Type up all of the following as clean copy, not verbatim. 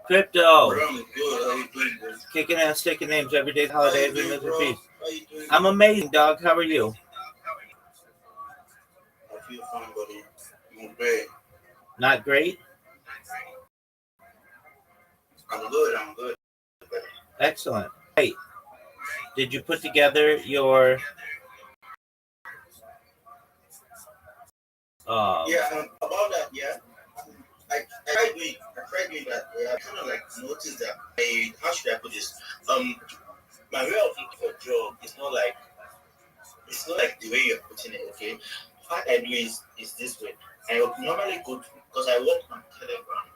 Crypto. Bro, I'm good. How you doing, bro? Kicking ass, taking names every day, How holiday, you every doing, minute bro? of peace. How you doing? I'm amazing, dog. How are you? I feel fine, buddy. I'm great. Not great? I'm good. I'm good. Buddy. Excellent. Hey, did you put together your Yeah, about that, yeah. I tried doing that. I kind of like noticed that. How should I put this? My way of looking for a job is not like the way you're putting it. Okay, what I do is this way. I normally go to because I work on Telegram,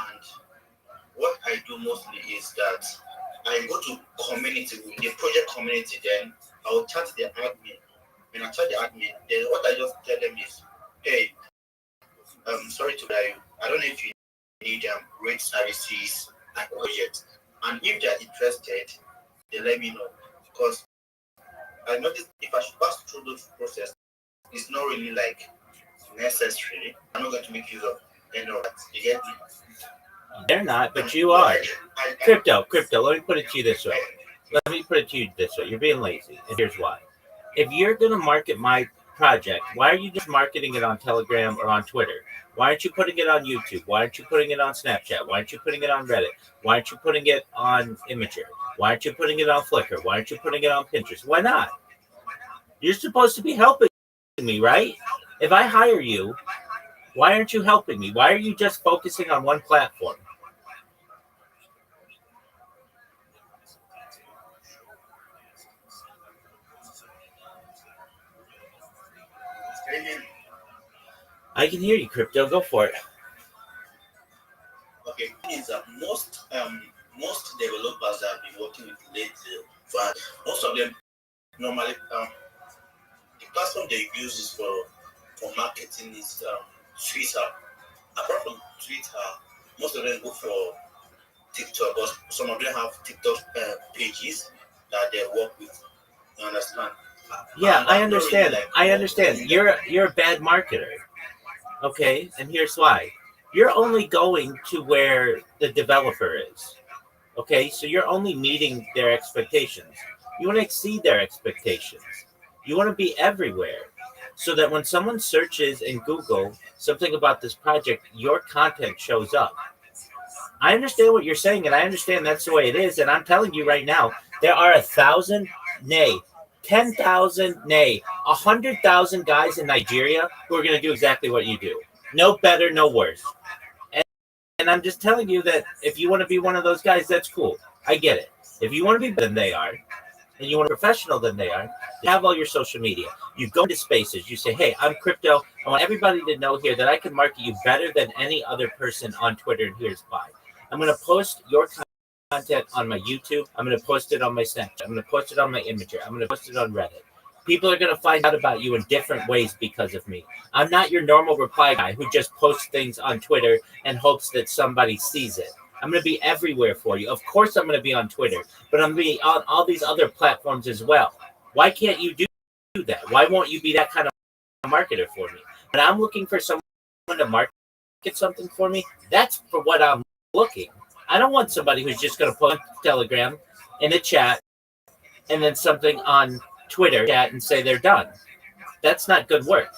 and what I do mostly is that I go to community, the project community. Then I will chat the admin. When I chat the admin, then what I just tell them is, hey, sorry to bother you. I don't know if you need rate services and projects. And if they're interested, they let me know. Because I noticed if I should pass through those process, it's not really like necessary. I'm not going to make use of any of that. You get me? they're not, but you are. Crypto. Let me put it to you this way. You're being lazy, and here's why. If you're gonna market my project, why are you just marketing it on Telegram or on Twitter? Why aren't you putting it on YouTube? Why aren't you putting it on Snapchat? Why aren't you putting it on Reddit? Why aren't you putting it on Imager? Why aren't you putting it on Flickr? Why aren't you putting it on Pinterest? Why not? You're supposed to be helping me, right? If I hire you, why aren't you helping me? Why are you just focusing on one platform? I can hear you, Crypto. Go for it. Okay, is that most developers that I've been working with lately, but most of them normally the platform they use is for marketing is Twitter. Apart from Twitter, most of them go for TikTok, but some of them have TikTok pages that they work with. You understand? Yeah, I Not really understand. like I understand. You're a bad marketer. Okay, and here's why. You're only going to where the developer is. Okay, so you're only meeting their expectations. You want to exceed their expectations. You want to be everywhere so that when someone searches in Google something about this project, your content shows up. I understand what you're saying, and I understand that's the way it is. And I'm telling you right now, there are 1,000, nay, 10,000, nay, 100,000 guys in Nigeria who are going to do exactly what you do. No better, no worse. And I'm just telling you that if you want to be one of those guys, that's cool. I get it. If you want to be better than they are, and you want to be professional than they are, you have all your social media. You go into spaces. You say, hey, I'm Crypto. I want everybody to know here that I can market you better than any other person on Twitter, and here's why. I'm going to post your content on my YouTube. I'm going to post it on my Snapchat. I'm going to post it on my Imager. I'm going to post it on Reddit. People are going to find out about you in different ways because of me. I'm not your normal reply guy who just posts things on Twitter and hopes that somebody sees it. I'm going to be everywhere for you. Of course, I'm going to be on Twitter, but I'm going to be on all these other platforms as well. Why can't you do that? Why won't you be that kind of marketer for me? When I'm looking for someone to market something for me, that's for what I'm looking. I don't want somebody who's just going to post on Telegram in a chat and then something on Twitter chat and say they're done. That's not good work.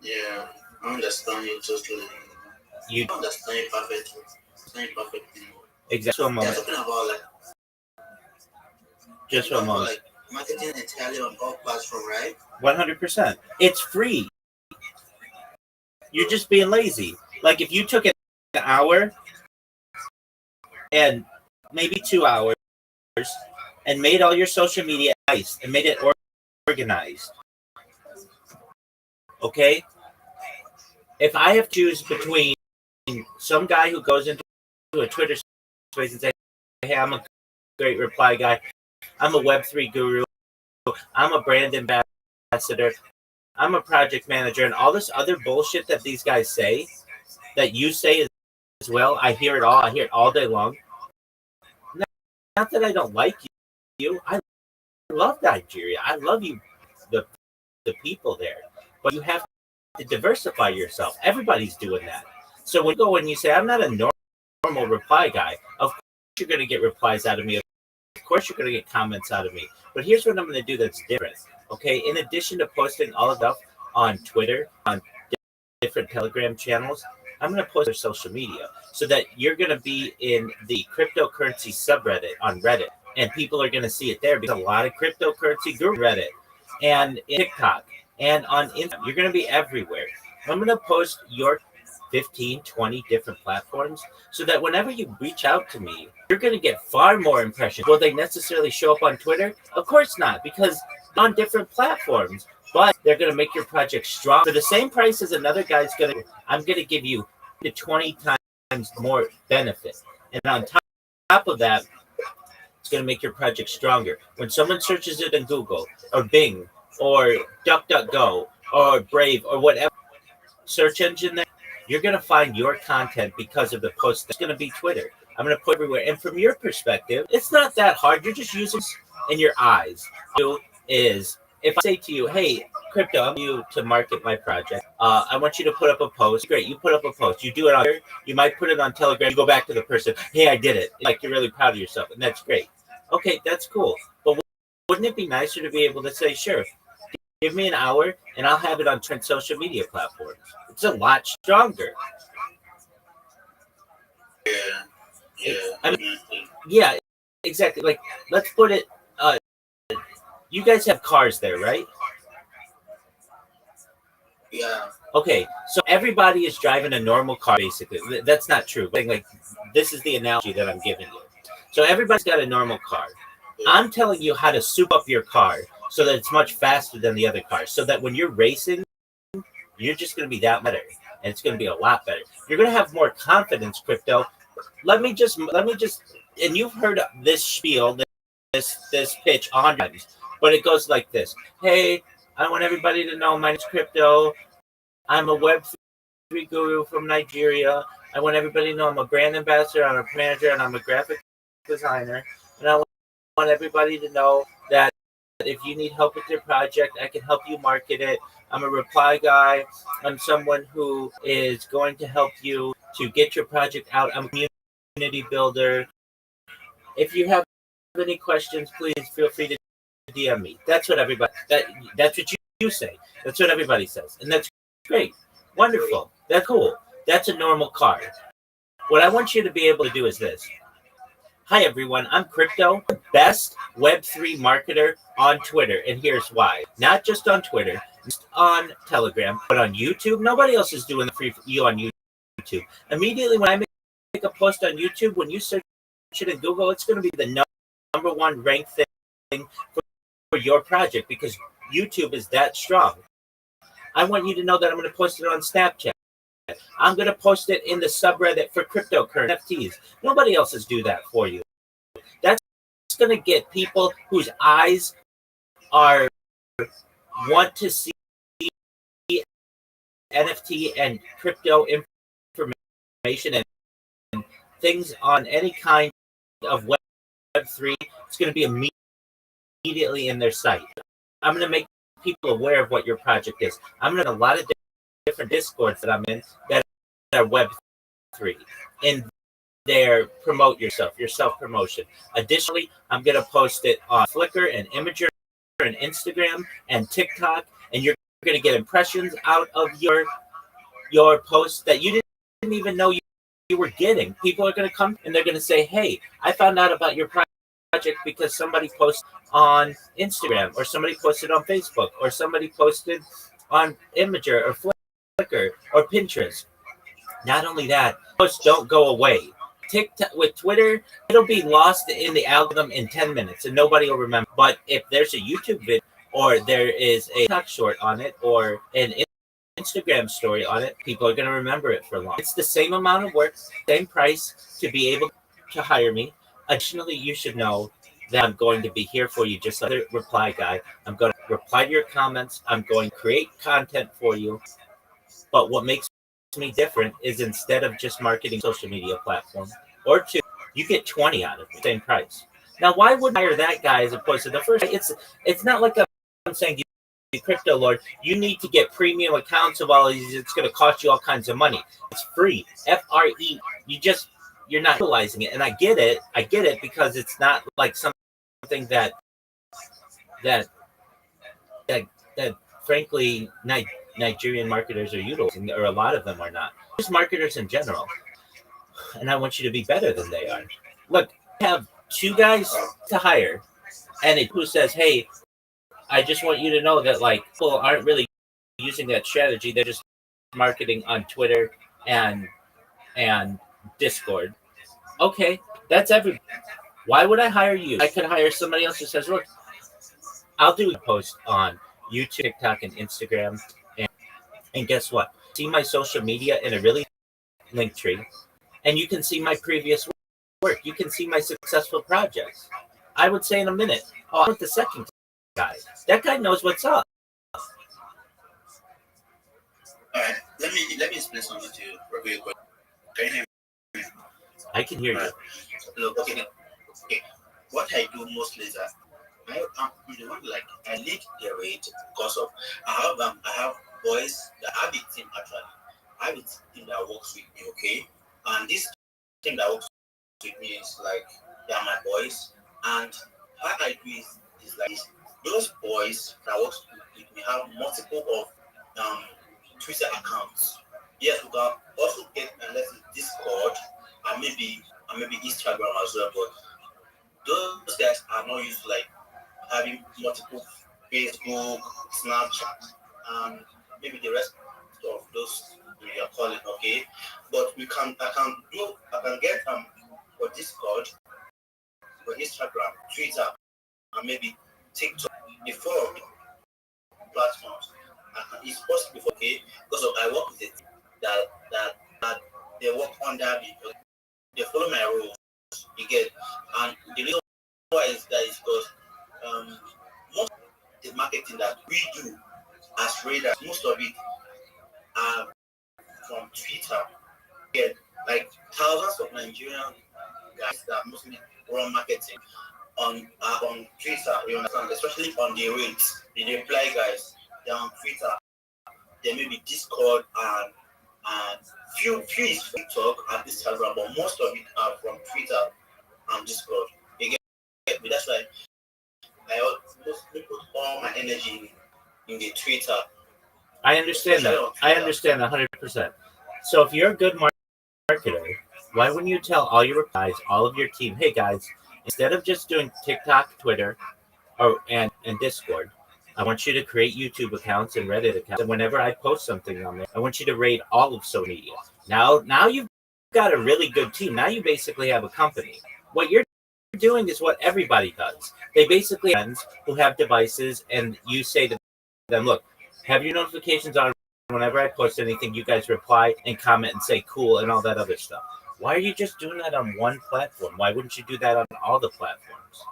Yeah, I understand you totally. You understand it perfectly. Understand it perfectly. Exactly. You're talking about like just for a moment. Like marketing entirely on all platforms, right? 100%. It's free. You're just being lazy. Like if you took an hour and maybe 2 hours and made all your social media nice and made it organized. Okay? If I have to choose between some guy who goes into a Twitter space and say, hey, I'm a great reply guy, I'm a Web3 guru, I'm a brand ambassador, I'm a project manager, and all this other bullshit that these guys say, that you say as well, I hear it all. I hear it all day long. Not that I don't like you. I love Nigeria. I love you, the people there. But you have to diversify yourself. Everybody's doing that. So when you go and you say, I'm not a normal reply guy, of course you're going to get replies out of me. Of course you're going to get comments out of me. But here's what I'm going to do that's different. Okay. In addition to posting all of stuff on Twitter, on different Telegram channels, I'm going to post their social media so that you're going to be in the cryptocurrency subreddit on Reddit, and people are going to see it there because a lot of cryptocurrency group Reddit and TikTok and on Instagram. You're going to be everywhere. I'm going to post your 15, 20 different platforms so that whenever you reach out to me, you're going to get far more impressions. Will they necessarily show up on Twitter? Of course not, because on different platforms. But they're going to make your project strong for the same price as another guy's going to. I'm going to give you to 20 times more benefit. And on top of that, it's going to make your project stronger. When someone searches it in Google or Bing or DuckDuckGo or Brave or whatever search engine there, you're going to find your content because of the post. That's going to be Twitter. I'm going to put everywhere. And from your perspective, it's not that hard. You're just using in your eyes. Is if I say to you, hey, crypto, I want you to market my project. I want you to put up a post. Great, you put up a post. You do it on here. You might put it on Telegram. You go back to the person. Hey, I did it. Like you're really proud of yourself, and that's great. Okay, that's cool. But wouldn't it be nicer to be able to say, sure, give me an hour, and I'll have it on social media platforms. It's a lot stronger. Yeah, exactly. Like, let's put it. You guys have cars there, right? Yeah. Okay, so everybody is driving a normal car, basically. That's not true. But like, this is the analogy that I'm giving you. So everybody's got a normal car. I'm telling you how to soup up your car so that it's much faster than the other cars. So that when you're racing, you're just going to be that better, and it's going to be a lot better. You're going to have more confidence, crypto. Let me just, and you've heard this spiel, this pitch 100 times, but it goes like this. Hey, I want everybody to know my name's Crypto. I'm a Web3 guru from Nigeria. I want everybody to know I'm a brand ambassador, I'm a manager, and I'm a graphic designer. And I want everybody to know that if you need help with your project, I can help you market it. I'm a reply guy. I'm someone who is going to help you to get your project out. I'm a community builder. If you have any questions, please feel free to DM me. That's what everybody, that's what you say. That's what everybody says. And that's great. Wonderful. That's cool. That's a normal card. What I want you to be able to do is this. Hi, everyone. I'm Crypto, best Web3 marketer on Twitter. And here's why. Not just on Twitter, just on Telegram, but on YouTube. Nobody else is doing the free for you on YouTube. Immediately when I make a post on YouTube, when you search it in Google, it's going to be the number one ranked thing for your project because YouTube is that strong. I want you to know that I'm going to post it on Snapchat. I'm going to post it in the subreddit for cryptocurrency NFTs. Nobody else is do that for you. That's going to get people whose eyes are want to see NFT and crypto information and things on any kind of Web3. It's going to be immediately in their site. I'm going to make people aware of what your project is. I'm going to a lot of different Discords that I'm in that are Web3 and there promote yourself, your self-promotion. Additionally, I'm going to post it on Flickr and Imager and Instagram and TikTok, and you're going to get impressions out of your posts that you didn't even know you were getting. People are going to come and they're going to say, hey, I found out about your project because somebody posted on Instagram or somebody posted on Facebook or somebody posted on Imager or Flickr or Pinterest. Not only that, posts don't go away. TikTok with Twitter, it'll be lost in the algorithm in 10 minutes and nobody will remember. But if there's a YouTube video or there is a TikTok short on it or an Instagram story on it, people are going to remember it for long. It's the same amount of work, same price to be able to hire me. Additionally, you should know that I'm going to be here for you, just like a reply guy. I'm going to reply to your comments. I'm going to create content for you. But what makes me different is instead of just marketing social media platform or two, you get 20 out of it, same price. Now, why wouldn't I hire that guy as opposed to the first? It's not like I'm saying crypto lord, you need to get premium accounts of all these. It's going to cost you all kinds of money. It's free. FRE. You're not utilizing it. And I get it. Because it's not like something that that that frankly Nigerian marketers are utilizing, or a lot of them are not. Just marketers in general. And I want you to be better than they are. Look, I have two guys to hire, and it who says, "Hey, I just want you to know that like people aren't really using that strategy. They're just marketing on Twitter and Discord." Okay, that's every. Why would I hire you? I could hire somebody else who says, "Look, I'll do a post on YouTube, TikTok, and Instagram, and guess what? See my social media in a really link tree, and you can see my previous work. You can see my successful projects." I would say in a minute, "Oh, I want the second guy. That guy knows what's up." All right, let me explain something to you real quick. Can you hear me? I can hear you. Look, okay. What I do mostly is that I'm the one like I lead the rate because of I have boys that have a team actually. I have a team that works with me, okay? And this team that works with me is like they are my boys. And what I do is like those boys that works with me have multiple of Twitter accounts. Yes, we can also get let's say Discord and maybe Instagram as well, but those guys are not used to like having multiple Facebook, Snapchat, and maybe the rest of those we are calling, okay? But I can get for Discord, for Instagram, Twitter, and maybe TikTok, the four platforms. It's possible, okay? Because I work with it that they work under me. They follow my rules. You get, and the reason why is that is because most of the marketing that we do as traders, most of it are from Twitter. Get like thousands of Nigerian guys that mostly run marketing on Twitter. You understand, especially on the rates, the reply guys. They're on Twitter. There may be Discord and few is TikTok and Instagram, but most of it are from Twitter and Discord. You get me? That's why I mostly put all my energy in the Twitter. I understand that. I understand 100%. So if you're a good marketer, why wouldn't you tell all your guys, all of your team, "Hey guys, instead of just doing TikTok, Twitter, and Discord, I want you to create YouTube accounts and Reddit accounts. And whenever I post something on there, I want you to rate all of social media." Now you've got a really good team. Now you basically have a company. What you're doing is what everybody does. They basically have friends who have devices, and you say to them, "Look, have your notifications on. Whenever I post anything, you guys reply and comment and say cool and all that other stuff." Why are you just doing that on one platform? Why wouldn't you do that on all the platforms?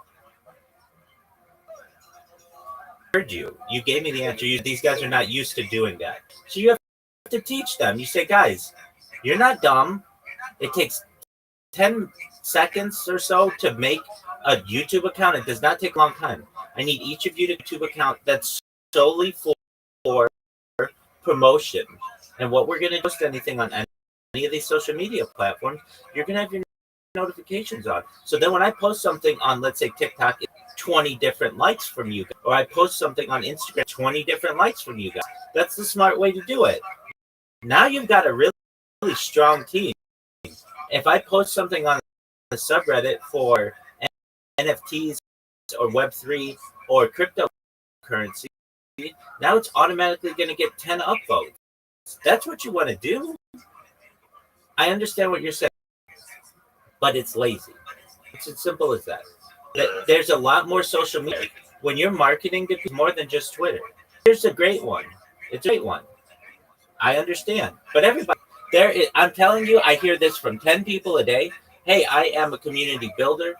I heard you. You gave me the answer. These guys are not used to doing that. So you have to teach them. You say, "Guys, you're not dumb. It takes 10 seconds or so to make a YouTube account. It does not take a long time. I need each of you to YouTube account that's solely for promotion. And what we're going to post anything on any of these social media platforms, you're going to have your notifications on. So then when I post something on, let's say, TikTok, 20 different likes from you guys, or I post something on Instagram, 20 different likes from you guys. That's the smart way to do it. Now you've got a really, really strong team. If I post something on the subreddit for NFTs or Web3 or cryptocurrency, now it's automatically going to get 10 upvotes. That's what you want to do. I understand what you're saying, but it's lazy. It's as simple as that. There's a lot more social media. When you're marketing to people, more than just Twitter. Here's a great one. It's a great one. I understand. But everybody, I'm telling you, I hear this from 10 people a day. "Hey, I am a community builder.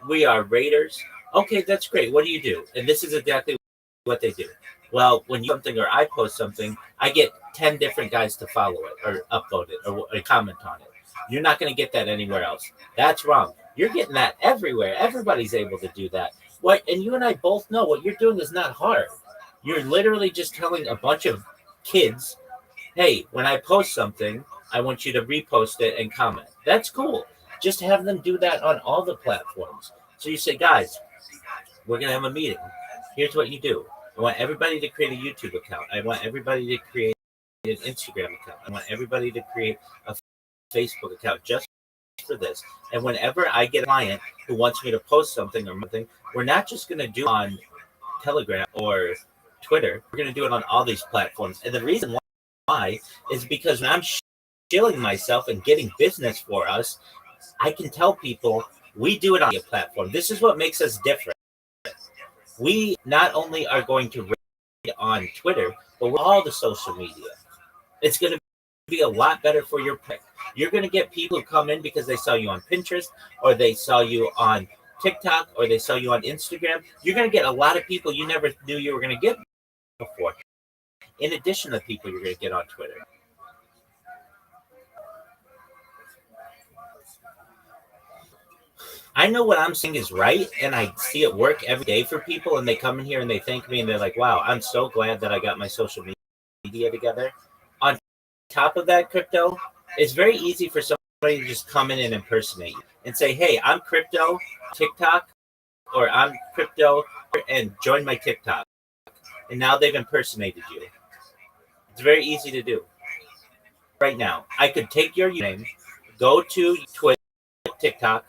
We are raiders." Okay, that's great. What do you do? And this is exactly what they do. Well, when you something or I post something, I get 10 different guys to follow it or upload it or comment on it. You're not going to get that anywhere else. That's wrong. You're getting that everywhere. Everybody's able to do that. And you and I both know what you're doing is not hard. You're literally just telling a bunch of kids, hey, when I post something, I want you to repost it and comment. That's cool. Just have them do that on all the platforms. So you say, guys, we're going to have a meeting. Here's what you do. I want everybody to create a YouTube account. I want everybody to create an Instagram account. I want everybody to create a Facebook account just for this. And whenever I get a client who wants me to post something or something, we're not just going to do it on Telegram or Twitter. We're going to do it on all these platforms. And the reason why is because when I'm shilling myself and getting business for us, I can tell people we do it on a platform. This is what makes us different. We not only are going to rate on Twitter, but we're all the social media. It's going to be a lot better for your pick. You're going to get people who come in because they saw you on Pinterest, or they saw you on TikTok, or they saw you on Instagram. You're going to get a lot of people you never knew you were going to get before, in addition to people you're going to get on Twitter. I know what I'm saying is right, and I see it work every day for people, and they come in here and they thank me, and they're like, wow, I'm so glad that I got my social media together. On top of that, crypto, it's very easy for somebody to just come in and impersonate you and say, hey, I'm crypto TikTok, or I'm crypto, and join my TikTok. And now they've impersonated you. It's very easy to do. Right now, I could take your username, go to Twitter, TikTok,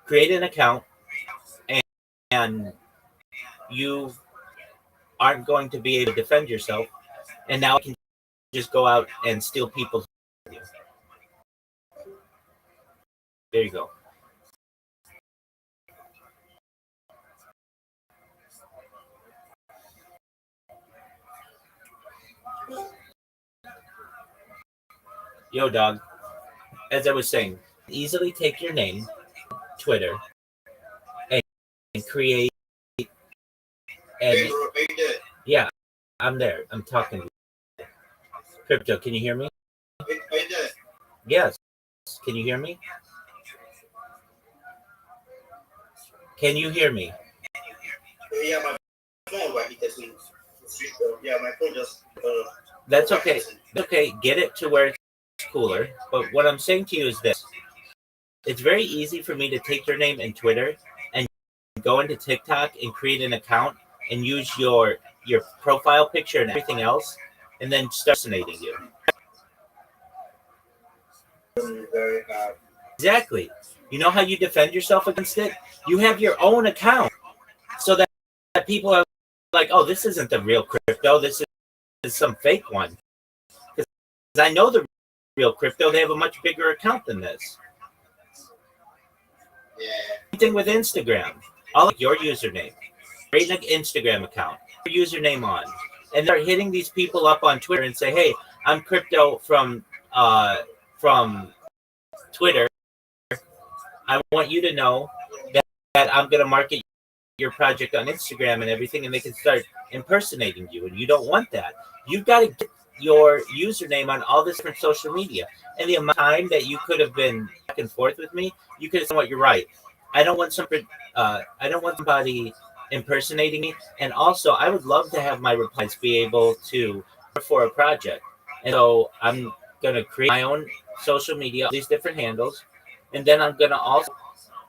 create an account, and you aren't going to be able to defend yourself. And now I can just go out and steal people's. There you go. Yo, dog. As I was saying, easily take your name, Twitter, and create. And yeah, I'm there. I'm talking. Crypto, can you hear me? Yes. Can you hear me? Can you hear me? Yeah, my phone, right? Yeah, my phone just. That's okay. Okay, get it to where it's cooler. But what I'm saying to you is this: it's very easy for me to take your name and Twitter and go into TikTok and create an account and use your profile picture and everything else, and then start impersonating you. Exactly. You know how you defend yourself against it? You have your own account, so that people are like, oh, this isn't the real crypto. This is some fake one. Because I know the real crypto, they have a much bigger account than this. Yeah. Same thing with Instagram. I'll like your username. Create an Instagram account. Your username on. And they're hitting these people up on Twitter and say, hey, I'm crypto from Twitter. I want you to know that I'm going to market your project on Instagram and everything, and they can start impersonating you. And you don't want that. You've got to get your username on all this different social media. And the amount of time that you could have been back and forth with me, you could have said, what, you're right. I don't want somebody impersonating me. And also, I would love to have my replies be able to for a project. And so I'm going to create my own social media, these different handles, and then I'm going to also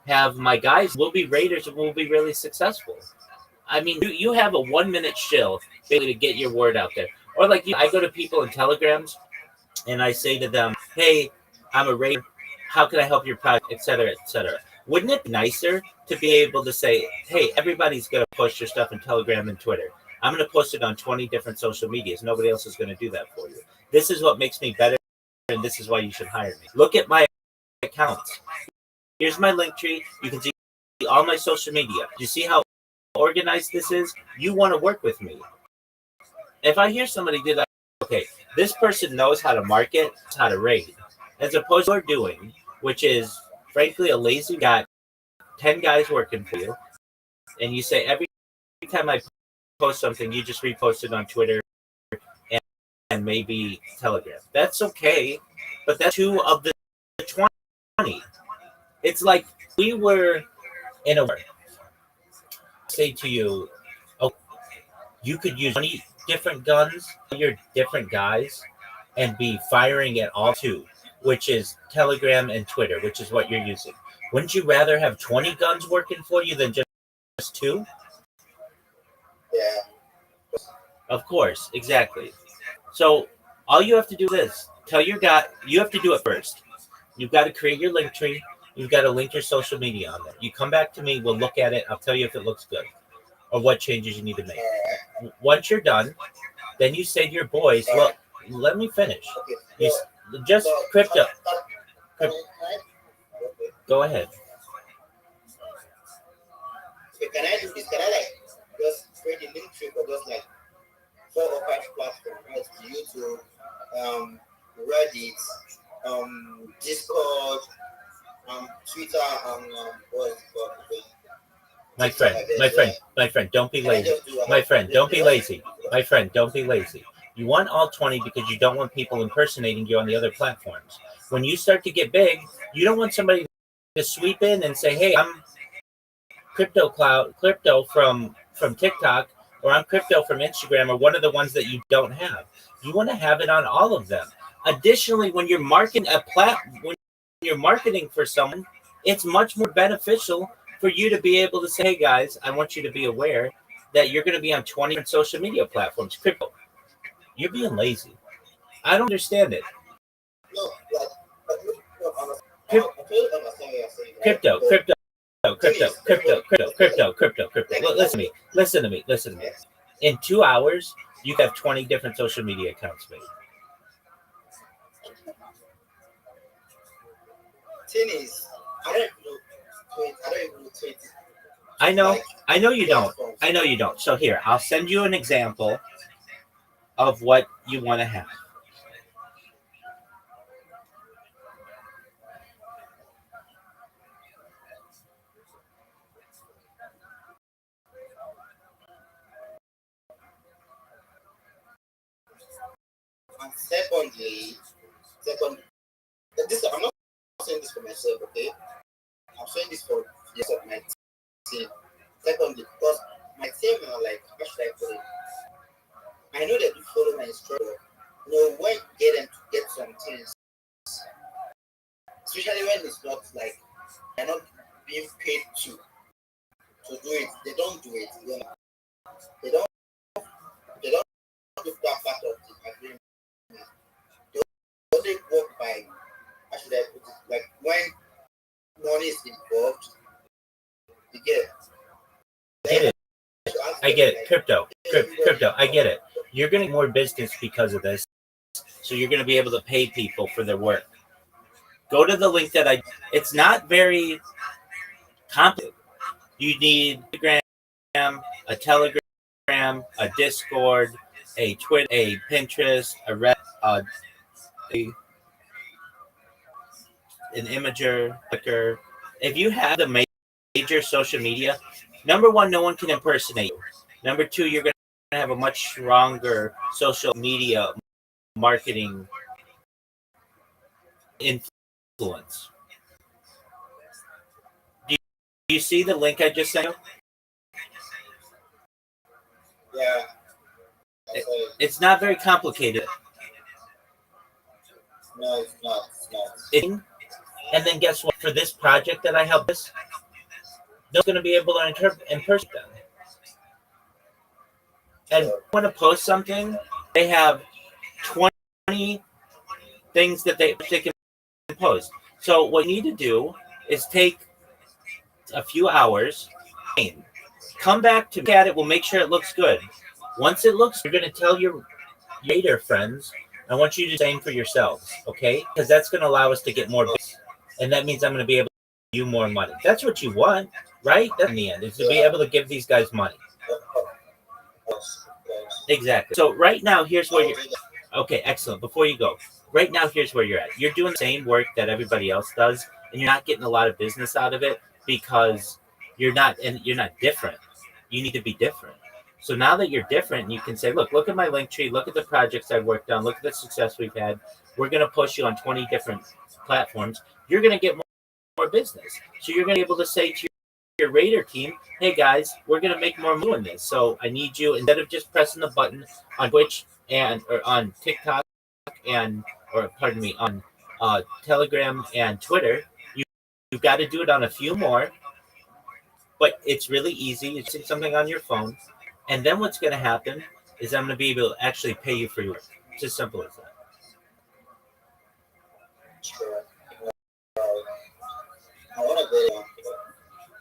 have my guys will be raiders and will be really successful. I mean, you have a 1 minute shill basically to get your word out there. Or like I go to people in telegrams and I say to them, hey, I'm a raider. How can I help your project, et cetera, et cetera. Wouldn't it be nicer to be able to say, hey, everybody's going to post your stuff in Telegram and Twitter. I'm going to post it on 20 different social medias. Nobody else is going to do that for you. This is what makes me better, and this is why you should hire me. Look at my accounts. Here's my link tree. You can see all my social media. You see how organized this is? You want to work with me. If I hear somebody do that, okay, this person knows how to market, how to raid, as opposed to what you're doing, which is frankly a lazy guy, 10 guys working for you, and you say every time I post something, you just repost it on Twitter and maybe Telegram. That's okay, but that's 2 of the 20. It's like we were in a war. Say to you, oh, You could use 20 different guns, your different guys, and be firing at all two, which is Telegram and Twitter, which is what you're using. Wouldn't you rather have 20 guns working for you than just two? Yeah. Of course, exactly. So all you have to do is tell your guy, you have to do it first. You've got to create your link tree. You've got to link your social media on there. You come back to me, we'll look at it. I'll tell you if it looks good or what changes you need to make. Once you're done, then you say to your boys, look, let me finish. Okay. You just crypto. Go ahead. So can I do this? Can I like just create a link tree for just like 4 or 5 platforms, right? YouTube, Reddit, Discord, Twitter, what is it called? My friend, don't be lazy. My friend, don't be lazy. My friend, don't be lazy. You want all 20 because you don't want people impersonating you on the other platforms. When you start to get big, you don't want somebody to sweep in and say, "Hey, I'm crypto from TikTok, or I'm crypto from Instagram, or one of the ones that you don't have." You want to have it on all of them. Additionally, when you're when you're marketing for someone, it's much more beneficial for you to be able to say, "Hey guys, I want you to be aware that you're going to be on 20 different social media platforms." Crypto, you're being lazy. I don't understand it. No, like, I totally understand what you're saying. Right? Crypto, crypto, crypto. Listen to me. In 2 hours, you have 20 different social media accounts made. Thing is, I don't know tweet. I don't even know tweet. I know. Like, I know you don't. platforms. I know you don't. So here, I'll send you an example of what you want to have. And this I'm not saying this for myself, okay? I'm saying this for the of my team. Secondly, because my team are like, how should I put it? I know that you follow my instruction. You know, when you get them to get some things, especially when it's not like they're not being paid to do it, they don't do it. You know? They don't they don't do that part of the agreement. They only work by, how should I put it? Like when money is involved, you get it. I get it. Crypto. I get it. You're going to get more business because of this. So you're going to be able to pay people for their work. Go to the link that it's not very complicated. You need Instagram, a Telegram, a Discord, a Twitter, a Pinterest, a Reddit, an Imager, Flickr. If you have the major social media, number one, no one can impersonate you. Number two, you're going to have a much stronger social media marketing influence. Do you see the link I just sent you? Yeah. It's not very complicated. No, it's not. And then guess what? For this project that I helped this, they're going to be able to impersonate them. And when to post something, they have 20 things that they can post. So what you need to do is take a few hours, come back to look at it. We'll make sure it looks good. Once it looks, you're going to tell your later friends. I want you to do the same for yourselves, okay? Because that's going to allow us to get more business. And that means I'm going to be able to give you more money. That's what you want, right? In the end, is to be able to give these guys money. Exactly. So right now, here's where you're. Okay, excellent. Before you go, right now, here's where you're at. You're doing the same work that everybody else does, and you're not getting a lot of business out of it because you're not different. You need to be different. So now that you're different, you can say, look at my link tree, look at the projects I've worked on, look at the success we've had. We're going to push you on 20 different platforms. You're going to get more business. So you're going to be able to say to your Raider team, hey guys, we're gonna make more money in this. So I need you, instead of just pressing the button on Twitch and or on TikTok and or pardon me on Telegram and Twitter, you've got to do it on a few more. But it's really easy. You see something on your phone, and then what's going to happen is I'm going to be able to actually pay you for your work. It's as simple as that. Sure. I want to go.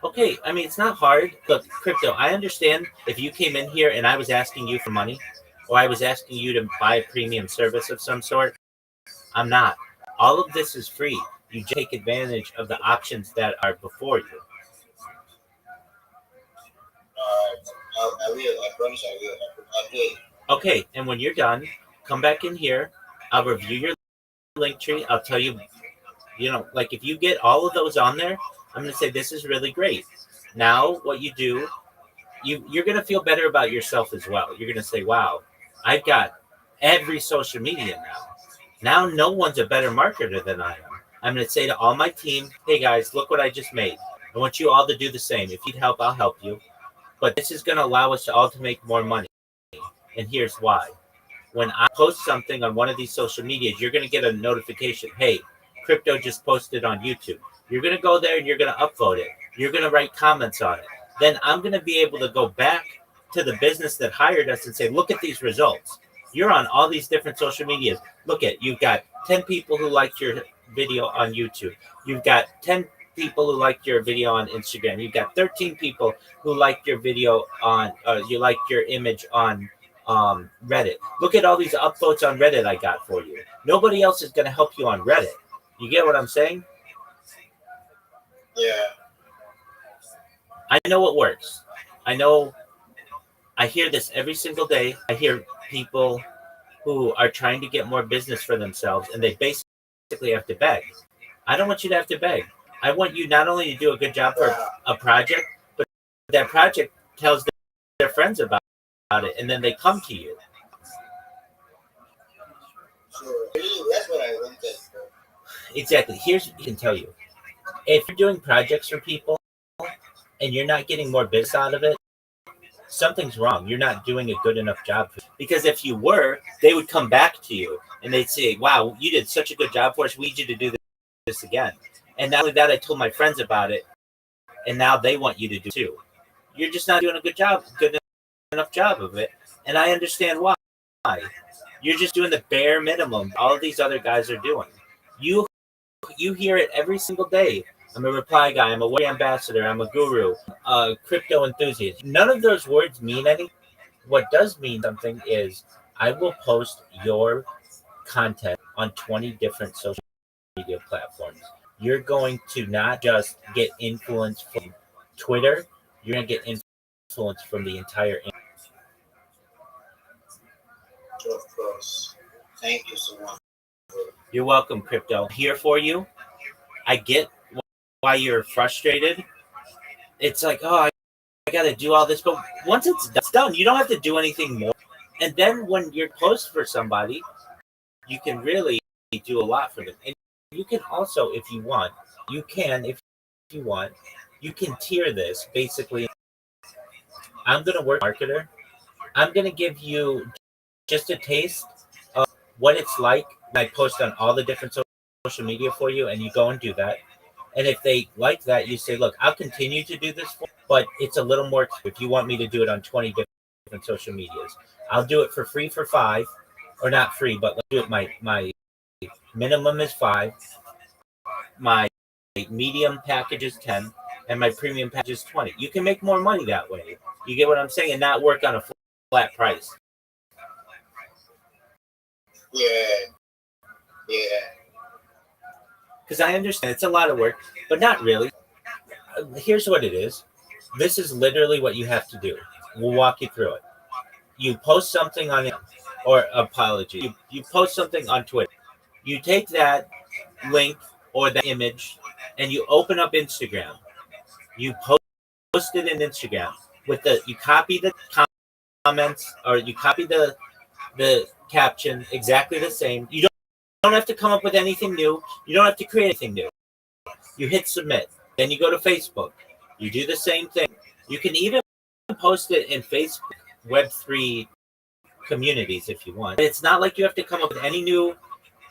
Okay, I mean, it's not hard. Look, crypto, I understand if you came in here and I was asking you for money or I was asking you to buy a premium service of some sort. I'm not. All of this is free. You just take advantage of the options that are before you. I will. I promise I will. I will. Okay, and when you're done, come back in here. I'll review your link tree. I'll tell you, like if you get all of those on there, I'm going to say this is really great. Now, what you do, you're going to feel better about yourself as well. You're going to say, wow, I've got every social media now. Now, no one's a better marketer than I am. I'm going to say to all my team, hey guys, look what I just made. I want you all to do the same. If you need help, I'll help you. But this is going to allow us all to make more money. And here's why. When I post something on one of these social medias, you're going to get a notification. Hey, crypto just posted on YouTube. You're going to go there and you're going to upvote it. You're going to write comments on it. Then I'm going to be able to go back to the business that hired us and say, look at these results. You're on all these different social medias. Look at, you've got 10 people who liked your video on YouTube. You've got 10 people who liked your video on Instagram. You've got 13 people who liked your video on, you liked your image on Reddit. Look at all these upvotes on Reddit I got for you. Nobody else is going to help you on Reddit. You get what I'm saying? Yeah. I know it works. I hear this every single day. I hear people who are trying to get more business for themselves and they basically have to beg. I don't want you to have to beg. I want you not only to do a good job for a project, but that project tells their friends about it and then they come to you. Sure. That's what I wanted. Exactly. Here's what I can tell you. If you're doing projects for people and you're not getting more business out of it, something's wrong. You're not doing a good enough job. Because if you were, they would come back to you and they'd say, wow, you did such a good job for us. We need you to do this again. And not only that, I told my friends about it and now they want you to do it too. You're just not doing a good enough job of it. And I understand why. You're just doing the bare minimum all of these other guys are doing. You hear it every single day. I'm a reply guy. I'm a web ambassador. I'm a guru, a crypto enthusiast. None of those words mean anything. What does mean something is I will post your content on 20 different social media platforms. You're going to not just get influence from Twitter. You're going to get influence from the entire internet. Of course. Thank you so much. You're welcome, crypto. I'm here for you. I get why you're frustrated. It's like, oh, I got to do all this. But once it's done, you don't have to do anything more. And then when you're close for somebody, you can really do a lot for them. And you can also, if you want, you can tier this. Basically, I'm going to work marketer. I'm going to give you just a taste of what it's like when I post on all the different social media for you, and you go and do that. And if they like that, you say, look, I'll continue to do this, but it's a little more if you want me to do it on 20 different social medias. I'll do it for free for 5, or not free, but let's do it. My minimum is 5. My medium package is 10, and my premium package is 20. You can make more money that way. You get what I'm saying? And not work on a flat price. Yeah. Because I understand it's a lot of work, but not really. Here's what it is. This is literally what you have to do. We'll walk you through it. You post something on, or apology, you post something on Twitter. You take that link or the image and you open up Instagram. You post it in Instagram you copy the comments or you copy the caption exactly the same. You don't have to come up with anything new. You don't have to create anything new. You hit submit. Then you go to Facebook. You do the same thing. You can even post it in Facebook Web3 communities if you want. It's not like you have to come up with any new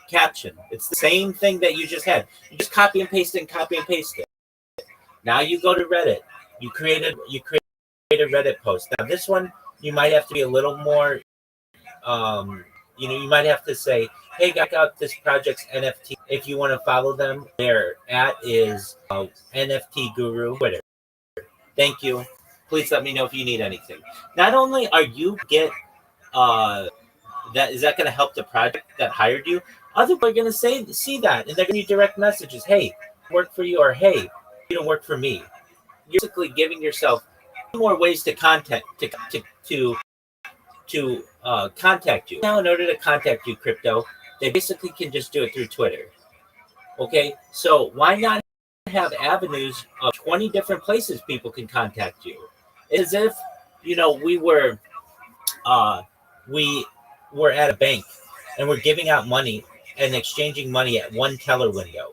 caption. It's the same thing that you just had. You just copy and paste it and copy and paste it. Now you go to Reddit. You create a Reddit post. Now this one you might have to be a little more. You might have to say, "Hey, check out this project's NFT." If you want to follow them, their @ is NFT Guru Twitter. Thank you. Please let me know if you need anything. Not only are you get that is that going to help the project that hired you, other people are going to see that, and they're going to direct messages. Hey, work for you, or hey, you don't work for me. You're basically giving yourself more ways to contact contact you. Now, in order to contact you, crypto, they basically can just do it through Twitter. Okay, so why not have avenues of 20 different places people can contact you? As if we were at a bank and we're giving out money and exchanging money at one teller window,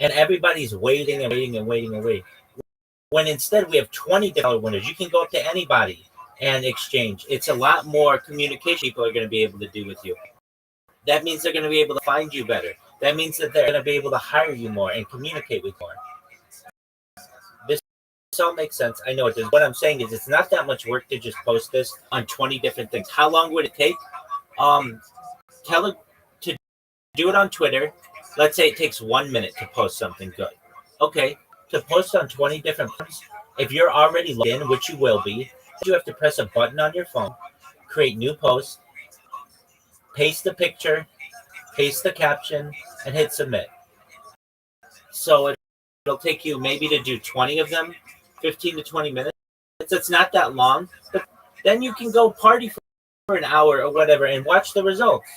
and everybody's waiting and waiting and waiting and waiting. When instead we have 20 teller windows, you can go up to anybody and exchange. It's a lot more communication people are going to be able to do with you. That means they're going to be able to find you better. That means that they're going to be able to hire you more and communicate with you more. This all makes sense. I know it does. What I'm saying is it's not that much work to just post this on 20 different things. How long would it take? To do it on Twitter. Let's say it takes 1 minute to post something good. Okay, to post on 20 different platforms, if you're already logged in, which you will be, you have to press a button on your phone, create new posts, paste the picture, paste the caption, and hit submit. So it'll take you maybe to do 20 of them, 15 to 20 minutes. It's not that long, but then you can go party for an hour or whatever and watch the results.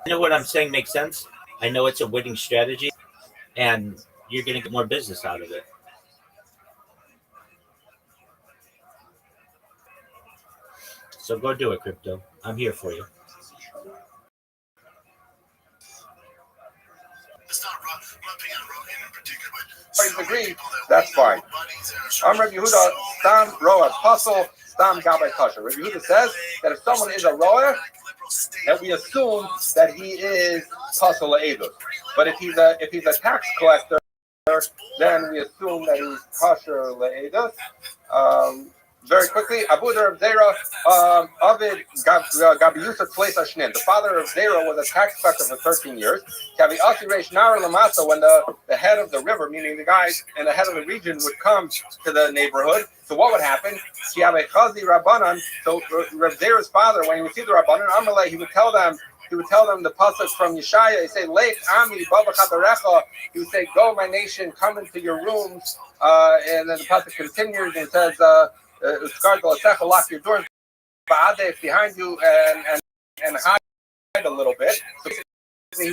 I know what I'm saying makes sense. I know it's a winning strategy, and you're going to get more business out of it. So go do it, crypto. I'm here for you. Agree, that's fine. I'm Rabbi Yehuda, Stam Roa Puzzle, Stam Gabay Kasha. Rabbi Yehuda says that if someone is a Roa, that we assume that he is Puzzle Eidus. But if he's a tax collector, then we assume that he's Kasher Le'edus. Very quickly, Abu Rav Zera, Avid Gabi Yusuf Tleis Ashnin. The father of Zera was a tax collector for 13 years. Kavi Asi Reish Nara Lamasa, when the head of the river, meaning the guy and the head of the region, would come to the neighborhood. So what would happen? Kiave Chazi Rabbanan. So Rav Zera's father, when he would see the Rabbanan, Amalei, he would tell them the pasuk from Yeshaya. He say, "Lech Ami Baba Chadarecha." He would say, "Go, my nation, come into your rooms." And then the pasuk continues and says, lock your doors behind you and hide a little bit. So he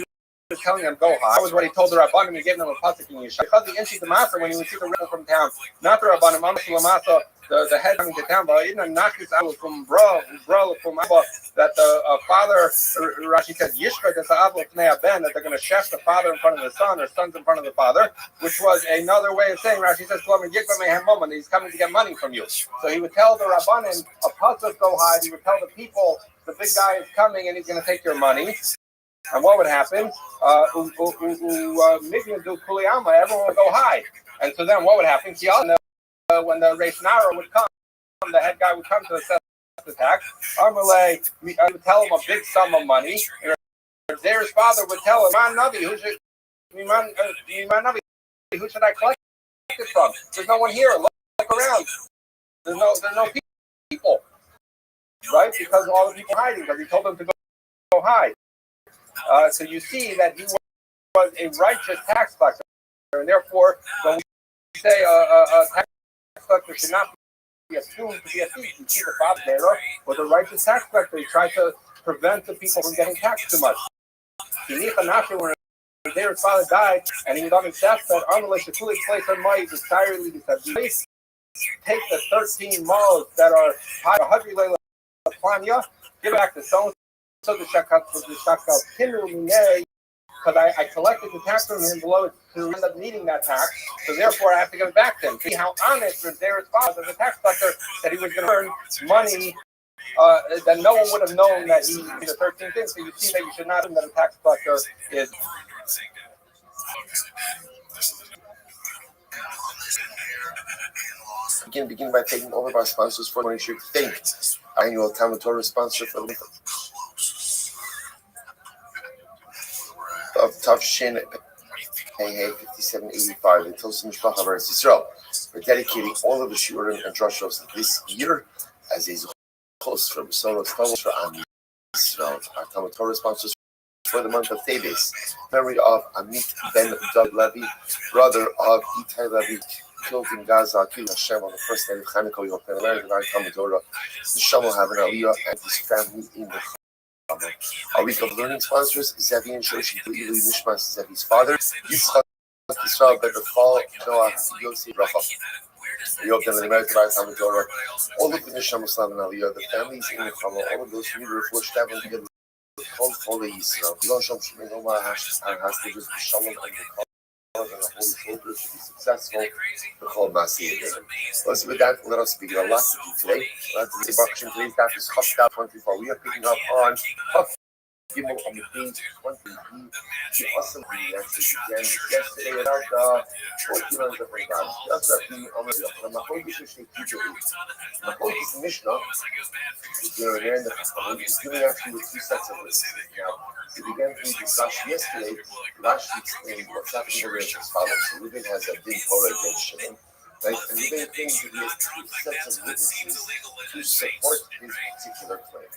was telling them, go hide. That was what he told the Rabbanim. He gave them a pasuk in Yeshaya. Because the Inshi the Master, when he would see the river from town, not the Rabbanim, the head coming to town, but even Nakis I was from bro from Abba, that the father, Rashi says, Yishka ben, that they're going to chef the father in front of the son, or sons in front of the father, which was another way of saying, Rashi says, that he's coming to get money from you. So he would tell the Rabbanim, a pasuk go hide. He would tell the people, the big guy is coming and he's going to take your money. And what would happen? Everyone would go hide. And so then what would happen? When the Reish Nara would come, the head guy would come to assess the tax. Amalei would tell him a big sum of money. Zera's father would tell him, Man Navi, who should I collect it from? There's no one here. Look around. There's no people. Right? Because all the people are hiding, because he told them to go hide. So you see that he was a righteous tax collector. And therefore, when we say a tax collector should not be assumed to be a thief, you see the father there was a righteous tax collector. He tried to prevent the people from getting taxed too much. When Zera's father died, and he was on his deathbed, take the 13 malls that are Hadri Leila Planya, give it back to so So the shakal because I collected the tax from him below to end up needing that tax, so therefore I have to give it back to him. See how honest their response as a tax collector that he was going to earn money that no one would have known that he did the 13 things. So you see that you should not assume that a tax collector is. Begin by taking over by sponsors for when you think annual Talmud Torah sponsor for the of Tavshin Hey 5785. The Tosim Mishpacha of Eretz Yisrael. We're dedicating all of the shiurim and drushos this year as a host from Soros Torah and Israel. Our Talmud Torah sponsors for the month of Teves. Memory of Amit Ben Dov Levi, brother of Itai Levi, killed in Gaza, killed Hashem on the first day of Chanukah. We hope that American Talmud Torah, the Shem will have an Aliyah and his family in the our week of learning sponsors, Zevi and Shoshi Ili Nishmas, Zevi's father, Yitzchak Israel Bedafal, Noah Yossi Rafa. We hope that in American Talmud Torah, all of the Nisham Muslim and Aliyah, the families in the Chama, all of those who need to refresh that one together. Holy Yisrael, Yosham Shemay Omar has to just be shalom and the and the Holy Soldier should be successful. The whole Masi again. With that, let us begin a lot to do today. Today's daf is Chaf 24. We are picking up on Chaf Gimel on the page 20. The awesome message again yesterday about 14 on different times. That's what we on the Mahogish Mishnah. You're there in the Chaf. He's giving actually with two sets of lists. Now, we began to discuss yesterday. Rashi explained what's happening over as follows. So Reuben has a big Torah against Shimon. Right? And Reuben claims that he has two sets of witnesses to support his particular claim.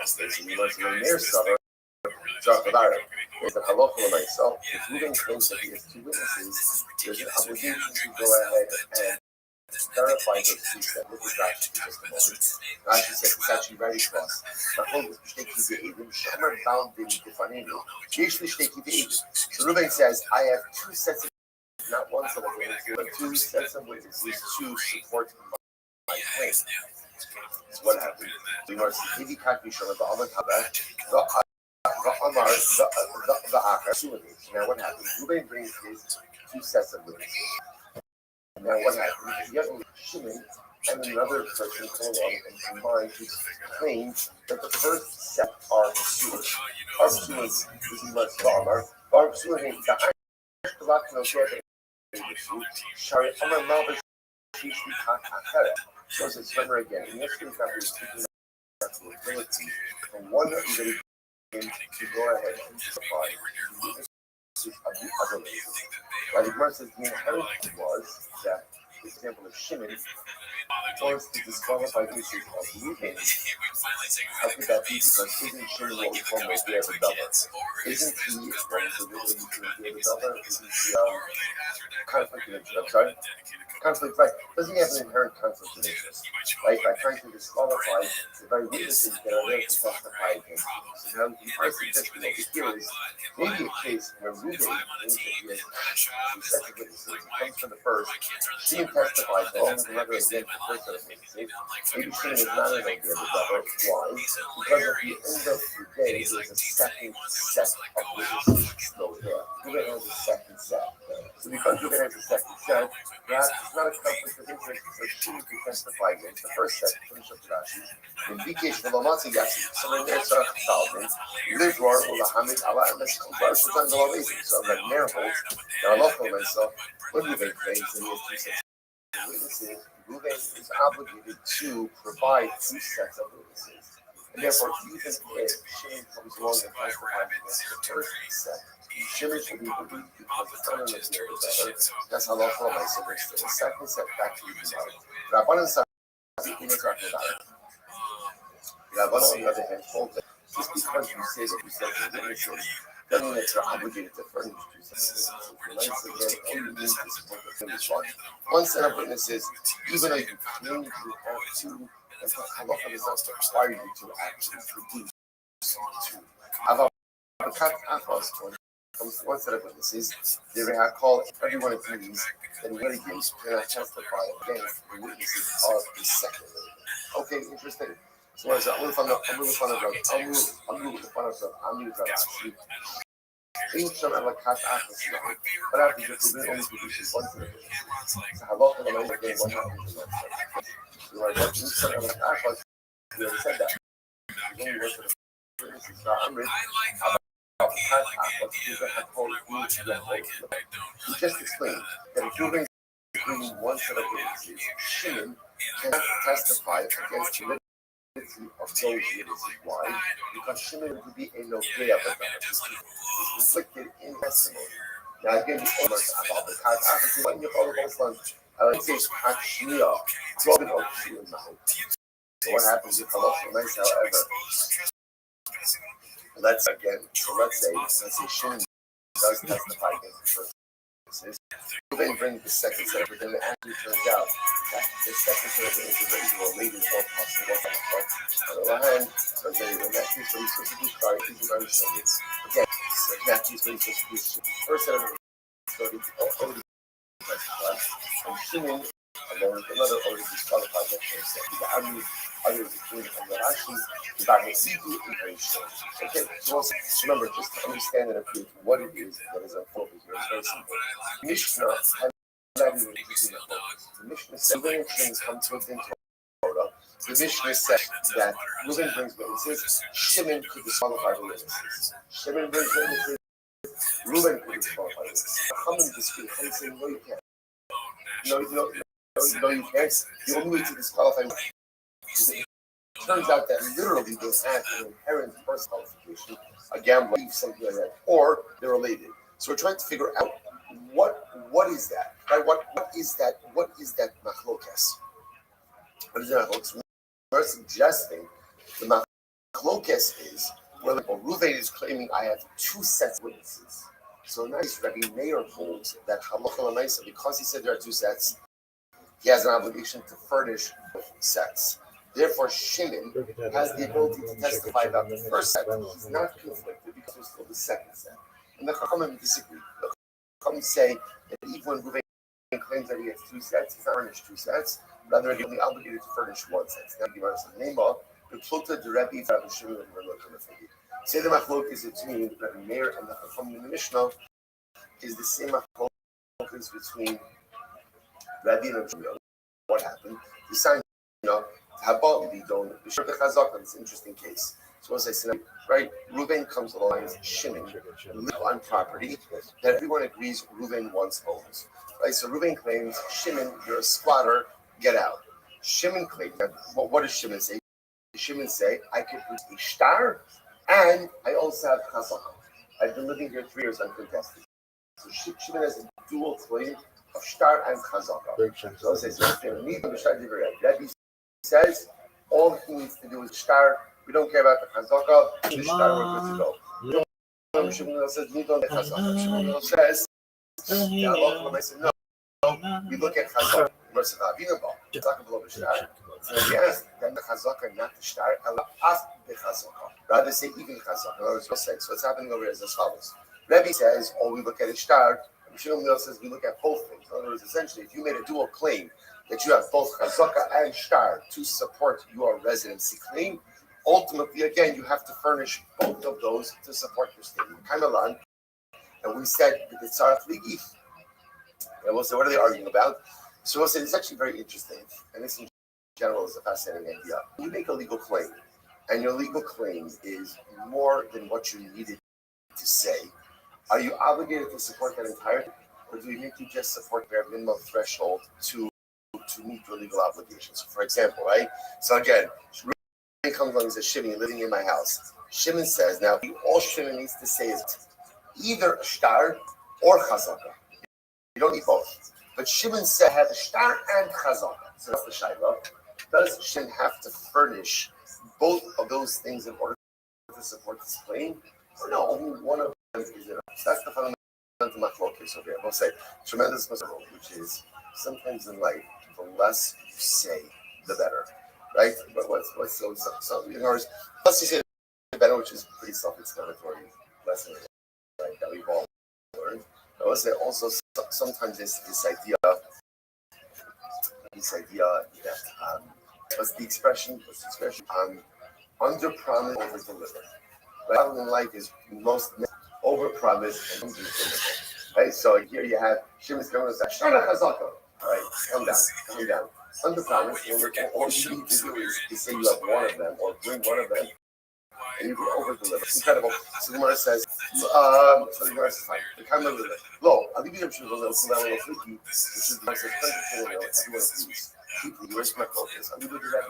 Okay, so he wants to learn their summer. There's a halacha myself. If Reuben claims that he has two witnesses, there's an obligation to go ahead and verify those two steps. Look at Rashi for just a moment. Rashi says it's actually very close. So Reuben says, I have two sets of not one set of witnesses, but two sets of witnesses to support my claim. So what happened? We must see the now what happened? Reuben brings his two sets of witnesses. Now what happened? You have Shimon and another person come along and combine to claim that the first set are pursuers. Our pursuers is much longer. Our pursuers is the Shari Amar Malvish Shishi Kakakara. So it's remember again. In this case, we're speaking about the ability from one that to go ahead and supply of the other ways. Now the Gemara says the inheritance was that the example of Shimon wants to disqualify the issue of Reuben. How could that be? Because isn't Shimon what we call Mo'eh Double? Isn't he, when the ability to Mo'eh Double, isn't he conflict of interest? I'm sorry? Conflict, right? Doesn't he have an inherent conflict of interest? Right? By trying to disqualify the very witnesses that are there to testify against him. So now the part suggestion over here is maybe a case where Reuben claims that he has two sets of witnesses. He comes from the first, Shimon testifies along with another against the first set of witnesses. Maybe Shimon is not an idea of the double. Why? Because at the end of the day, there's a second set of witnesses still there. Reuben has a second set. So because Reuben has a second set, perhaps it's not a conflict of interest for Shimon to testify against the first set. Finish up the Rashi. In Vikesh Velomatzi Yasi, someone there saw Solomon, Lidwar, Ulahamid, Allah, and this compares to times all amazing. So I'm like, miracles. Now I love for myself. When Reuben claims that he has two sets of witnesses, Reuben is obligated to provide two sets of witnesses. And therefore, even if Shimon comes along and testifies against the first set, Shimon should be believed because the son of the other. That's how lawful my son is. The second set back to you tonight. Rabbanan said, Rabbanan, on the other hand, told that just because you say that you said the witnesses, doesn't mean that you're obligated to furnish two sets of witnesses. Once again, all you need is one set of witnesses, even though you claim you have two, and halacha does not require you to actually produce two. Comes to one set of witnesses, they have called everyone agrees that litigants cannot testify against the witnesses of the second. Okay, interesting. So what is that? I'm moving fun of drugs. I'm moving the fun of drugs. I'm moving drugs. In some of the cat access now, but I think it's only produces one thing. So how about the number game one happens in that? So I got some of the access. We already said that. It's only worth for the it's not I'm rich. We just explained that if you're going to bring one set of witnesses, Shimon cannot testify against the validity of those witnesses. Why? Because Shimon would be a nogea of is conflicted in testimony. Now again, the owners about the cat access when you follow both ones. I like to say Hashmiya, Robin of Shimon now. So what happens if Allah nice, however? Let's say Shimon does testify against the first witnesses. Then bring the second set, but then it actually turns out that the second set of witnesses are either related or possible. On the other hand, so again, the Matthew's when he's supposed to do start, he's going to understand it. Again, Matthew's when he's supposed to do first set of witnesses, already testified, and Shimon, along with another, already disqualified that first set. The army, others, including Rashi, the Baghasidi, and very strong. Okay, so also, remember, just to understand and appreciate what it is that is unfolding here is very simple. Mishnah has not even using the Mishnah said when things come to a din Torah, the Mishnah said that Reuben brings witnesses, Shimon could disqualify the witnesses. Shimon brings witnesses, Reuben could disqualify the witnesses. Come in dispute, and say, no, you can't. No, you can't. You only need to disqualify witnesses. It turns out that literally they have an inherent first qualification, a gambler, something like that, or they're related. So we're trying to figure out what is that? Right? What is that? What is that machlokes? What is that machlokes? We're suggesting the machlokes is where Reuven is claiming I have two sets of witnesses. So nice Rabbi Meir holds that halacha l'maisa, because he said there are two sets, he has an obligation to furnish both sets. Therefore, Shimon has the ability to testify about the first set. He's not conflicted because there's still the second set. And the Chachamim disagree. The Chachamim say that even when Reuven claims that he has two sets, he's not furnished two sets, rather he's only obligated to furnish one set. Now, give us a name of the Pluta, the Rebbe, Rabbi Shimon, and Rabbi Shimon. Say the machlokes between Rabbi Meir and the Chachamim in the Mishnah is the same machlokes between Rabbi and Rabbi Shimon. What happened? The sign, Habal Lidon, Bishop Chazak, it's an interesting case. So as I said, right, Reuven comes along as Shimon, live on property that everyone agrees Reuven once owns. Right? So Reuven claims, Shimon, you're a squatter, get out. Shimon claims, what does Shimon say? Shimon say, I can produce a star, and I also have Chazak. I've been living here 3 years uncontested. So Shimon has a dual claim of star and Chazaka. So as I said, Rabbi says all he needs to do is star. We don't care about the Chazaka. The star, we're good to go. Shimon says, we don't get Chazaka. Shimon says, no. We look at Chazaka. Versus Avinabal. Chazaka below the star. So yes, then the Chazaka, not the star, ask the Chazaka. Rather say even Chazaka. In other words, so what's happening over here is as follows. Rebbe says, we look at a star. Shimon says we look at both things. In other words, essentially, if you made a dual claim that you have both Chazaka and Shtar to support your residency claim, ultimately, again, you have to furnish both of those to support your statement. Kaimalan, and we said that the Tzarech Ligif. And we'll say, what are they arguing about? So we'll say it's actually very interesting, and this in general is a fascinating idea. You make a legal claim, and your legal claim is more than what you needed to say. Are you obligated to support that entirely, or do we need to just support their minimum threshold to meet your legal obligations? So for example, right? So again, Shimon comes along and says, Shimon, you're living in my house. Shimon says, now all Shimon needs to say is either a shtar or chazaka. You don't need both. But Shimon said, have a shtar and chazaka. So that's the shayla. Does Shimon have to furnish both of those things in order to support this claim? Or no, only one of them is enough. So that's the fundamental machlokes over here. We'll say tremendous rule, which is sometimes in life, the less you say, the better, right? But what's so in other words, less you say, the better, which is pretty self-explanatory lesson, right? That we've all learned. I would say also sometimes this idea that What's the expression? Under promise, over deliver. Right? Problem in life is most over promise and under deliver. Right? So here you have Shimon Skirman says, Shana Chazaka. All right, calm down. Under promise, all you need to do is say you have one of them or bring one of them and you can over deliver. Incredible. So the Gemara says, so the Gemara says, fine. The kind of lo, I'll give you a which is the Gemara says, everyone agrees. You raise my focus. I'm going to do that.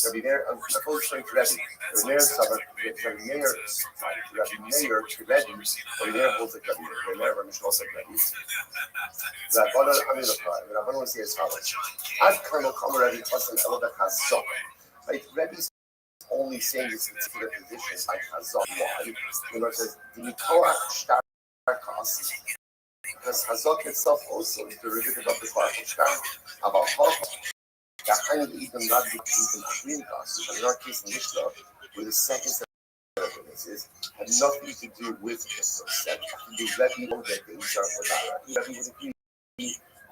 Rabbi Meir, I'm not showing to Rabbi. Rabbi Meir Savar, Rabbi Meir Trivedi, Rabbi Meir holds like Rabbi Meir. Rabbi Meir, Rabbi Mishkos like Rabbi. Rabbanan, I'm going to try. Rabbanan will say as follows. Ad Karno Kama Rabbi Tasan Elabek HaZok. Right? Rabbi's only saying this particular position by Hazok. Why? The Lord says, Dimitoach Shtar Kasi. Because Hazok itself also is derivative of the Kvarach Shtar. About Hok. Even not even green classes, but in our case in Mishnah, where the second set of witnesses had nothing to do with the first set. The Rebbe know that they are for that. The Rebbe was agreed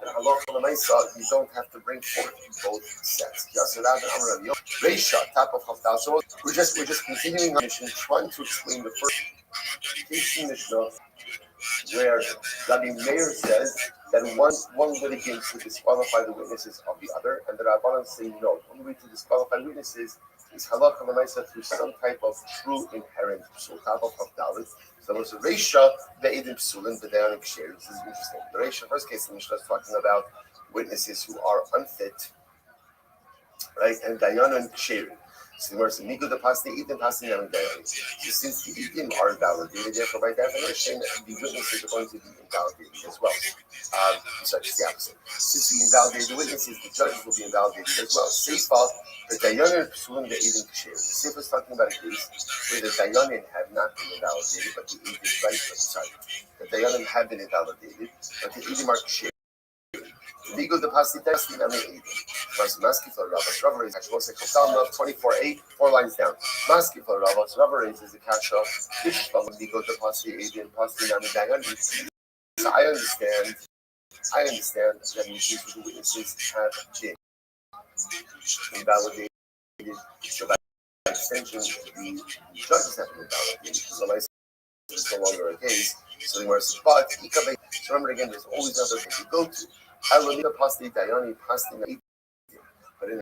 that Allah from the Maisa, you don't have to bring forth both sets. Reisha, top of Haftar. So we're just continuing our mission, trying to explain the first case in Mishnah where Rabbi Meir says that one litigant should disqualify the witnesses of the other, and the Rabbanan say no. The only way to disqualify witnesses is halakha l'maisa through some type of true inherent psul, tabach of dalit. So there's a reisha ve'edim psulin v'dayanim ksherim. This is interesting. The reisha, first case in Mishnah, is talking about witnesses who are unfit, right, and dayanim ksherim. So the word is Nigu the Pasti, Eating Pasti, and Dayanim. Since the Eating are validated, therefore by definition, the witnesses are going to be invalidated as well. Such is the opposite. Since the invalidated witnesses, the judges will be invalidated as well. Says fault, the Dayanim Psulim, the Eating Kashir. The Sif is talking about a case where the Dayanim have not been invalidated, but the Eating, the Dayanim have been invalidated, but the Eating are Kashir. Legal the pasti test in Ami Maski for Rabba. Rabba is actually 24:8, 4 lines down. Maski for Rabba. Rabba is a catch of fish from legal the pasti Adrian pasti Nami Dagan. So I understand that the witnesses have been invalidated. So by extension, the judges have been invalidated. So my is no longer a case. So the words, but remember again, there's always another thing to go to. Alonina pasti dayani pasti. But in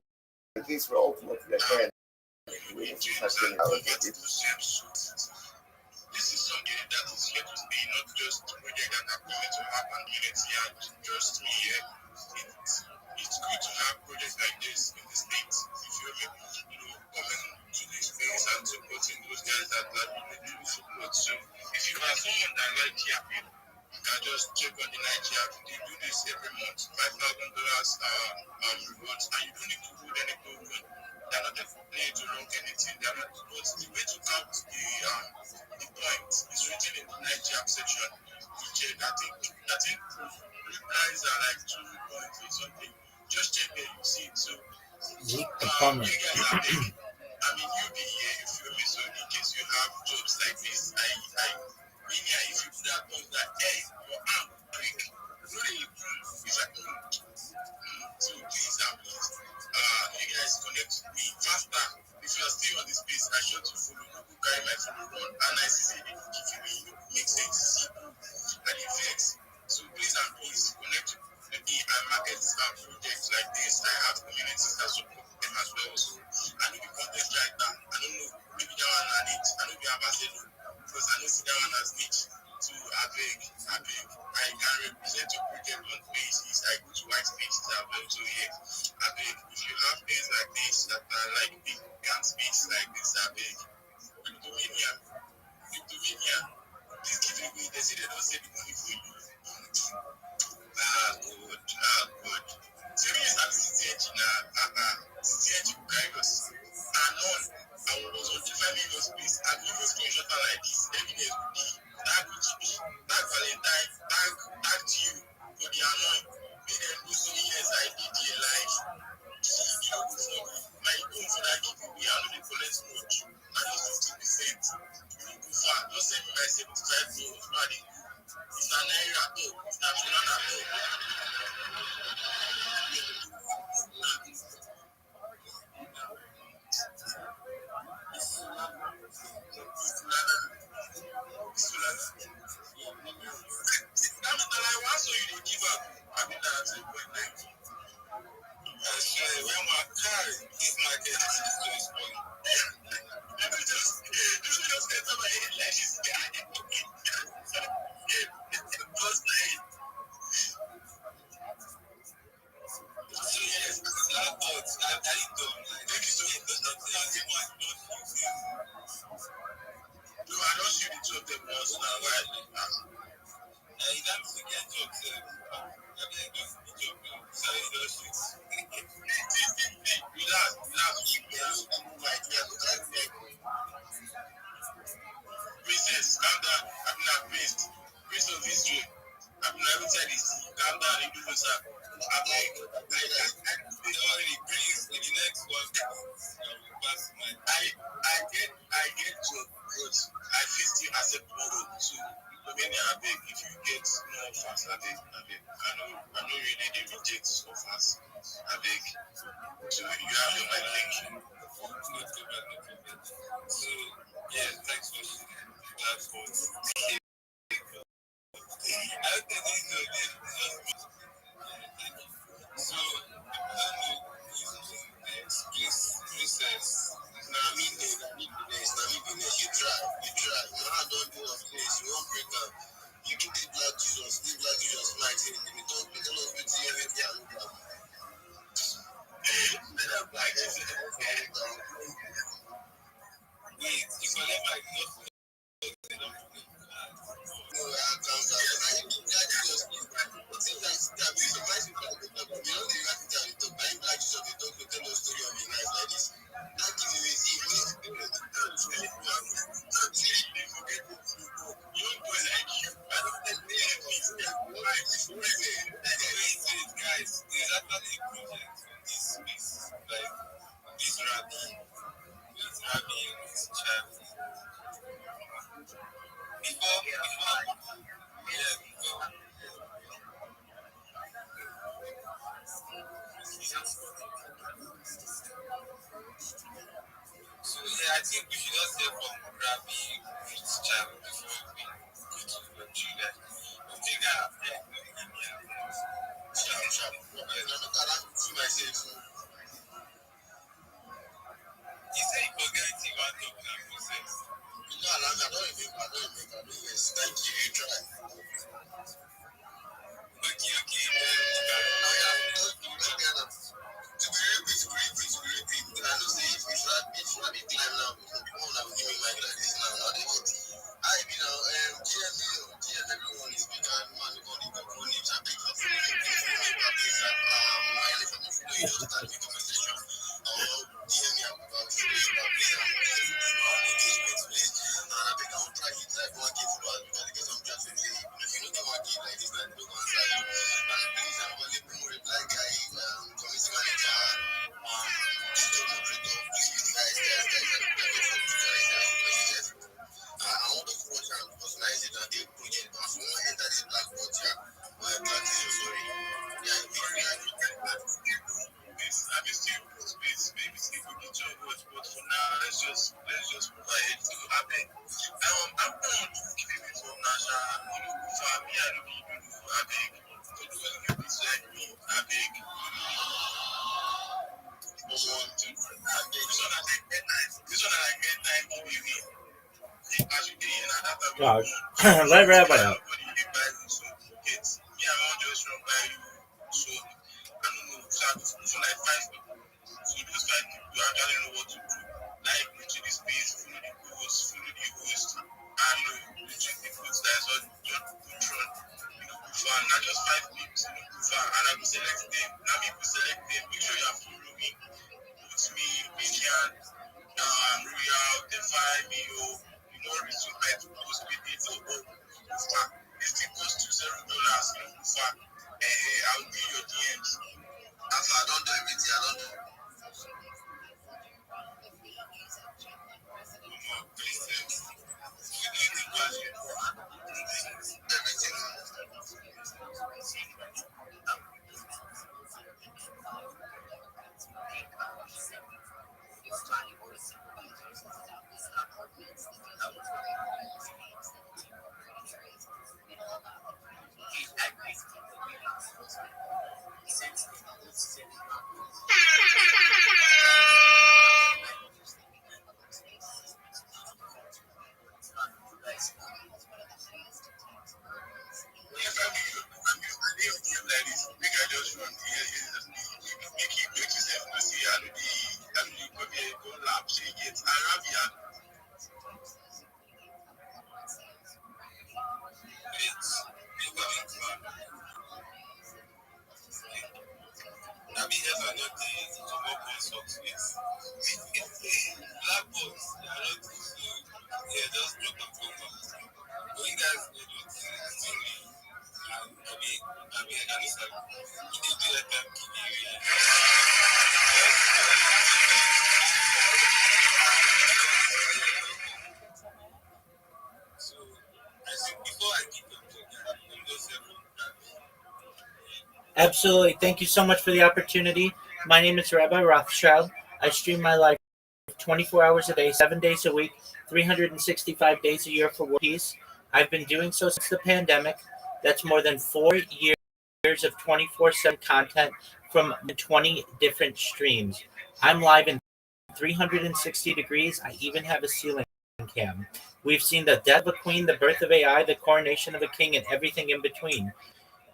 the case where ultimately again, the witnesses have been invalidated. This is something that is here to stay, not just project that are coming to happen unity and just me here. It's good to have projects like this in the States. If you're coming to this space and supporting those guys that really do support. So if you have someone that like Yapi, you can just check on the Nigeria. They do this every month. $5,000 rewards, and you don't need to hold any token. They're not there to log anything. They're not. But the way to count the point is written in the Nigeria section. You check. I think replies are like 2 points or something. Just check there, you see it. So you guys are big. I mean, you'll be here, you feel me? So in case you have jobs like this, if you put that point that, hey, your arm break, really improve. It's like, so please, you guys connect with me faster. If you are still on this space, I should to follow. Google carry my follow run, and I see they give me make sense, simple, and it vex. So please and please connect with me and market projects like this. I have communities that support them as well. So I know the content like that. I don't know, maybe that one I need. I know we have a because I know that one has niche. So I beg, I can represent your project on basis. I go to white spaces as well. So yeah, I beg, if you have things like this that are like big can space like this, I beg. Lithuania. Please give me, they say they don't say the money for you. Good. Serious as CTH virus. And on, I was on different video space. I give you screenshot like this. Evidence will be that Valentine, tag to you for the annoying. Made them do so years I did a live. My own for that giveaway, I know they collect much. I know 50%. You go far, just send me my $75. Buddy. It's an area at all. It's not at all. this market is just spoiled. Just get over here like this guy. So yes, I thought I didn't know. Maybe so it does not tell you what not you. No, I don't shoot the two of them once now. Why? You got to get jobs. I mean, just the job. So you don't shoot. Relax. Princess, calm down. I'm not priest. Priest of Israel. I'm not inside this. Calm down. You do sir. I'm like, already priest. In the next one, I get to good. I feel still accept tomorrow too. Many are big. If you get no offers, I beg. I know really they reject offers. I beg. So you have your mind link. So yeah, thanks for that point. I don't think this is so princess. Nah, me you try. You don't do a place, you won't break up. You give the black Jesus, like say, you don't be the Lord with you and the other. Black Jesus. Wait, you collect my note. Guys, there's actually a project on this space, like this rabbi, this child. Before, so yeah, I think we should just hear from Rabbi Fritz Child before we go to Judah. I think I have sharp. I'm not allowed to see myself. You say you forget anything about talking and process. You know, I don't remember. Thank you, you try. Okay. To be repeat. I know say if I be climb now, people will give me my like this now. They vote. I be now, GM, everyone is big and man, everybody got one name. I pick up my if I'm not following, just start the conversation. Or DM me about please, engagement, please. And I think I won't try it like one give back because they get some just if you know they want give like this, like they don't answer you. And please, I'm only more reply guy, committee manager, digital moderator, please, guys, I want to watch and personalize it and they project. But if you want to enter this black box here, my practice is sorry. Yeah, I'm still space, maybe see if we can join what, but for now, let's just provide it. I'm not giving me from Nasha, for me, I don't need to do a big. To do anything like me, a big. This one I get 9 TV. Gosh, let Rabbi out. Just 5 clips, and I will select them. Now, people select them. Make sure you are following. Put me, Minion, Royal, Defy, Mio. You know, resume my to post videos or this thing costs $2 I'll be your DMs. After I don't do everything, I don't do. Absolutely. Thank you so much for the opportunity. My name is Rabbi Rothschild. I stream my life 24 hours a day, 7 days a week, 365 days a year for World Peace. I've been doing so since the pandemic. That's more than 4 years of 24/7 content from 20 different streams. I'm live in 360 degrees. I even have a ceiling cam. We've seen the death of a queen, the birth of AI, the coronation of a king, and everything in between.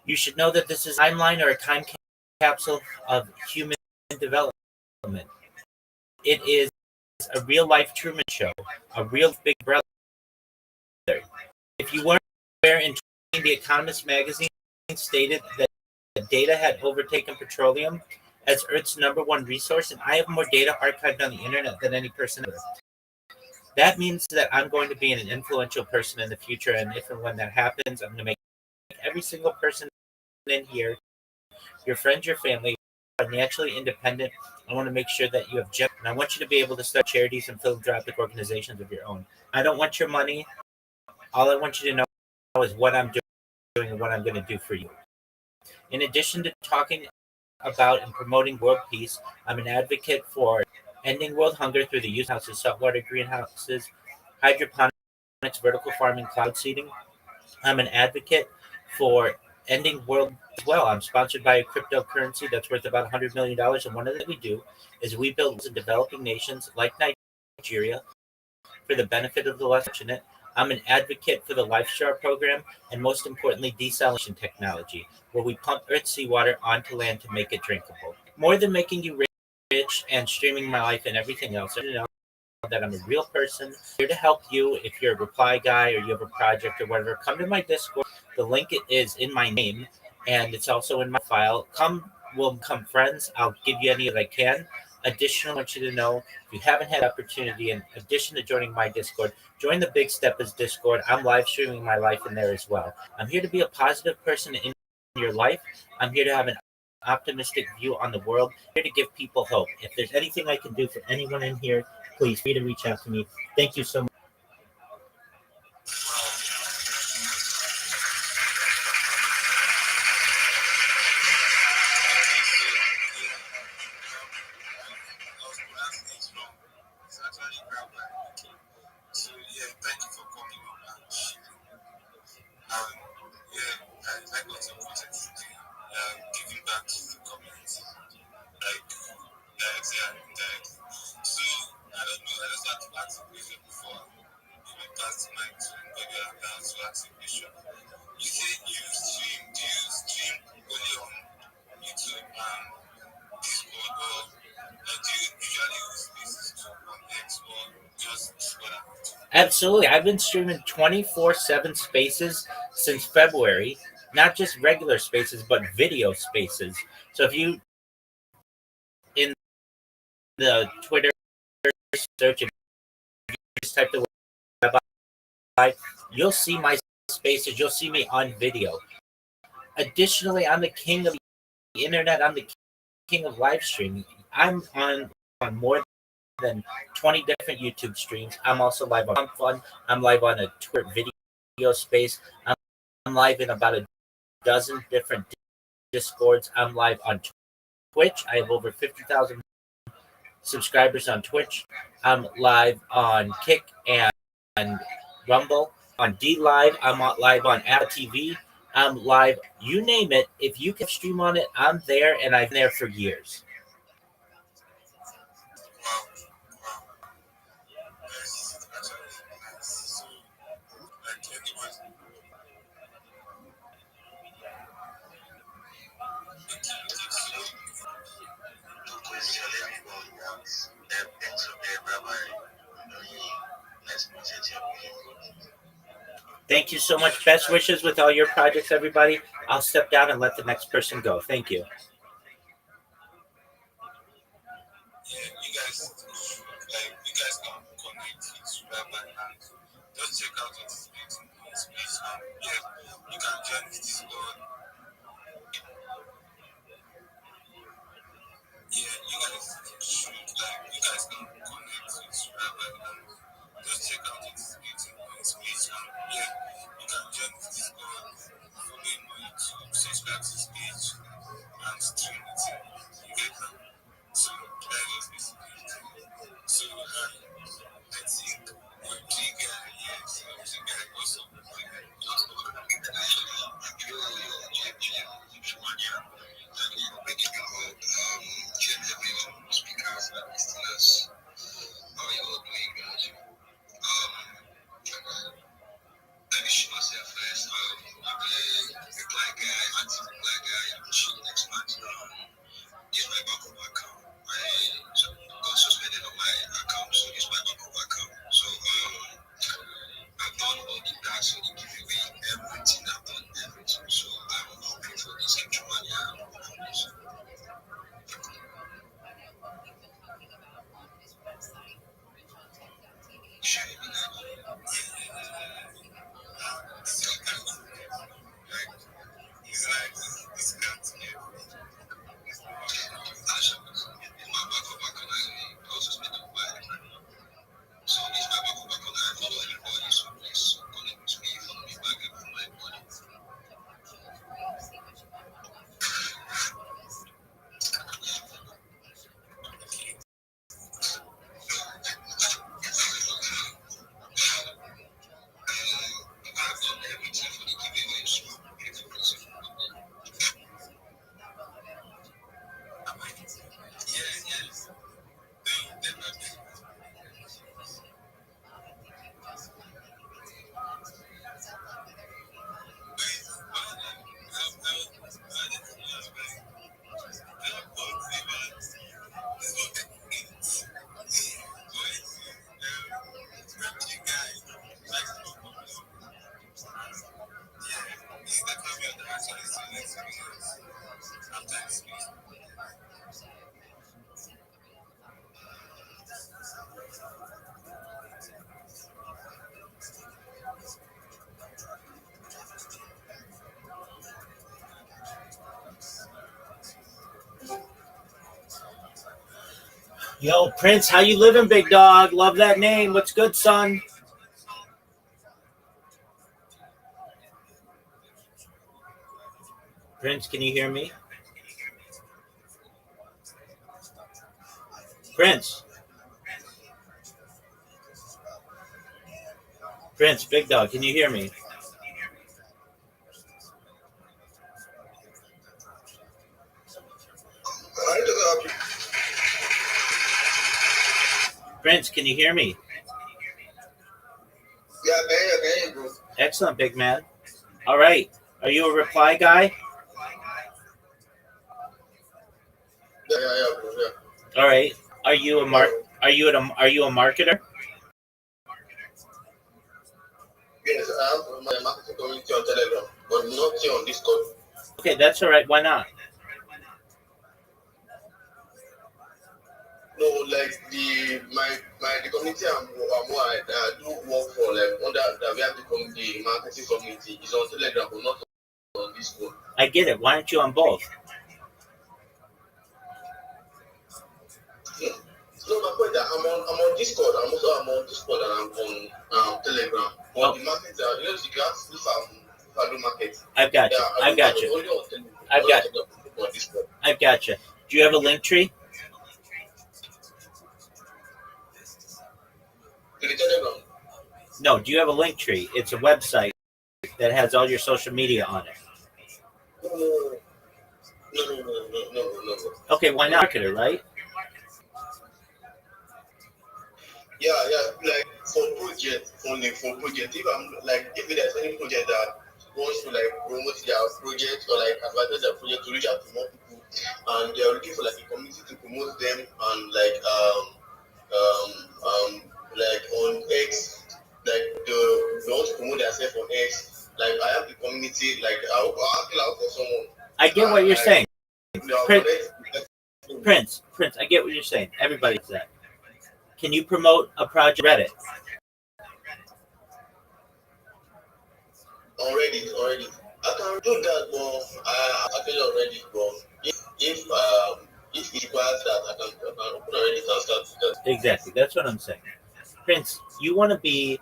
You should know that this is a timeline or a time capsule of human development. It is a real life Truman Show, a real Big Brother. If you weren't aware, in 2020, The Economist magazine stated that data had overtaken petroleum as Earth's number one resource, and I have more data archived on the internet than any person ever. That means that I'm going to be an influential person in the future, and if and when that happens, I'm going to make every single person in here, your friends, your family, financially independent. I want to make sure that you have and I want you to be able to start charities and philanthropic organizations of your own. I don't want your money. All I want you to know is what I'm doing and what I'm going to do for you. In addition to talking about and promoting world peace, I'm an advocate for ending world hunger through the use of houses, saltwater greenhouses, hydroponics, vertical farming, cloud seeding. I'm an advocate for ending world as well. I'm sponsored by a cryptocurrency that's worth about $100 million. And one of the things we do is we build in developing nations like Nigeria for the benefit of the less fortunate. I'm an advocate for the LifeStar program and most importantly, desalination technology, where we pump Earth's seawater onto land to make it drinkable. More than making you rich and streaming my life and everything else, I know that I'm a real person here to help you. If you're a reply guy or you have a project or whatever, come to my Discord. The link is in my name and it's also in my file. We'll become friends. I'll give you any that I can. Additionally, I want you to know if you haven't had opportunity, in addition to joining my Discord, join the Big Steppers Discord. I'm live streaming my life in there as well. I'm here to be a positive person in your life. I'm here to have an optimistic view on the world. I'm here to give people hope. If there's anything I can do for anyone in here, please feel free to reach out to me. Thank you so much. Absolutely. I've been streaming 24/7 spaces since February, not just regular spaces, but video spaces. So if you in the Twitter search, if you just type the web, you'll see my spaces. You'll see me on video. Additionally, I'm the king of the internet. I'm the king of live streaming. I'm on more than 20 different YouTube streams. I'm also live on Fun. I'm live on a Twitter video space. I'm live in about a dozen different Discords. I'm live on Twitch. I have over 50,000 subscribers on Twitch. I'm live on Kick and Rumble. On D Live, I'm live on Apple TV. I'm live, you name it. If you can stream on it, I'm there, and I've been there for years. Thank you so much. Best wishes with all your projects, everybody. I'll step down and let the next person go. Thank you. Yo, Prince, how you living, big dog? Love that name. What's good, son? Prince, can you hear me? Prince. Prince, big dog, can you hear me? Prince, can you hear me? Yeah, man, bro. Excellent, big man. All right. Are you a reply guy? Yeah, bro. Yeah. All right. Are you a Are you a marketer? Yes, I have my marketing community on Telegram, but not here on Discord. Okay, that's all right. Why not? No, like the community I do work for, like under the VIP community, marketing community is on Telegram, but not on Discord. I get it. Why aren't you on both? No, my point that I'm on Discord. I'm on Discord and I'm on Telegram. But the market, you know, you can ask if I do market. I've got you. Yeah, I've got you. Only on Telegram. I've got you. Do you have a link tree? To the Telegram. No. Do you have a link tree? It's a website that has all your social media on it. No. Okay, why not marketer, right? Yeah, like for project, only for project. If there's any project that wants to like promote their project or like advertise their project to reach out to more people, and they're looking for like a community to promote them and like on X, like they want to promote themselves on X. Like I have the community, like I'll fill out for someone. I get what you're saying. Prince, I get what you're saying. Everybody does that. Can you promote a project Reddit? Already. I can do that, but I actually already, but if it requires that, I can open already and start that. Exactly. That's what I'm saying. Prince, you want to be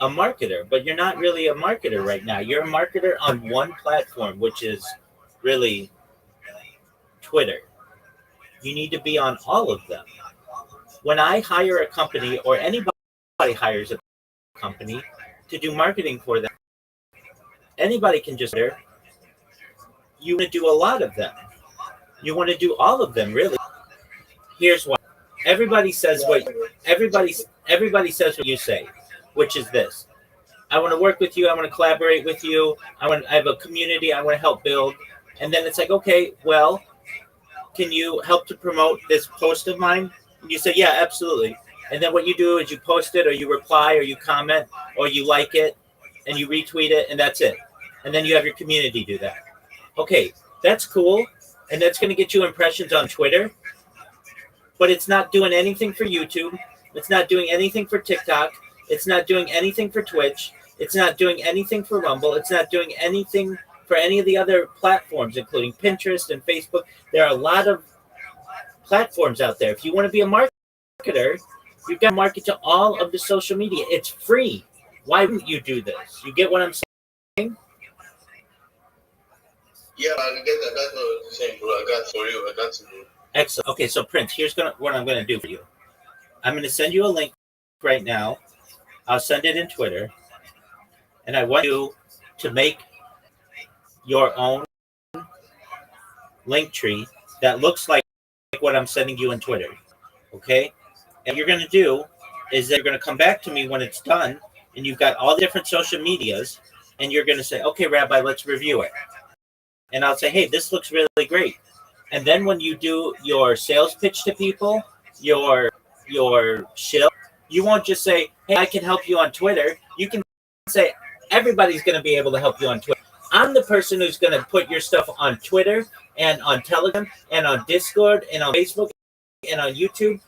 a marketer, but you're not really a marketer right now. You're a marketer on one platform, which is really Twitter. You need to be on all of them. When I hire a company or anybody hires a company to do marketing for them, anybody can just there. You want to do a lot of them. You want to do all of them, really. Here's why. Everybody says what everybody says what you say, which is this. I want to work with you. I want to collaborate with you. I have a community I want to help build. And then it's like, okay, well, can you help to promote this post of mine? And you say, yeah, absolutely. And then what you do is you post it or you reply or you comment or you like it and you retweet it and that's it. And then you have your community do that. Okay, that's cool. And that's going to get you impressions on Twitter, but it's not doing anything for YouTube. It's not doing anything for TikTok. It's not doing anything for Twitch. It's not doing anything for Rumble. It's not doing anything for any of the other platforms, including Pinterest and Facebook. There are a lot of platforms out there. If you want to be a marketer, you've got to market to all of the social media. It's free. Why wouldn't you do this? You get what I'm saying? Yeah, I get that. That's what I'm saying, bro. I got for you. I got to you. Excellent. Okay, so Prince, here's what I'm going to do for you. I'm going to send you a link right now. I'll send it in Twitter. And I want you to make your own link tree that looks like what I'm sending you in Twitter. Okay? And what you're going to do is that you're going to come back to me when it's done and you've got all the different social medias and you're going to say, okay, Rabbi, let's review it. And I'll say, hey, this looks really great. And then when you do your sales pitch to people, your shill, you won't just say, hey, I can help you on Twitter. You can say, everybody's going to be able to help you on Twitter. I'm the person who's going to put your stuff on Twitter and on Telegram and on Discord and on Facebook and on YouTube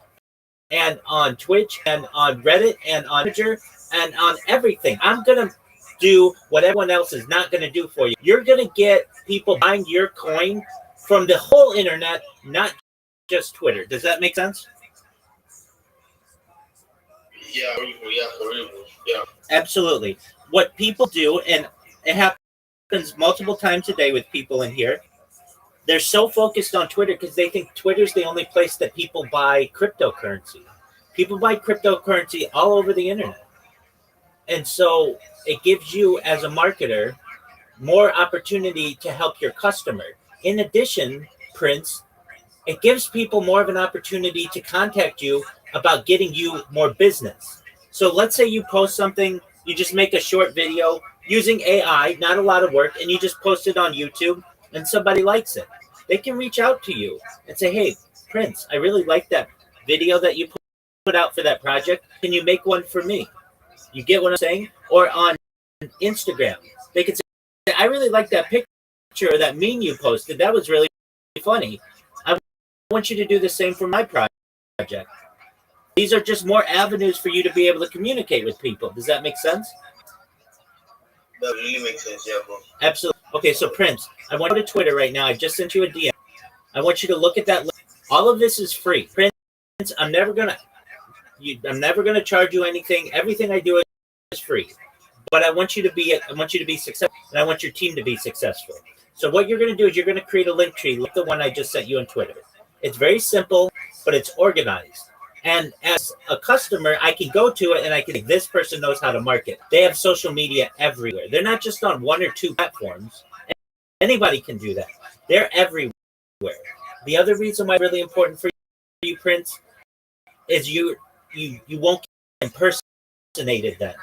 and on Twitch and on Reddit and on Twitter and on everything. I'm going to do what everyone else is not going to do for you. You're going to get people buying your coin from the whole internet, not just Twitter. Does that make sense? Yeah, for real. Yeah. Absolutely. What people do, and it happens multiple times a day with people in here, they're so focused on Twitter because they think Twitter's the only place that people buy cryptocurrency. People buy cryptocurrency all over the internet. And so it gives you, as a marketer, more opportunity to help your customer. In addition, Prince, it gives people more of an opportunity to contact you about getting you more business. So let's say you post something, you just make a short video using AI, not a lot of work, and you just post it on YouTube and somebody likes it. They can reach out to you and say, hey, Prince, I really like that video that you put out for that project. Can you make one for me? You get what I'm saying? Or on Instagram, they could say, I really like that picture or that meme you posted. That was really funny. I want you to do the same for my project. These are just more avenues for you to be able to communicate with people. Does that make sense? That really makes sense, yeah, bro. Absolutely. Okay, so Prince, I want to go to Twitter right now. I just sent you a DM. I want you to look at that link. All of this is free. Prince, I'm never gonna charge you anything. Everything I do is free. But I want you to be successful, and I want your team to be successful. So what you're going to do is you're going to create a link tree like the one I just sent you on Twitter. It's very simple, but it's organized. And as a customer, I can go to it and I can say, this person knows how to market. They have social media everywhere. They're not just on one or two platforms. Anybody can do that. They're everywhere. The other reason why it's really important for you, Prince, is you won't get impersonated then.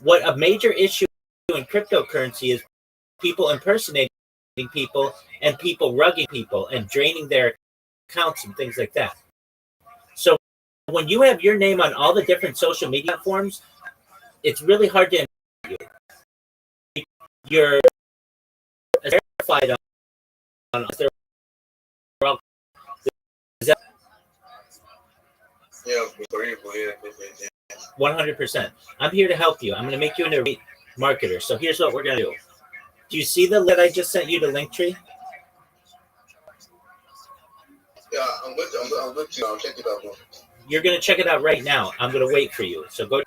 What a major issue in cryptocurrency is people impersonating people and people rugging people and draining their accounts and things like that. So when you have your name on all the different social media platforms, it's really hard to you're verified on they're all, Yeah, for you, 100%. I'm here to help you. I'm going to make you a great marketer. So here's what we're going to do. Do you see the link I just sent you to Linktree? Yeah, I'm good. I'll check it out, bro. You're going to check it out right now. I'm going to wait for you. So go.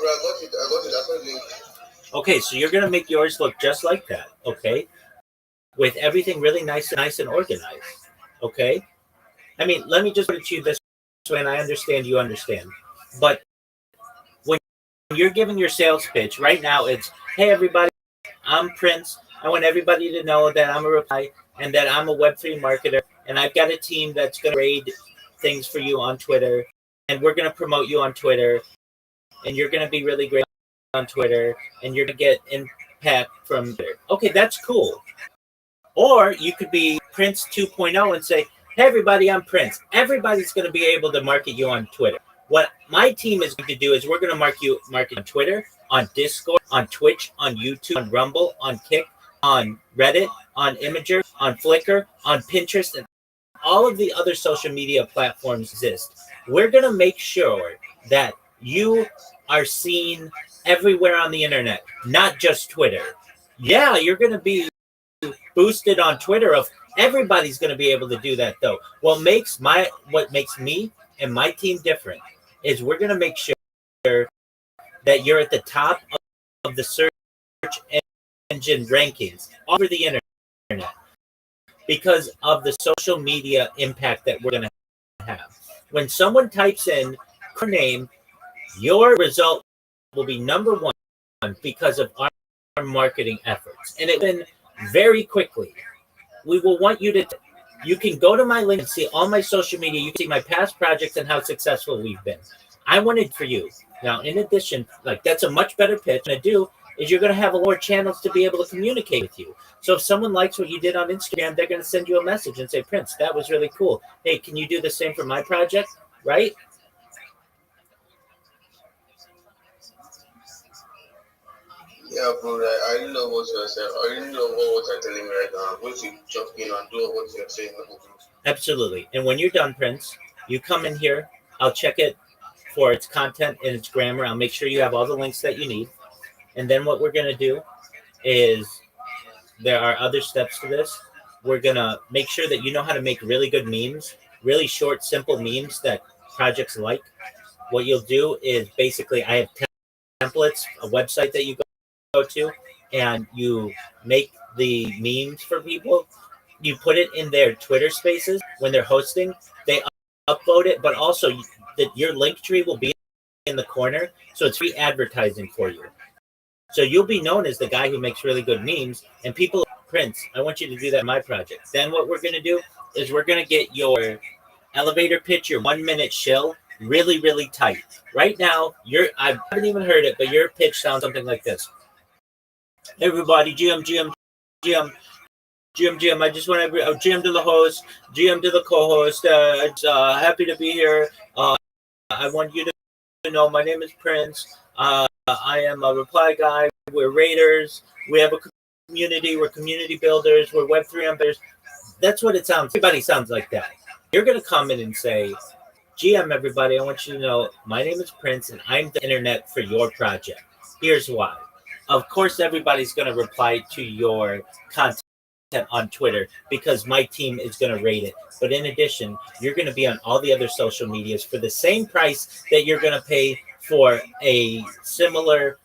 bro. I got it. I got it. Okay, so you're gonna make yours look just like that. Okay, with everything really nice and organized. Okay, I mean, let me just put it to you this way, and I understand you understand, but when you're giving your sales pitch right now, it's hey everybody, I'm Prince. I want everybody to know that I'm a reply and that I'm a Web3 marketer, and I've got a team that's going to grade things for you on Twitter, and we're going to promote you on Twitter, and you're going to be really great on Twitter, and you're going to get impact from Twitter. Okay, that's cool. Or you could be Prince 2.0 and say, hey everybody, I'm Prince. Everybody's going to be able to market you on Twitter. What my team is going to do is we're going to market on Twitter, on Discord, on Twitch, on YouTube, on Rumble, on Kick, on Reddit, on Imager, on Flickr, on Pinterest, and all of the other social media platforms exist. We're going to make sure that you are seen everywhere on the internet, not just Twitter. Yeah, you're going to be boosted on Twitter. Of everybody's going to be able to do that though. What makes me and my team different is we're going to make sure that you're at the top of the search engine rankings all over the internet because of the social media impact that we're going to have. When someone types in your name, your result will be number one because of our marketing efforts. And it's been very quickly. We will want you to, you can go to my link and see all my social media. You can see my past projects and how successful we've been. I wanted for you. Now, in addition, like that's a much better pitch. What I do is you're going to have more channels to be able to communicate with you. So if someone likes what you did on Instagram, they're going to send you a message and say, Prince, that was really cool. Hey, can you do the same for my project? Right? Yeah, bro. I didn't know what you were saying. I didn't know what you're telling me right now. I'm going to jump in and do what you're saying. Absolutely. And when you're done, Prince, you come in here. I'll check it for its content and its grammar. I'll make sure you have all the links that you need. And then what we're going to do is there are other steps to this. We're going to make sure that you know how to make really good memes, really short, simple memes that projects like. What you'll do is basically I have templates, a website that you go to, and you make the memes for people. You put it in their Twitter spaces when they're hosting. They upload it, but also your link tree will be in the corner, so it's free advertising for you. So you'll be known as the guy who makes really good memes, and people, Prince, I want you to do that in my project. Then what we're going to do is we're going to get your elevator pitch, your 1 minute shill, really, really tight. Right now, I haven't even heard it, but your pitch sounds something like this. Hey everybody, GM, I just want to GM to the host, GM to the co-host. It's happy to be here. I want you to know my name is Prince. I am a reply guy. We're raiders. We have a community. We're community builders. We're Web3 ambassadors. That's what it sounds. Everybody sounds like that. You're going to come in and say, GM, everybody, I want you to know my name is Prince and I'm the internet for your project. Here's why. Of course, everybody's going to reply to your content on Twitter because my team is going to rate it. But in addition, you're going to be on all the other social medias for the same price that you're going to pay for a similar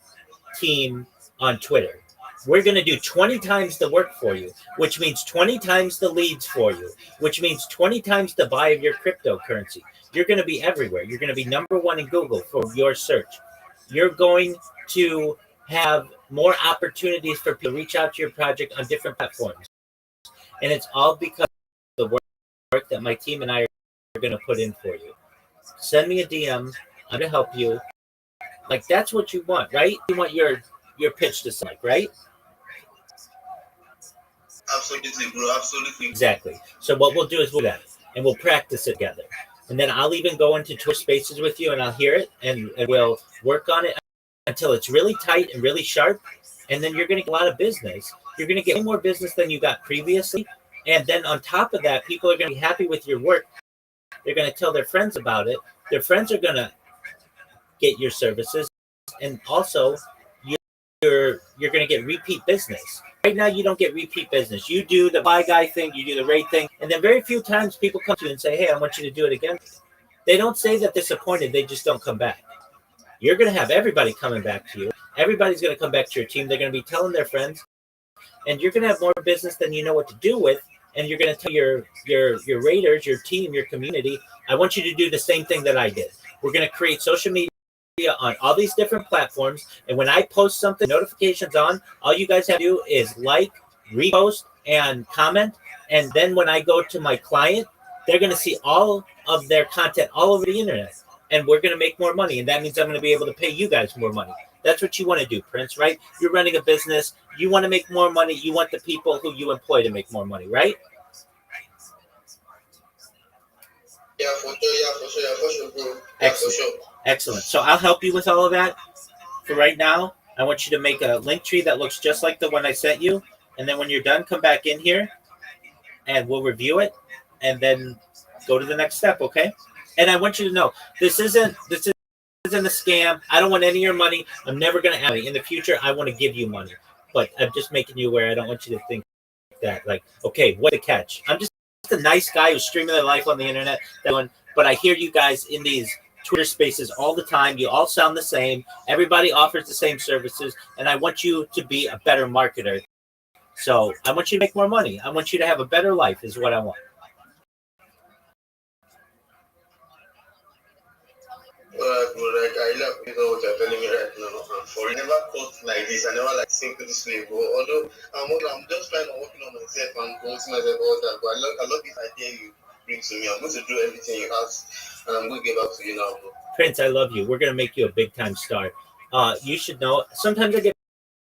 team on Twitter. We're going to do 20 times the work for you, which means 20 times the leads for you, which means 20 times the buy of your cryptocurrency. You're going to be everywhere. You're going to be number one in Google for your search. You're going to have more opportunities for people to reach out to your project on different platforms. And it's all because of the work that my team and I are going to put in for you. Send me a DM. I'm going to help you. Like, that's what you want, right? You want your pitch to sound like, right? Absolutely, bro. Absolutely. Exactly. So what we'll do is we'll do that, and we'll practice it together. And then I'll even go into Twitch spaces with you, and I'll hear it, and we'll work on it until it's really tight and really sharp. And then you're going to get a lot of business. You're going to get more business than you got previously. And then on top of that, people are going to be happy with your work. They're going to tell their friends about it. Their friends are going to get your services. And also, you're going to get repeat business. Right now, you don't get repeat business. You do the buy guy thing, you do the rate thing, and then very few times people come to you and say, hey, I want you to do it again. They don't say that they're disappointed. They just don't come back. you're going to have everybody coming back to you. Everybody's going to come back to your team. They're going to be telling their friends, and you're going to have more business than you know what to do with. And you're going to tell your raters, your team, your community, I want you to do the same thing that I did. We're going to create social media on all these different platforms. And when I post something, notifications on, all you guys have to do is like, repost, and comment. And then when I go to my client, they're going to see all of their content all over the internet. And we're going to make more money. And that means I'm going to be able to pay you guys more money. That's what you want to do, Prince, right? You're running a business. You want to make more money. You want the people who you employ to make more money, right? Yeah, for sure, bro. Excellent. For sure. Excellent. So I'll help you with all of that. For right now, I want you to make a link tree that looks just like the one I sent you. And then when you're done, come back in here and we'll review it and then go to the next step, okay? And I want you to know, this isn't a scam. I don't want any of your money. I'm never going to have it. In the future, I want to give you money. But I'm just making you aware. I don't want you to think that, like, okay, what a catch. I'm just a nice guy who's streaming their life on the internet. But I hear you guys in these Twitter spaces all the time. You all sound the same. Everybody offers the same services. And I want you to be a better marketer. So I want you to make more money. I want you to have a better life is what I want. Like I love what you're telling me right now. For I never thought like this. I never like think this way. But although I'm just trying to working on myself and promoting myself all that. But I love this idea you bring to me. I'm going to do everything you ask, and I'm going to give up to you now, bro. Prince, I love you. We're going to make you a big time star. You should know. Sometimes I get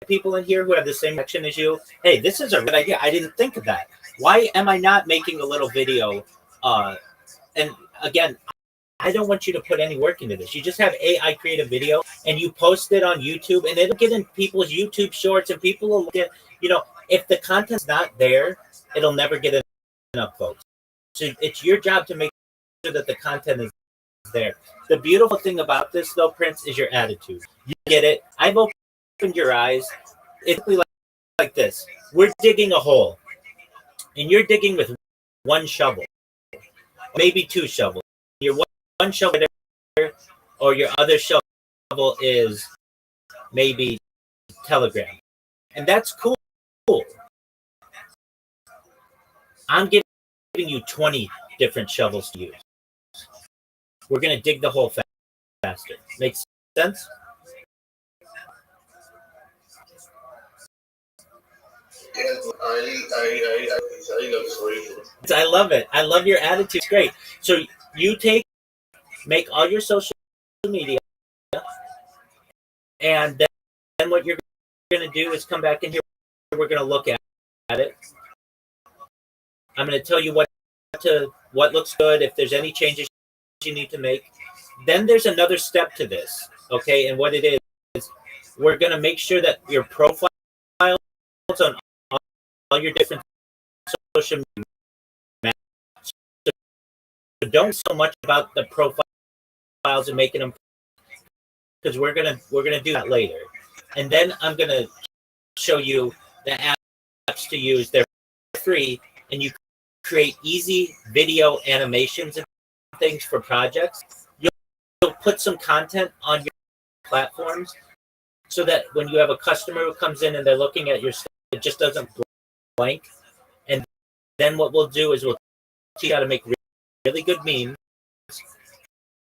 people in here who have the same action as you. Hey, this is a good idea. I didn't think of that. Why am I not making a little video? And again, I don't want you to put any work into this. You just have AI create a video and you post it on YouTube and it'll get in people's YouTube shorts and people will look at, if the content's not there, it'll never get enough folks. So it's your job to make sure that the content is there. The beautiful thing about this though, Prince, is your attitude. You get it. I've opened your eyes. It's like this. We're digging a hole and you're digging with one shovel, maybe two shovels. Your one shovel there, or your other shovel is maybe Telegram. And that's cool. I'm giving you 20 different shovels to use. We're going to dig the hole faster. Makes sense? Yes, I love this for you. I love it. I love your attitude. It's great. So you make all your social media, and then what you're going to do is come back in here. We're going to look at it. I'm going to tell you what looks good, if there's any changes you need to make. Then there's another step to this, okay? And what it is we're going to make sure that your profiles on all your different social media. So don't so much about the profiles and making them, because we're gonna do that later. And then I'm gonna show you the apps to use. They're free, and you create easy video animations and things for projects. You'll put some content on your platforms so that when you have a customer who comes in and they're looking at your stuff, it just doesn't blank. And then what we'll do is we'll teach you how to make really good memes.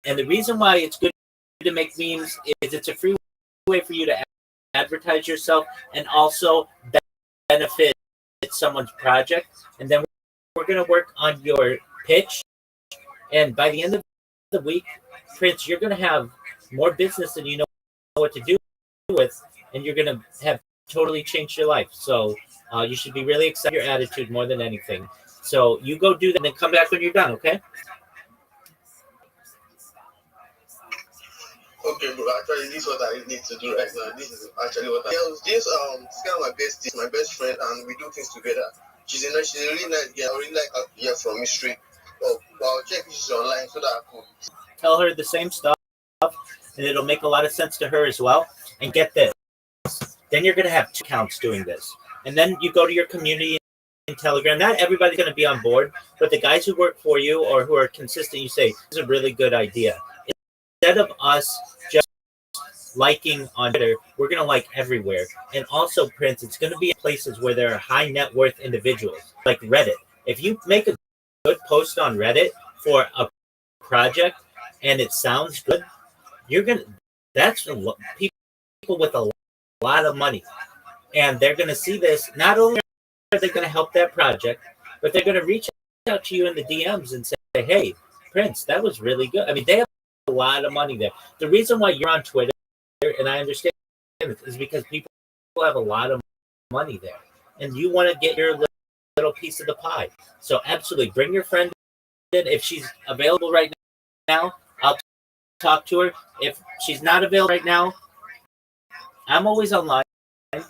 And the reason why it's good to make memes is it's a free way for you to advertise yourself and also benefit someone's project. And then we're going to work on your pitch. And by the end of the week, Prince, you're going to have more business than you know what to do with, and you're going to have totally changed your life. So you should be really excited your attitude more than anything. So you go do that and then come back when you're done, okay? Okay, bro. Actually, this is what I need to do right now. This is actually what this kind of my best friend, and we do things together. She's a really nice girl. I really like her here from Restream. Oh, I'll check if she's online so that I can tell her the same stuff, and it'll make a lot of sense to her as well. And get this, then you're going to have 2 accounts doing this, and then you go to your community in Telegram. Not everybody's going to be on board, but the guys who work for you or who are consistent, you say, this is a really good idea. Instead of us just liking on Twitter, we're going to like everywhere. And also, Prince, it's going to be in places where there are high net worth individuals, like Reddit. If you make a good post on Reddit for a project and it sounds good, you're going to, that's people with a lot of money. And they're going to see this. Not only are they going to help that project, but they're going to reach out to you in the DMs and say, hey, Prince, that was really good. I mean, they have a lot of money there. The reason why you're on Twitter, and I understand it, is because people have a lot of money there. And you want to get your little piece of the pie. So absolutely, bring your friend in. If she's available right now, I'll talk to her. If she's not available right now, I'm always online.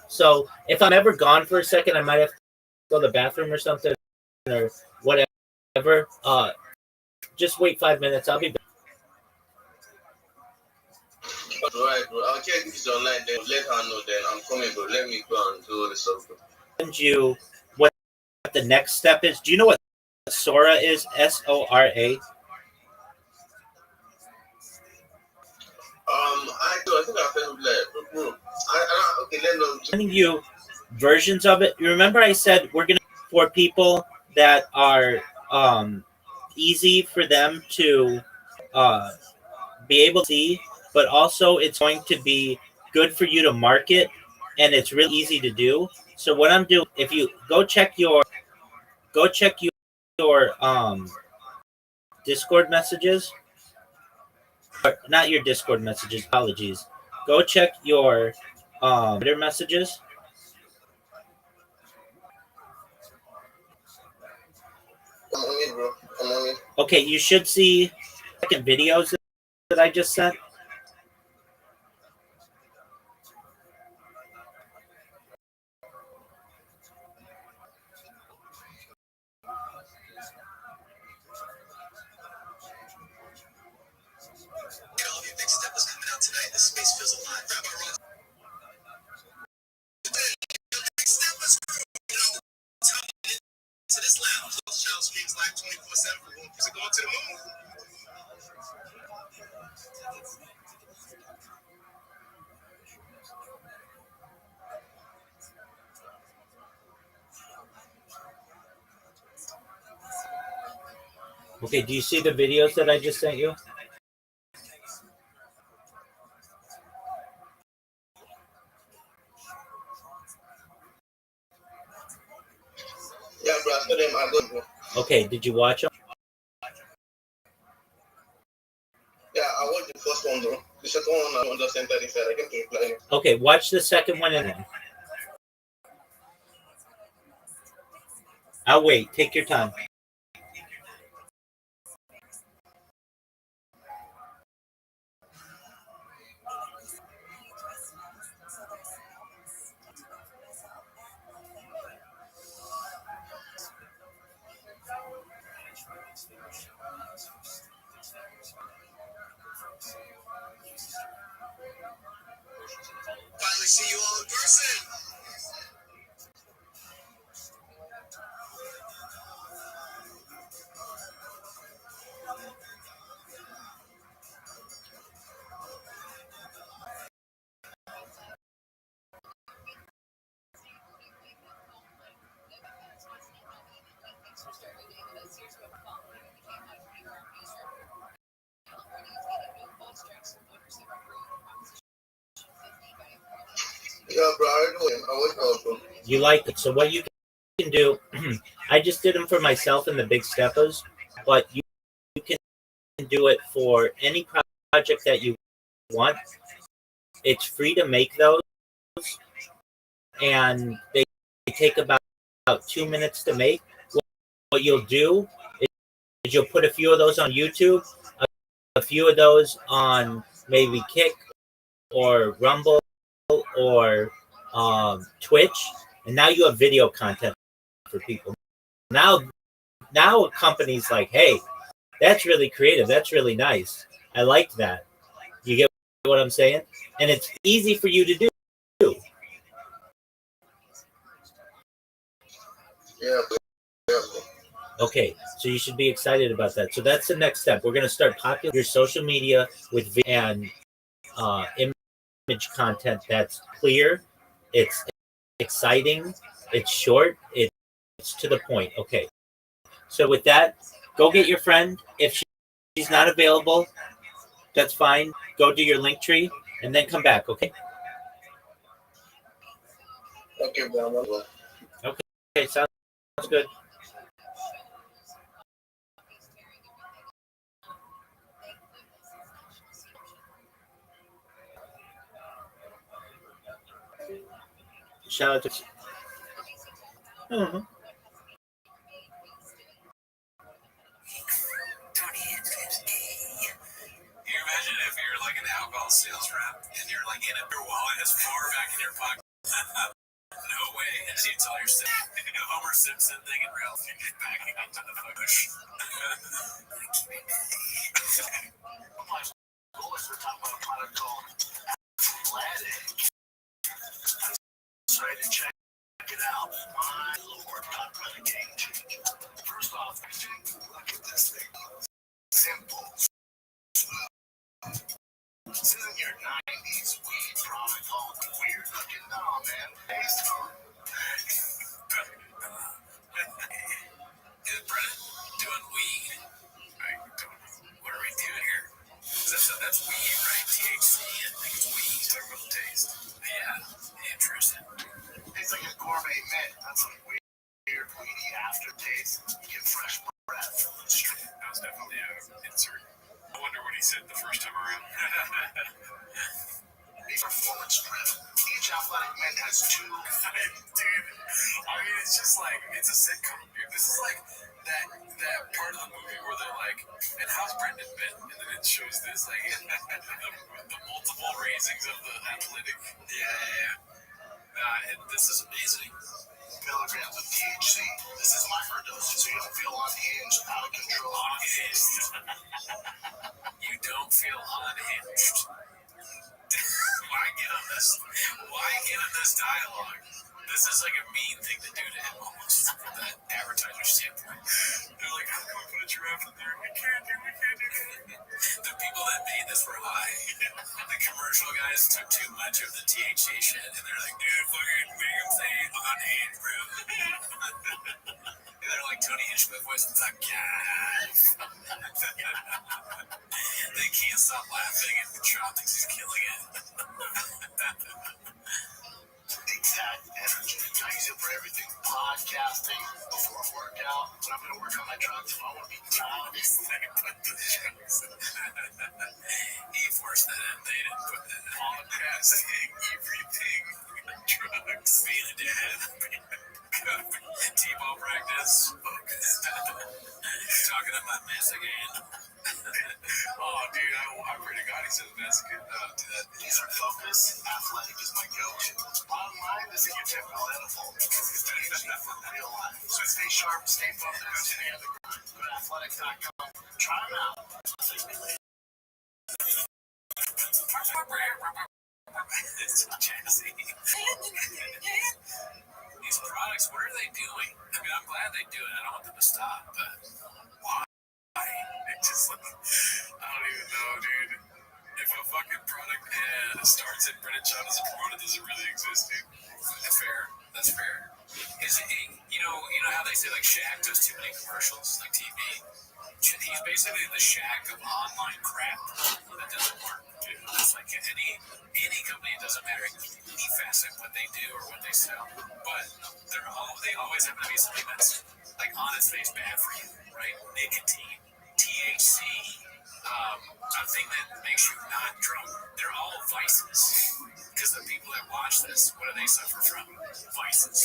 So if I'm ever gone for a second, I might have to go to the bathroom or something or whatever. Just wait 5 minutes. I'll be back. Right, bro. I'll check if she's online. Then let her know. Then I'm coming, bro. Let me go and do all this stuff, bro. And you, what the next step is? Do you know what Sora is? SORA. I do. I think I felt like, bro. Okay, let me know. Sending you versions of it. You remember I said we're gonna for people that are easy for them to be able to see, but also it's going to be good for you to market, and it's really easy to do. So what I'm doing, if you go check your Discord messages, or not your Discord messages. Apologies. Go check your Twitter messages. I'm on it, bro. I'm on it. Okay, you should see second videos that I just sent. Okay, do you see the videos that I just sent you? Yeah, bro. I saw them. I got, bro. Okay, did you watch them? Yeah, I watched the first one, bro. The second one, I just entered inside. I came to reply. Okay, watch the second one and then. I'll wait. Take your time. Finally see you all in person. Yeah, bro. I know him. I watched him, bro. You like it. So what you can do, I just did them for myself and the big steppers, but you can do it for any project that you want. It's free to make those, and they take about 2 minutes to make. What you'll do is you'll put a few of those on YouTube, a few of those on maybe Kick or Rumble or Twitch, and now you have video content for people. Now a company's like, hey, that's really creative. That's really nice. I like that. You get what I'm saying? And it's easy for you to do. Yeah, bro. Yeah, bro. Okay, so you should be excited about that. So that's the next step. We're going to start populating your social media with and image content that's clear, it's exciting, it's short, it's to the point. Okay. So with that, go get your friend. If she's not available, that's fine. Go do your link tree and then come back. Okay. Okay, bro. Okay. Sounds good. Shout out to. Mhm. Can you imagine if you're like an alcohol sales rep and you're like in your wallet is far back in your pocket? No way. And you tell your Homer Simpson thing in real life, you're backing into the bush. Bullets were talking about a product called Athletic. Try to check it out. My lord, not really game changer. First off, look at this thing. Simple. This isn't your 90s weed product all weird looking. No, man. Taste good. Is Brennan doing weed? I don't know. What are we doing here? That's weed, right? THC. I think it's weed. Terrible taste. Yeah. Interesting. Tastes like a gourmet mint. That's a weird, weedy aftertaste. You get fresh breath. That was definitely an insert. I wonder what he said the first time around. Performance driven. Each athletic mint has two. Dude, I mean, it's just like, it's a sitcom, dude. This is like that part of the movie where they're like, and how's Brendan been? And then it shows this, like, the multiple raisings of the athletic. Yeah. This is amazing. Milligrams of THC. This is microdosing, so you don't feel unhinged, out of control. Unhinged. You don't feel unhinged. Why get on this? Why get on this dialogue? This is like a mean thing to do to him, almost from that advertiser standpoint. They're like, how can we put a giraffe in there? We can't do that. The people that made this were high. The commercial guys took too much of the THC shit, and they're like, dude, fucking make him say unhinged, bro. They're like Tony Hinchcliffe voice. It's like, God. They can't stop laughing, and Sean thinks he's killing it. Exact energy. I use it for everything. Podcasting, before a workout, when I'm going to work on my drugs, if I want to be proud. He forced that in. They didn't put that in. Podcasting, everything. Drugs. Being a dad. T-ball practice. Talking to my Mexican. Oh, dude, I pray to God he says Mexican. Do that. Laser focus. Athletic is my go-to. Bottom line, this is your typical NFL. It's THC for real life. So stay sharp, stay focused, stay on the grind. Go to athletic.com. Try them out. It's jazzy. These products, what are they doing? I mean, I'm glad they do it. I don't want them to stop, but why? It just like, I don't even know, dude. If a fucking product starts and Brennan John doesn't promote it, does it really exist, dude? That's fair. That's fair. Is it, you know how they say like Shaq does too many commercials, like TV? He's basically the Shaq of online crap that doesn't work. Dude. It's like any company, it doesn't matter any facet what they do or what they sell, but they always have to be something that's like on its face bad for you, right? Nicotine, THC, a thing that makes you not drunk. They're all vices. Because the people that watch this, what do they suffer from? Vices.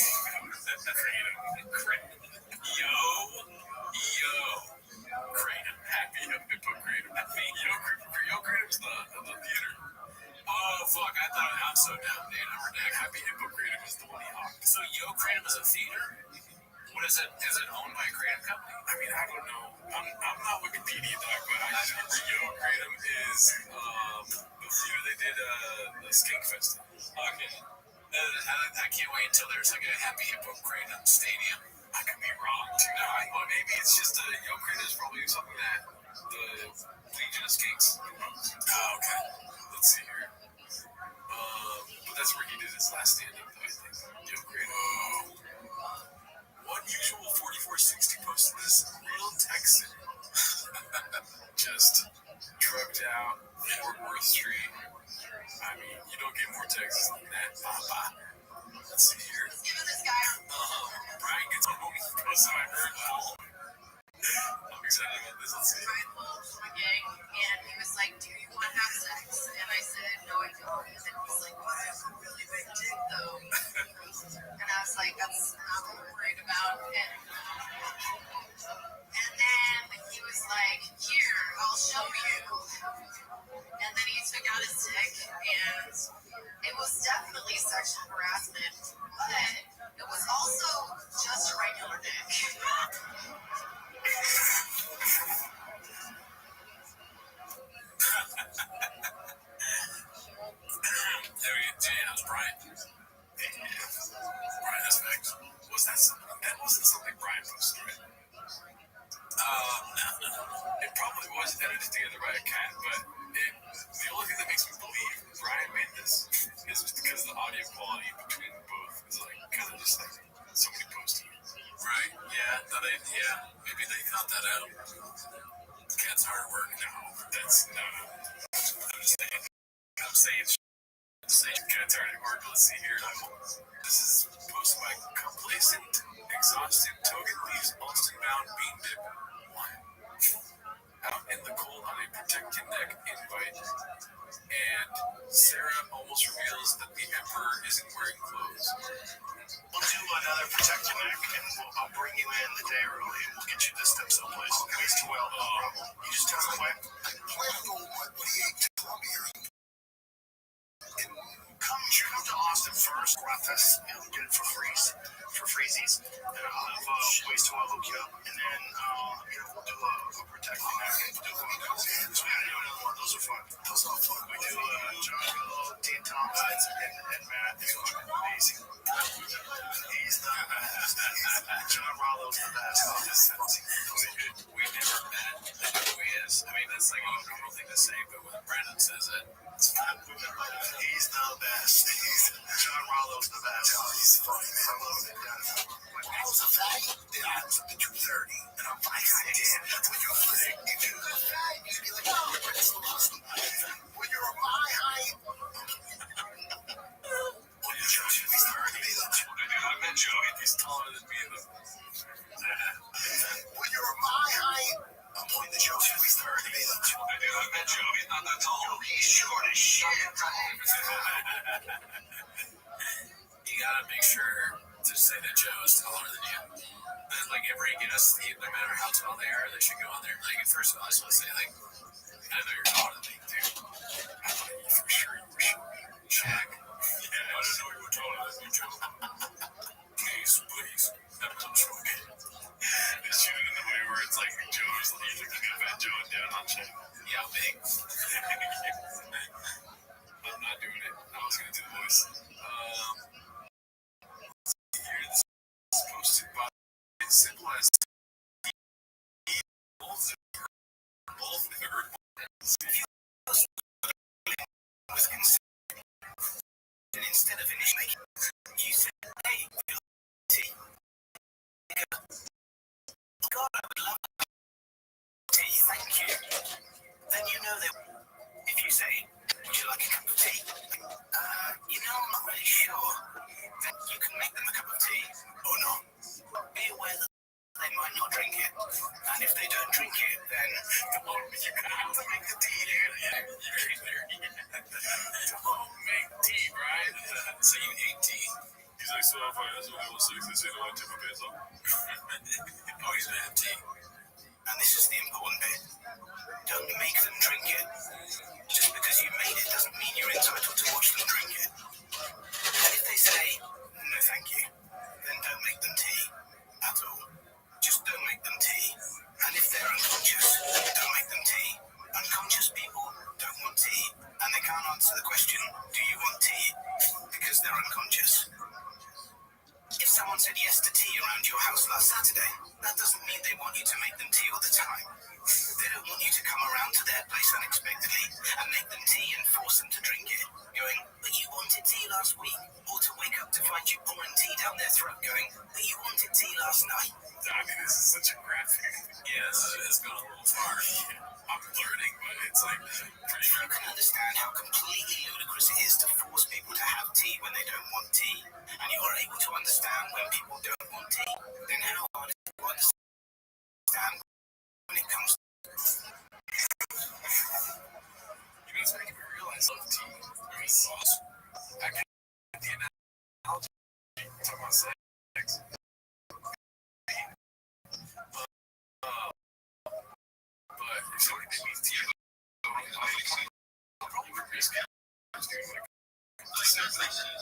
Yo. Kratom. Happy Hippo Kratom. Yo Kratom is the theater. Oh, fuck. I thought I'm so down, dude. I'm Redact. Happy Hippo Kratom is the one he hawked. So Yo Kratom is a theater? What is it? Is it owned by a Kratom company? I mean, I don't know. I'm not Wikipedia doc, but I just remember Yo Kratom is the theater they did the Skink Festival. Okay. I can't wait until there's like a Happy Hippo Kratom stadium. I could be wrong too. Well, maybe it's just Yo Kratom is probably something that the Legion of Skinks. Oh, okay. Let's see here. But that's where he did his last stand-up, I think. Yo, great. One usual 4460 posted this real Texan. Just drugged out Fort Worth Street. I mean, you don't get more Texas than that, Papa. Let's see here. Brian gets on home because I heard I'm excited about this. Let's see. Brian pulled my gang, and he was like, "Do you want to have sex?" And I said, "No, I don't." And he's like, "Well, I have a really big dick, though." And I was like, "That's not what I'm worried about." And then he was like, "Here, I'll show you." And then he took out his dick, and it was definitely sexual harassment, but it was also just a regular dick. There you go. Yeah, Brian. Brian, that's facts. Was that something? That wasn't something Brian posted, right? No. It probably was edited together by a cat, but the only thing that makes me believe Brian made this is just because the audio quality between both is like kind of just like somebody posted it. Right. Yeah. Maybe they thought that out. The cat's hard work. No. I'm saying cat's hard work. Let's see here. This is posted by complacent, exhausted token leaves Austin-bound bean dip. Out in the cold on a protect your neck invite. And Sarah almost reveals that the Emperor isn't wearing clothes. We'll do another protect your neck, and I'll bring you in the day early, and we'll get you this stem cell place. Ways to well, no problem. You just tell me when. Plan to go, but he ain't Columbia. Come to Austin first, breakfast, get it for freezies, and I'll have ways to well hook you up, and then we'll do a protect your neck. Those are fun. We do John Dean Thompson, and Matt. They're amazing. He's the best. John Rollo's the best. We never met. I know who he is. I mean, that's like a normal thing to say, but when Brandon says it, it's fun. He's the best. John Rollo's the best. He's funny, man. I love it. I was a fag. Yeah, I was up to 2:30, and I'm like, damn, that's what you're saying. You do the fag. You'd be like, oh, you're so awesome. When you're my height. When you're Joe, he's 30. I met Joe. He's taller than me. When you're my height. I'm pointing the Joe. He's 30. I met Joe. He's not that tall. He's short as shit. You gotta make sure to say that Joe is taller than you. Then, like, every guest, no matter how tall they are, they should go on there. Like, first of all, I just want to say, like, I know you're taller than me, dude. I thought you for sure you were short. Shaq. Yeah, I didn't know you were taller than me, Joe. Please. I'm short. They shoot it in the way where it's like Joe's looking up at Joe and down on Shaq. Yeah, big. I'm not doing it. I was going to do the voice. Here, this is posted by as simple as both heard with consent. And instead of initiating, you said, hey, tea. God, I would love tea, thank you. Then you know that if you say, would you like a cup of tea? I'm not really sure. Then you can make them a cup of tea, or not. Be aware that they might not drink it. And if they don't drink it, then you're gonna have to make the tea. Don't make tea, right? So you hate tea. He's like, so if I was only 160, they say no, I tip a peso. Oh, he's gonna have tea. And this is the important bit. Don't make them drink it. Just because you made it doesn't mean you're entitled to watch them drink it. And if they say, no thank you, then don't make them tea at all. Just don't make them tea. And if they're unconscious, don't make them tea. Unconscious people don't want tea, and they can't answer the question, do you want tea? Because they're unconscious. If someone said yes to tea around your house last Saturday, that doesn't mean they want you to make them tea all the time. They don't want you to come around to their place unexpectedly and make them tea and force them to drink it, going, but you wanted tea last week, or to wake up to find you pouring tea down their throat going, but you wanted tea last night. I mean, this is such a graphic. Yes, it's gone a little far. I'm learning, but it's like pretty You can understand how completely ludicrous it is to force people to have tea when they don't want tea, and you are able to understand when people don't want tea, then how hard is it to understand when it comes to You guys making me realize love tea. I mean, sauce. I get the analogy. Talking about sex. But if somebody makes tea, I'll probably risk it.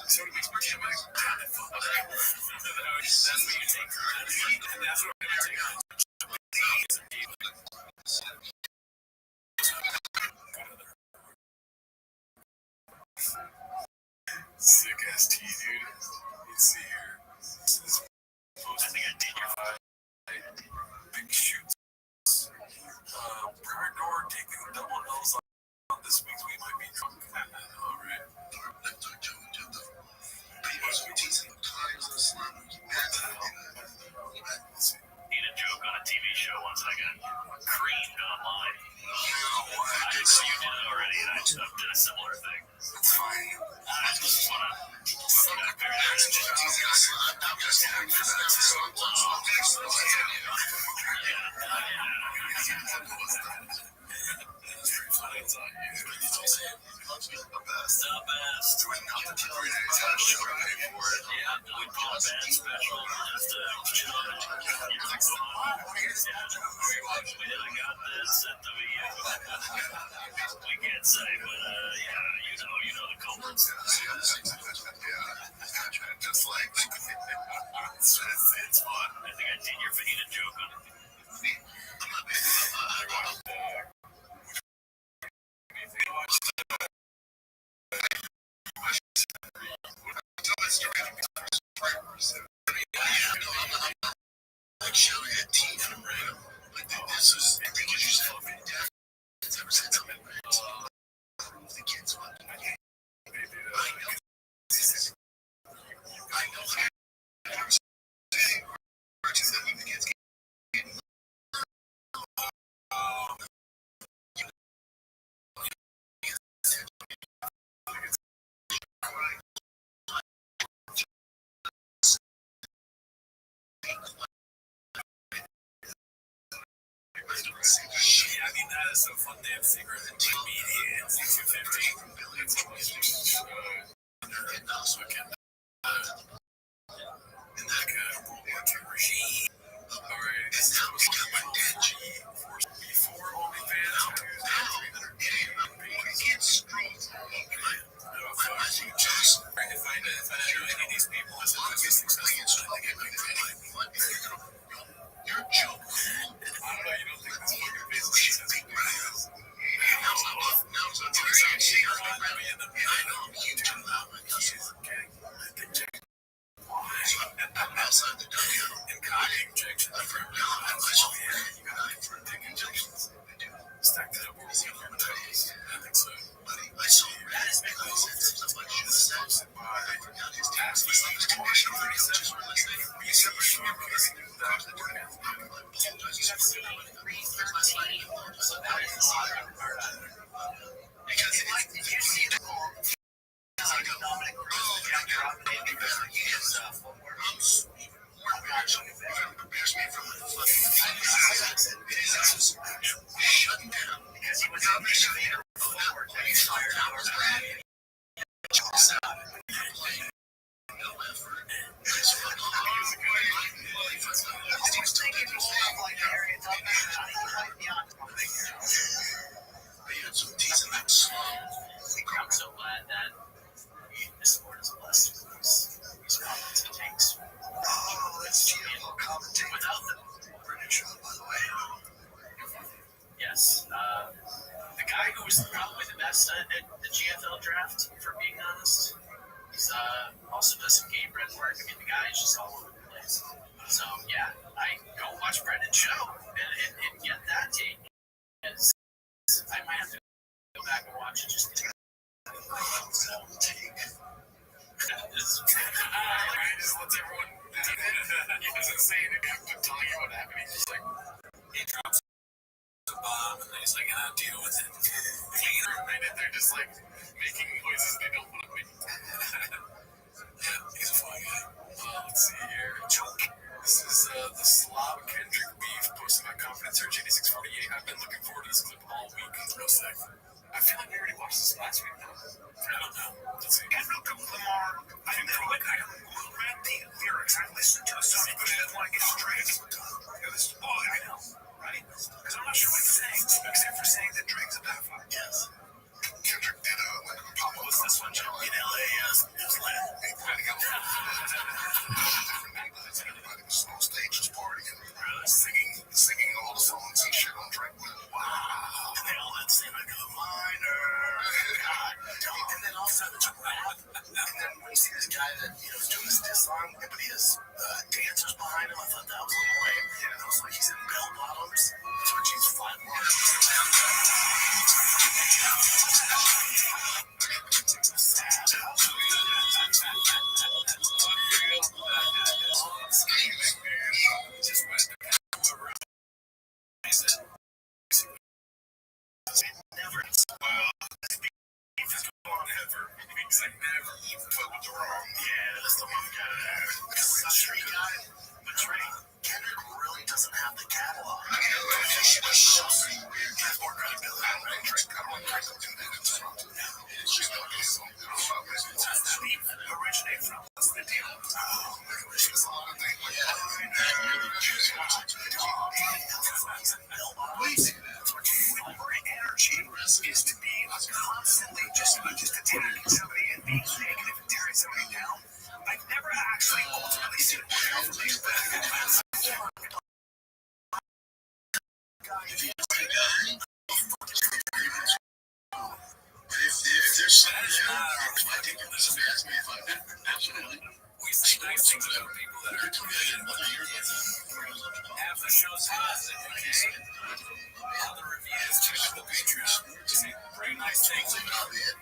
Somebody makes me tea, I'm like, damn it, fuck. That's what you take from it. And that's what I'm going to take. Sick ass tea, dude. Let's see here. I think I did your big shoots. Prayer door taking double L's on this week's We Might Be Drunk. Alright. Need a joke on a TV show once I got creamed online. I know you did it already, and I did a similar thing. It's fine. I just want we can't say, but you know the culprits. Just like it's fun. I think I did your fajita joke on it. Like showing a tea from random. Like this is because you said it's ever said something. The kids want to I know that when the kids get I mean, that is so fun. They have secret media and 250. And also can in that World War II regime. Alright, and now it's got my dead G. Before OnlyFans, you can't scroll through if I know any of these people, I said, you're a joke. I don't know, you don't think this fucking face is big right now it's on TV. I know, you do not like us. Outside the W and cotton injections. I've heard you got for dick injections. Stack that up with the toes. I think so. I saw that is because I'm like, should have stopped by. I forgot his tax. It's like his commission 37. We separate because that was the work ethic. Because if you see the Dominic shutting down because he was out there forward and he fired out his brand. No effort. It's fun. I'm so glad that this sport is blessed with these comments and takes. Oh, that's GMO commentating without them. British show, by the way. Yes. The guy who was probably the best at the GFL draft, for being honest, he's also does some game red work. I mean, the guy is just all over the place. So, yeah, I go watch Brendan's show and get that take. Because I might have to go back and watch it just to take. just lets everyone. He doesn't say anything after telling you what happened. He's just like, he drops a bomb and he's like, I'll deal with it. And they're just like making noises they don't want to make. Yeah, he's a fly guy. Let's see here. This is the Slav Kendrick beef posted by Confidence Search 8648. I've been looking forward to this clip all week. Real sick. I feel like we already watched this last week. I don't know. Let's see. And welcome, Lamar. I know I read the lyrics. I listened to the song, but I didn't want to get straight. I know, right? Because I'm not sure what he's saying, except for saying that Drake's a pedophile. Yes. Kendrick did like a pop-up. What's this one, Joe? In LA, yes. It was lit. Everybody was on stage just partying, singing all the songs and shit on Drake. Wow. And they all had the same like a minor. And then also it's rap. And then when you see this guy that is doing this diss song, but he has dancers behind him, I thought that was a little lame. Yeah, it was like he's in bell bottoms, which he's 5 months. Never even put with the wrong. Yeah, that's the one guy. Because he's a street guy, but Kendrick really doesn't have the catalog. I know, she was so weird. Has more credibility. I don't want Drake to do that. She's not going to do it. Where does that beef originate from? What's the deal? Oh, she was a lot of things. Yeah, energy is to be constantly just attacking somebody and being negative and tearing somebody down. I've never actually ultimately seen it work out for me. If there's something there, I think if somebody asks me if I did, absolutely. We say nice things about people that are doing half the show's positive, okay? Other reviews, check out the Patreon. Say very nice things about it.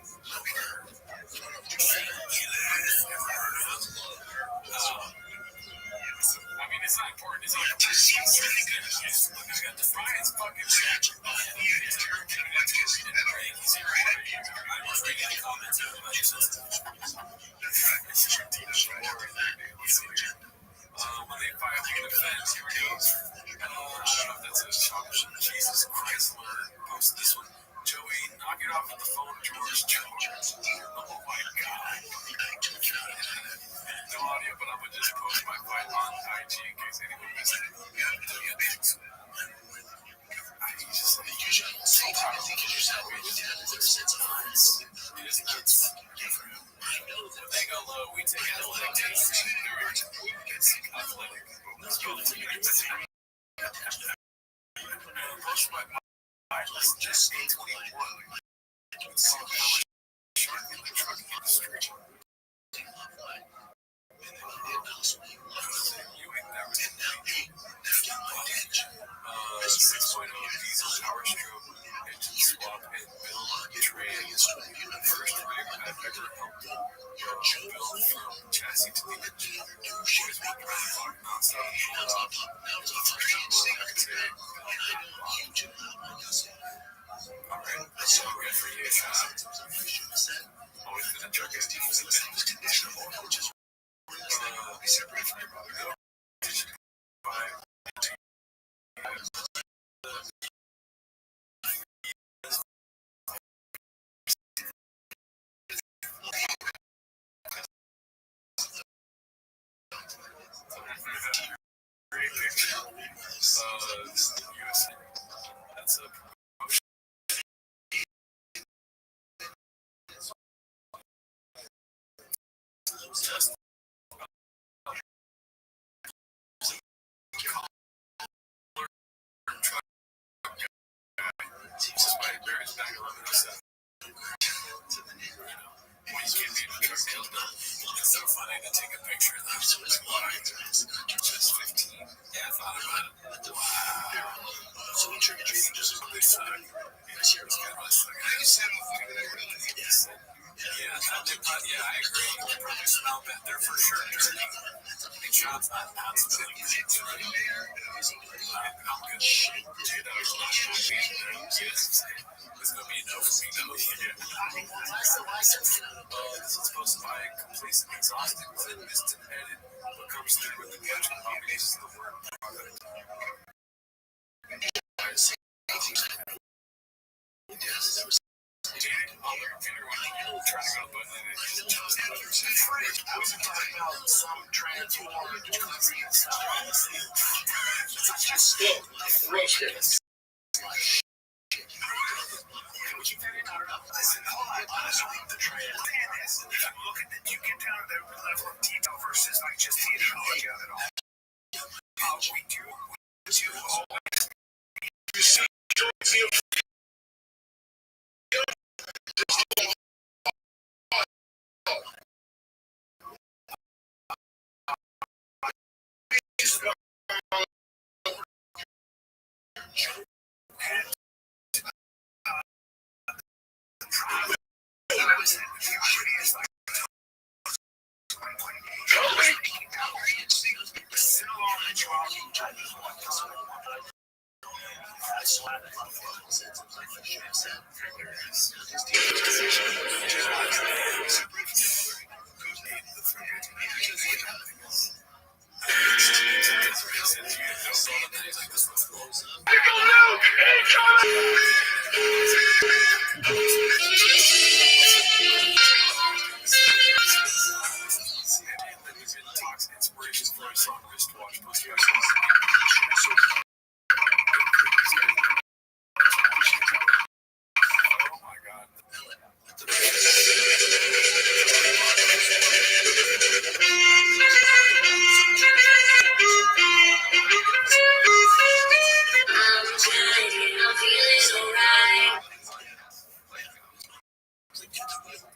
I mean, it's not important. It's not important. It's really good. I got the Brian's fucking statue. I was reading the comments about this. When they file the defense, here we go. I don't know if that's a option. Jesus Christ, post this one. Joey, knock it off with the phone, George. Oh my God. No audio, but I'm going to just post my fight on IG in case anyone missed it. Sometimes you get yourself they go low, we take it low. Let's just stay 21. That's a it's so funny to take a picture of them. So it's blind. Just 15. Yeah, I thought about it. Wow. So we trick or treating just as this time. This year was kind of like, I just said, yeah, I agree. smell bad. They're for sure dirty. Big shots, not smelling shit. I'm good. Dude, I was last week. Yes, it's gonna be enough for me though. This is supposed to buy complete exhausting, but misted-headed. What comes through with the natural combinations of the word product.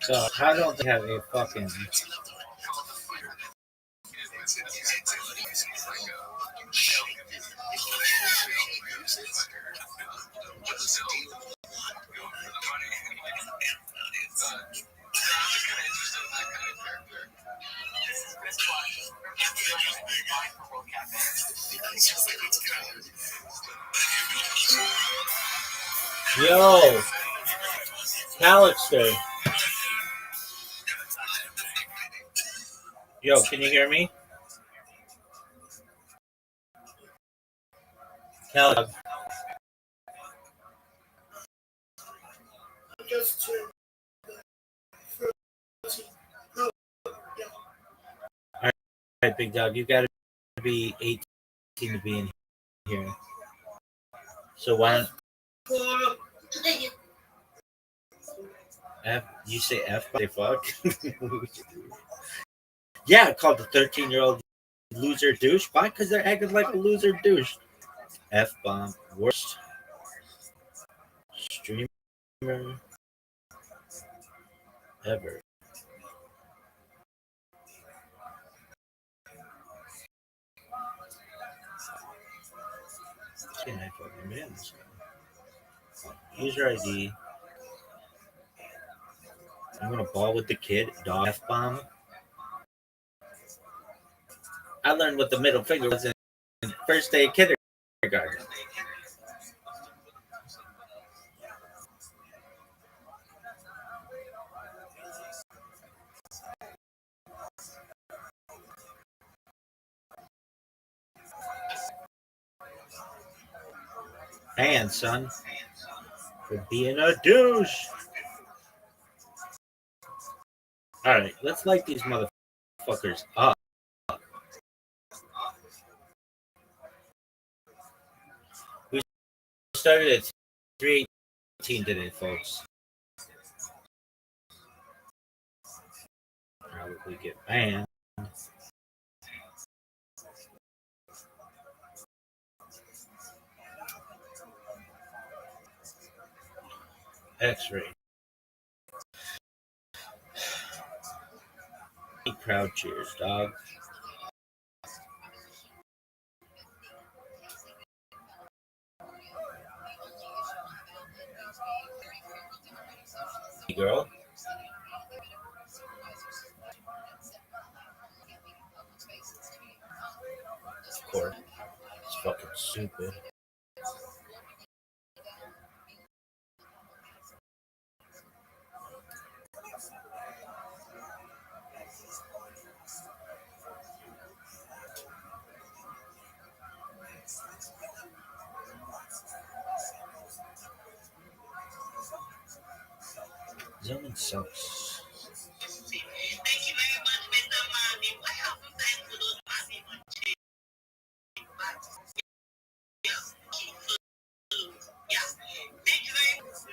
So how don't they have a fucking yo Calixter? Yo, can you hear me? Calix. All right, big dog, you gotta be 18 to be in here. So why don't F? You say F? Say fuck? Yeah, called the 13-year-old loser douche. Why? Because they're acting like a loser douche. F bomb, worst streamer ever. Can I fucking man this guy? User ID. I'm gonna ball with the kid. Dog F bomb. I learned what the middle finger was in first day of kindergarten. Man, son, for being a douche. All right, let's light these motherfuckers up. We started at 3:18 today, folks. Probably get banned. X-ray. Crowd cheers, dog. Girl. for? It's fucking stupid. Zoning sucks. Thank you very much, Mr. Mommy. What help you guys for those mommy on tape? Yeah. Thank you very much.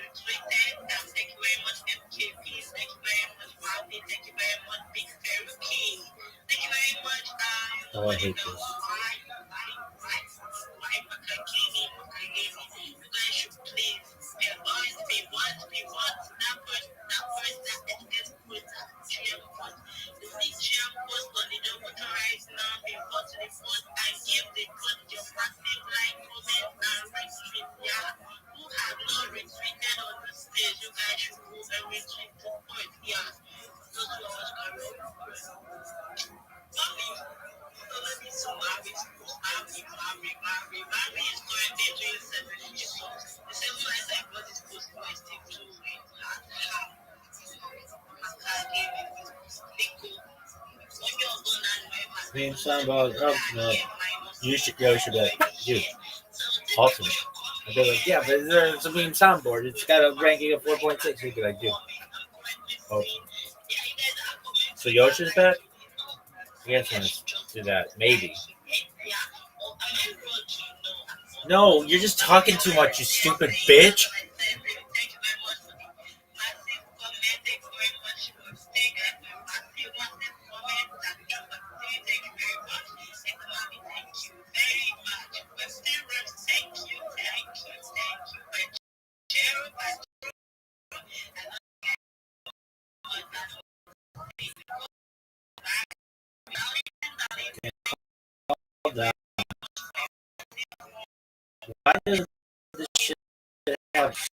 Thank you very much, MKP. Thank you very much, Bobby. Thank you very much, Big Fairy King. Thank you very much, Oh, I hate this. You guys should please be one, that person that gets put at chair first. The big chair first on the motorized now before to the front and give the good your passive like comment and retreat. Yeah. Who have not retreated on the stage, you guys should move and retreat to point. Yeah. Those who are much Mommy is currently doing 7 songs. The 7 lines I got is post by Steve Two with Meme soundboard. Oh no. You should be like, dude, ultimate. I'd be like, yeah, but it's a meme soundboard. It's got a ranking of 4.6. You'd be like, dude. Oh. So Yoshi's back? I guess let's do that. Maybe. No, you're just talking too much, you stupid bitch. Why does this shit have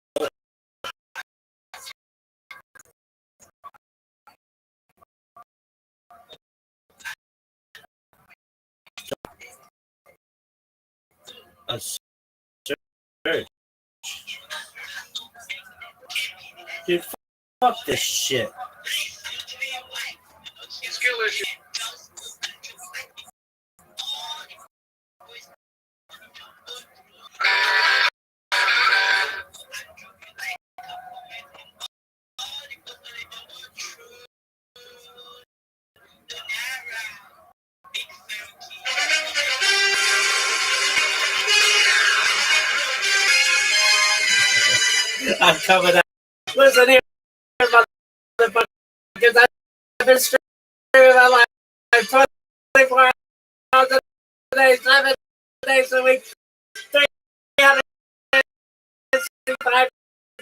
a search? Dude, fuck this shit. Skill issue. I'm coming out. Listen here, motherfuckers. I've been streaming my life 24 hours a day, 7 days a week, 365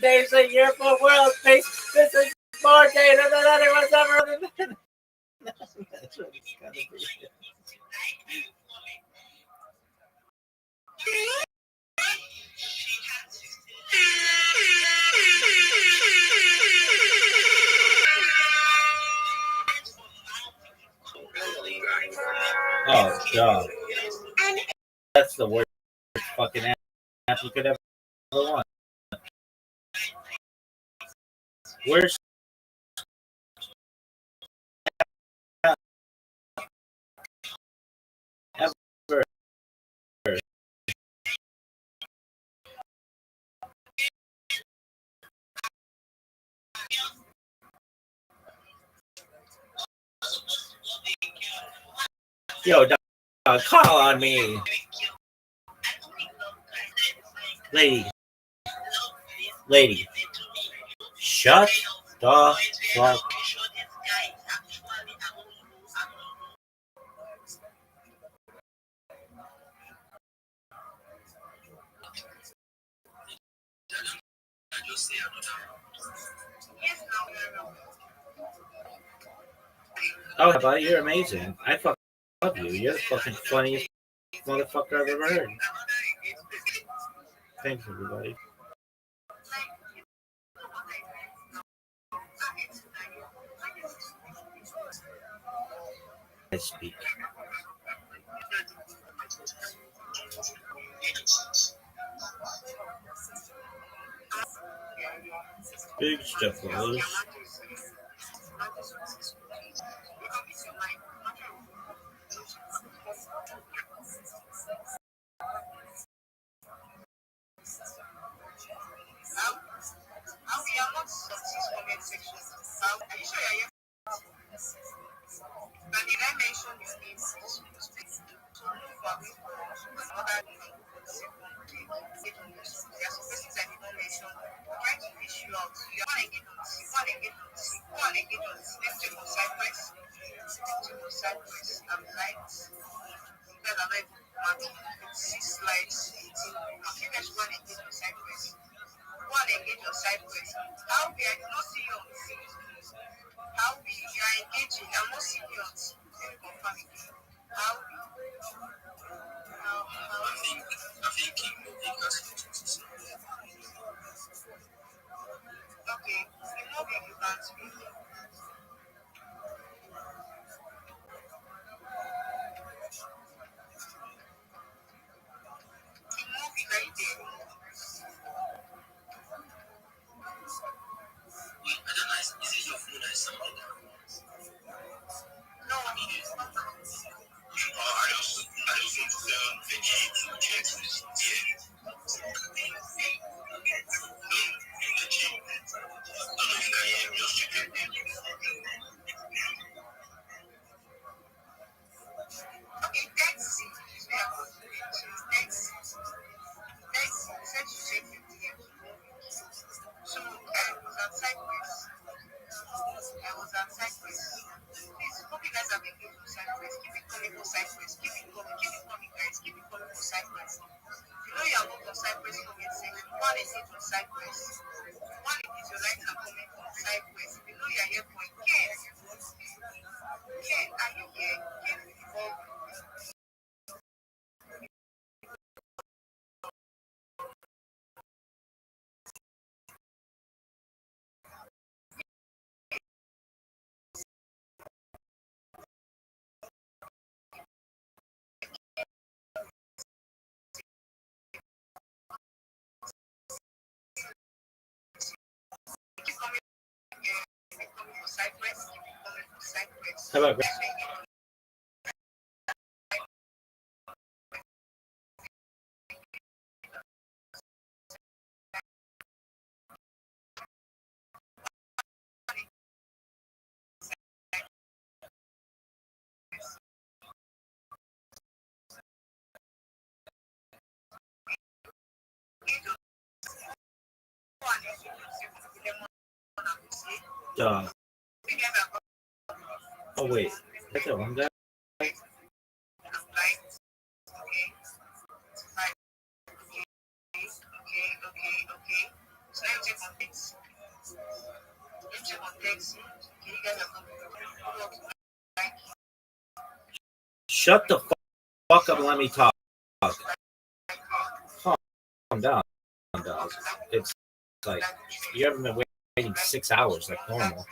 days a year for world peace. This is more data than anyone's ever been. That's what it's gotta be. Oh, God. That's the worst fucking app you could ever want. Worst app ever. Yo, dog, call on me. Lady, shut the fuck. Oh, buddy, you're amazing. I fucking love you. You're the fucking funniest motherfucker I've ever heard. Thanks, everybody. I speak. Big stuff was. How we are not success comment section. Are you sure you're here? And did I mention his name? So move away from other thing. There are some persons I did not mention. I'm trying to fish you out. You want to engage on this. You want to engage on this. You want to engage on this. Let's check on Cypress. Let's check on Cypress. I'm light. You guys are not even marking. 6 likes, 18. You guys want to engage on Cypress. Go and engage on Cypress. How we I did not see you on the scene. How we you are engaging. I'm not seeing you on the scene. Let me confirm again. How we I think okay. Remove if you can't speak. Remove it right there. Wait, I don't know. Is it your phone or something? No, it's not. I just want to tell Vinny to check this. Yeah. Legit. I don't know if you can hear me. Just check it. Okay, thanks. Thanks. Said you check it here. So I was at Cypress. Please, hope you guys have engaged with Cypress. Keep it coming for Cypress. Keep it coming, guys. Keep it coming for Cypress. If you know you are not on Cypress comment section, one is it on Cypress. One is your like and comment on Cypress. If you know you are here for Ken, are you here? Ken, keep coming for Cypress. Keep it coming for Cypress. How about oh wait, that's a one guy. Okay. So let me check on this. Okay, you guys are coming. Shut the fuck up and let me talk. Calm down, dog. It's like you haven't been waiting 6 hours like normal.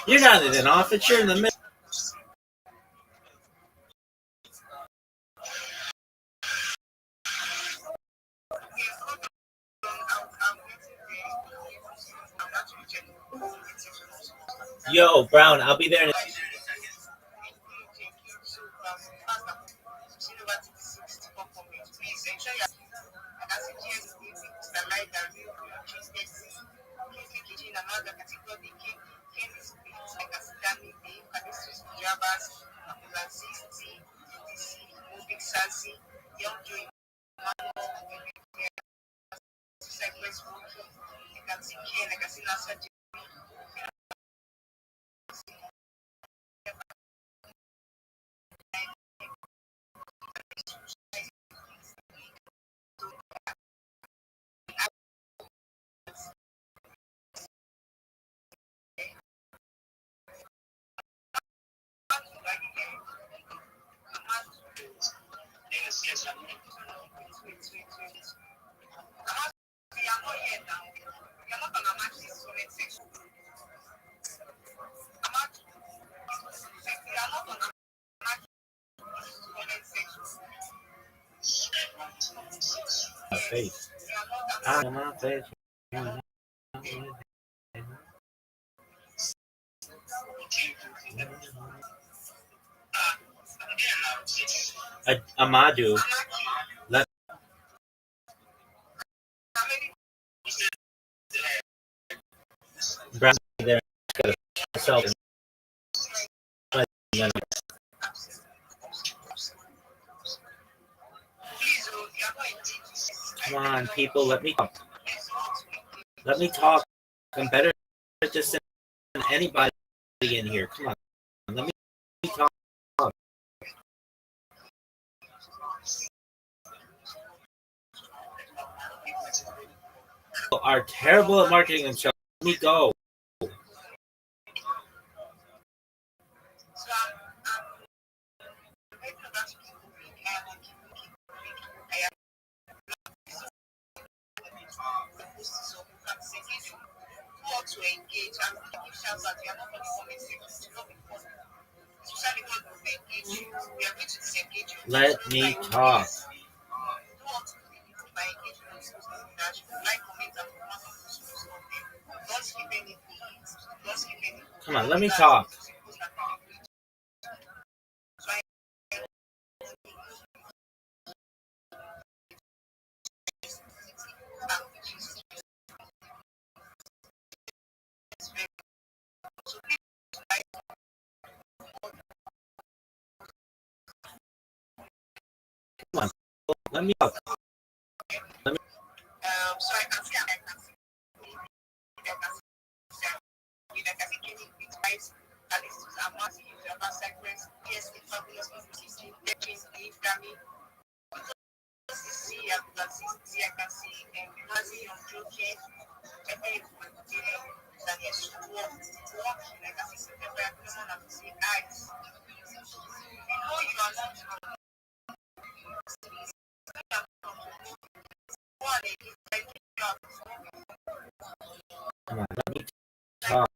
You're not in an office. You're in the middle. Yo, Brown, I'll be there in Face. My face. Amadu. Let Brown there. Myself. Come on, people, let me talk. Let me talk. I'm better at this than anybody in here. Come on. Let me talk. People are terrible at marketing themselves. Let me go. To engage and give shouts that you are not going to comment section. To not be fun. Especially when we engage you, we are going to disengage you. Let me talk. You want to be by engaging on social media, like, comment, and comment on social media. Don't skip anything. Don't skip anything. Come on, let me talk. Come on, let me talk. Let me. So I can see and I can see. I can see getting it right. At least to amount of your segments. Yes, it's fabulous. It's Grammy. See, I can see, and Nazi on joking. I think that is what like I see the back and see eyes. You know you are not Come on, let me talk.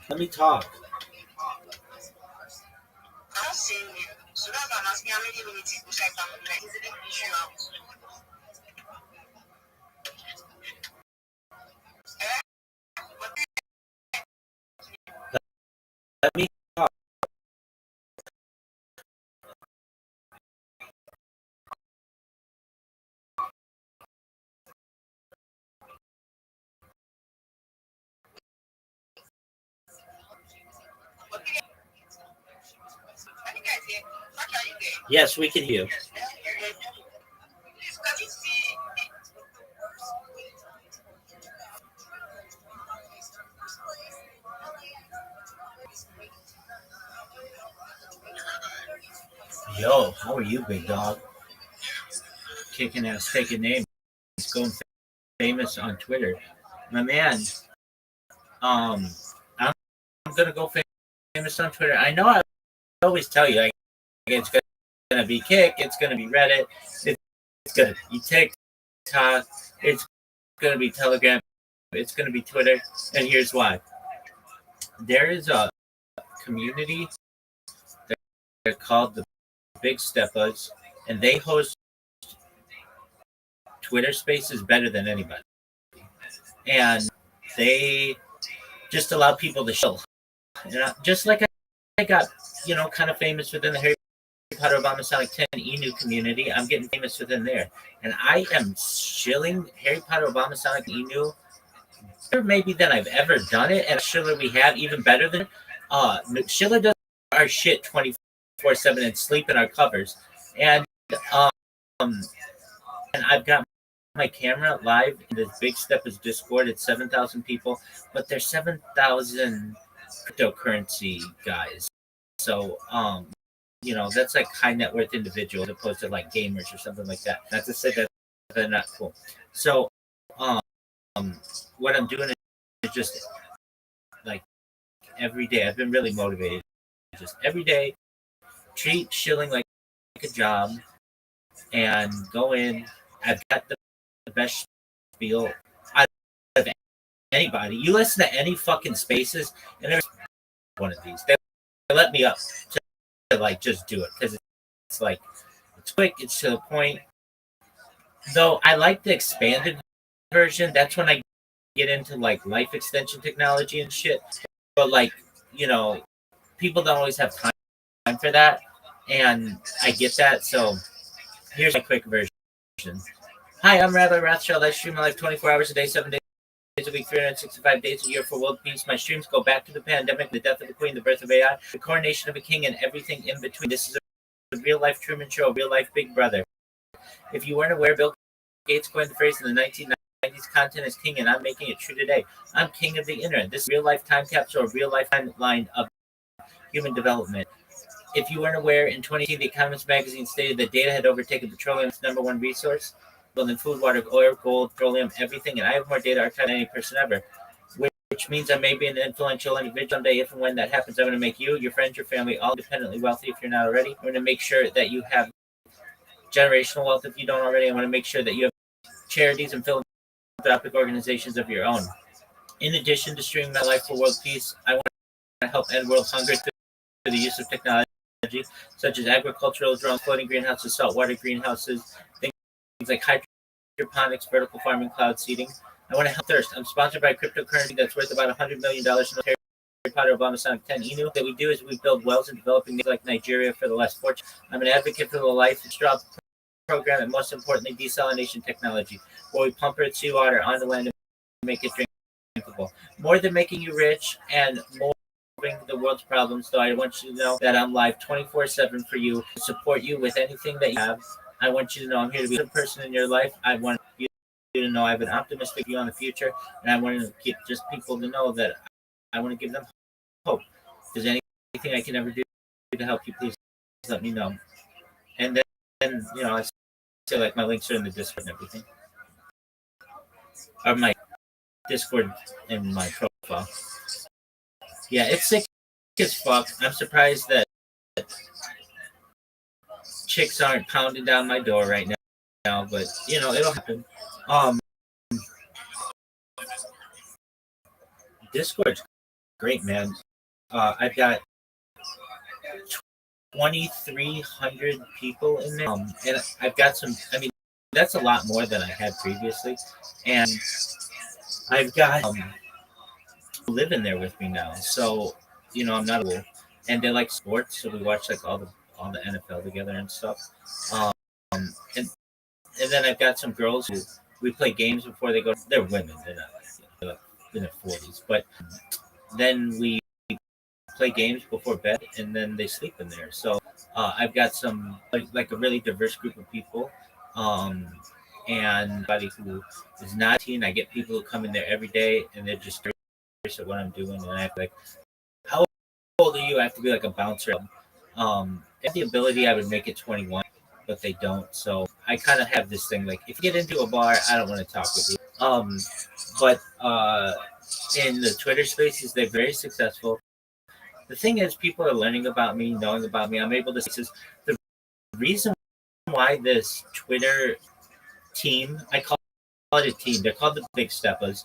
Let me talk. I'm seeing you. So that's why I'm asking how many minutes it goes like I'm like easily issue out. Let me talk. Yes, we can hear you. Yo, how are you, big dog? Kicking ass, taking names, going famous on Twitter. My man, I'm gonna go famous on Twitter. I know I always tell you, like, it's gonna be Kick, it's gonna be Reddit, it's gonna be TikTok, it's gonna be Telegram, it's gonna be Twitter, and here's why. There is a community that they're called the Big Steppers, and they host Twitter Spaces better than anybody, and they just allow people to show. Just like I got, kind of famous within the Harry Potter Obama Sonic 10 Enu community, I'm getting famous within there. And I am shilling Harry Potter Obama Sonic Enu better maybe than I've ever done it. And surely we have even better than Sheila does our shit 24/7 and sleep in our covers, and and I've got my camera live in this big step is Discord. It's 7,000 people, but there's 7,000 cryptocurrency guys. So that's like high net worth individuals opposed to like gamers or something like that. Not to say that they're not cool. So what I'm doing is just like every day. I've been really motivated. Just every day, treat shilling like a job and go in. I've got the best spiel out of anybody. You listen to any fucking spaces, and there's one of these. They let me up to like just do it because it's like it's quick, it's to the point. Though I like the expanded version. That's when I get into like life extension technology and shit. But like people don't always have time for that, and I get that. So here's my quick version. Hi, I'm Rabbi Rothschild. I stream my life 24 hours a day, 7 days a week, 365 days a year for world peace. My streams go back to the pandemic, the death of the queen, the birth of AI, the coronation of a king, and everything in between. This is a real-life Truman Show, a real-life Big Brother. If you weren't aware, Bill Gates coined the phrase in the 1990s, content is king, and I'm making it true today. I'm king of the internet. This is a real-life time capsule, a real-life timeline of human development. If you weren't aware, in 2018, The Economist magazine stated that data had overtaken petroleum's number one resource. In food, water, oil, gold, petroleum, everything, and I have more data archived than any person ever, which means I may be an influential individual someday. If and when that happens, I'm going to make you, your friends, your family, all independently wealthy if you're not already. I'm going to make sure that you have generational wealth if you don't already. I want to make sure that you have charities and philanthropic organizations of your own. In addition to streaming my life for world peace, I want to help end world hunger through the use of technology, such as agricultural drones, floating greenhouses, saltwater greenhouses, things like hydroponics, vertical farming, cloud seeding. I want to help thirst. I'm sponsored by cryptocurrency that's worth about $100 million in the Harry Potter Obama Sonic 10 Inu. That we do is we build wells in developing nations like Nigeria for the less fortunate. I'm an advocate for the life and straw program, and most importantly, desalination technology, where we pump earth seawater on the land and make it drinkable. More than making you rich and more the world's problems, though, I want you to know that I'm live 24/7 for you, to support you with anything that you have. I want you to know I'm here to be a person in your life. I want you to know I have an optimistic view on the future, and I want to get just people to know that I want to give them hope. If there's anything I can ever do to help you, please let me know. And then I say like my links are in the Discord and everything, or my Discord and my profile. Yeah, it's sick as fuck. I'm surprised that chicks aren't pounding down my door right now, but it'll happen. Discord's great, man. I've got 2,300 people in there, and I've got some. I mean, that's a lot more than I had previously, and I've got live in there with me now. So I'm not a and they like sports, so we watch like all the NFL together and stuff. And then I've got some girls who we play games before they go. They're women. They're not like in their 40s, but then we play games before bed, and then they sleep in there. So I've got some like a really diverse group of people. And anybody who is not a teen, I get people who come in there every day, and they're just curious at what I'm doing, and I have like, how old are you? I have to be like a bouncer. If the ability, I would make it 21, but they don't. So I kind of have this thing like, if you get into a bar, I don't want to talk with you. But in the Twitter spaces, they're very successful. The thing is, people are learning about me, knowing about me. I'm able to see the reason why this Twitter team, I call it a team, they're called the Big Steppas.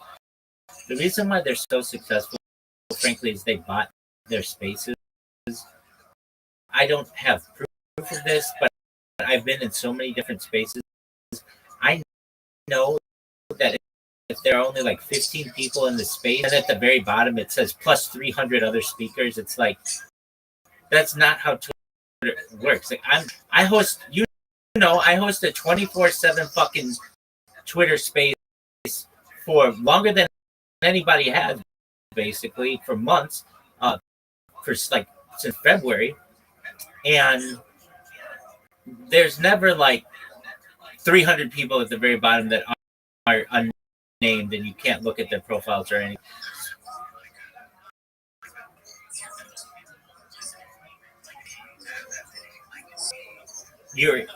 The reason why they're so successful, frankly, is they bought their spaces. I don't have proof of this, but I've been in so many different spaces. I know that if there are only like 15 people in the space, and at the very bottom it says plus 300 other speakers, it's like, that's not how Twitter works. Like I host a 24/7 fucking Twitter space for longer than anybody has, basically, for months. for like since February, and there's never like 300 people at the very bottom that are unnamed, and you can't look at their profiles or anything. You're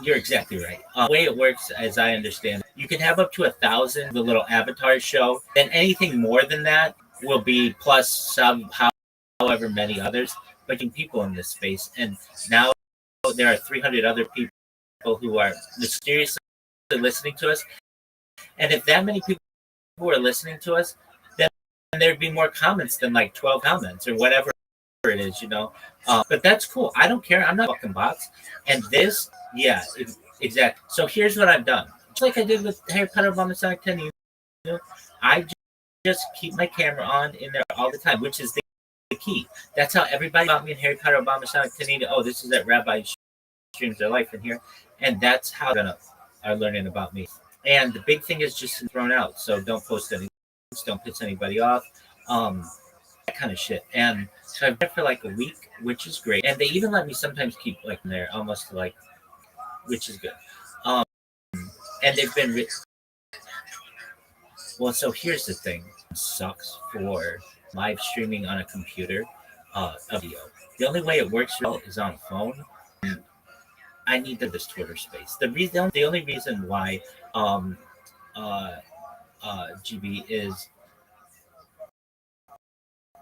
exactly right. The way it works, as I understand, you can have up to 1,000 the little avatar show. Then anything more than that will be plus some however many others. But people in this space, and now there are 300 other people who are mysteriously listening to us. And if that many people are listening to us, then there'd be more comments than like 12 comments or whatever it is, you know. But that's cool. I don't care. I'm not fucking bots. And this, yeah, exactly. So here's what I've done. Just like I did with Harry Potter Bomb Sonic 10, you know, I just keep my camera on in there all the time, which is the key. That's how everybody about me in Harry Potter Bomb Sonic 10. Oh, this is that Rabbi streams their life in here. And that's how they're learning about me. And the big thing is just thrown out. So don't post any, don't piss anybody off. That kind of shit. And so I've been for like a week, which is great. And they even let me sometimes keep like in there almost like, which is good. And they've been well. So here's the thing: it sucks for live streaming on a computer, a video. The only way it works well is on a phone. I need this Twitter space. The only reason why GB is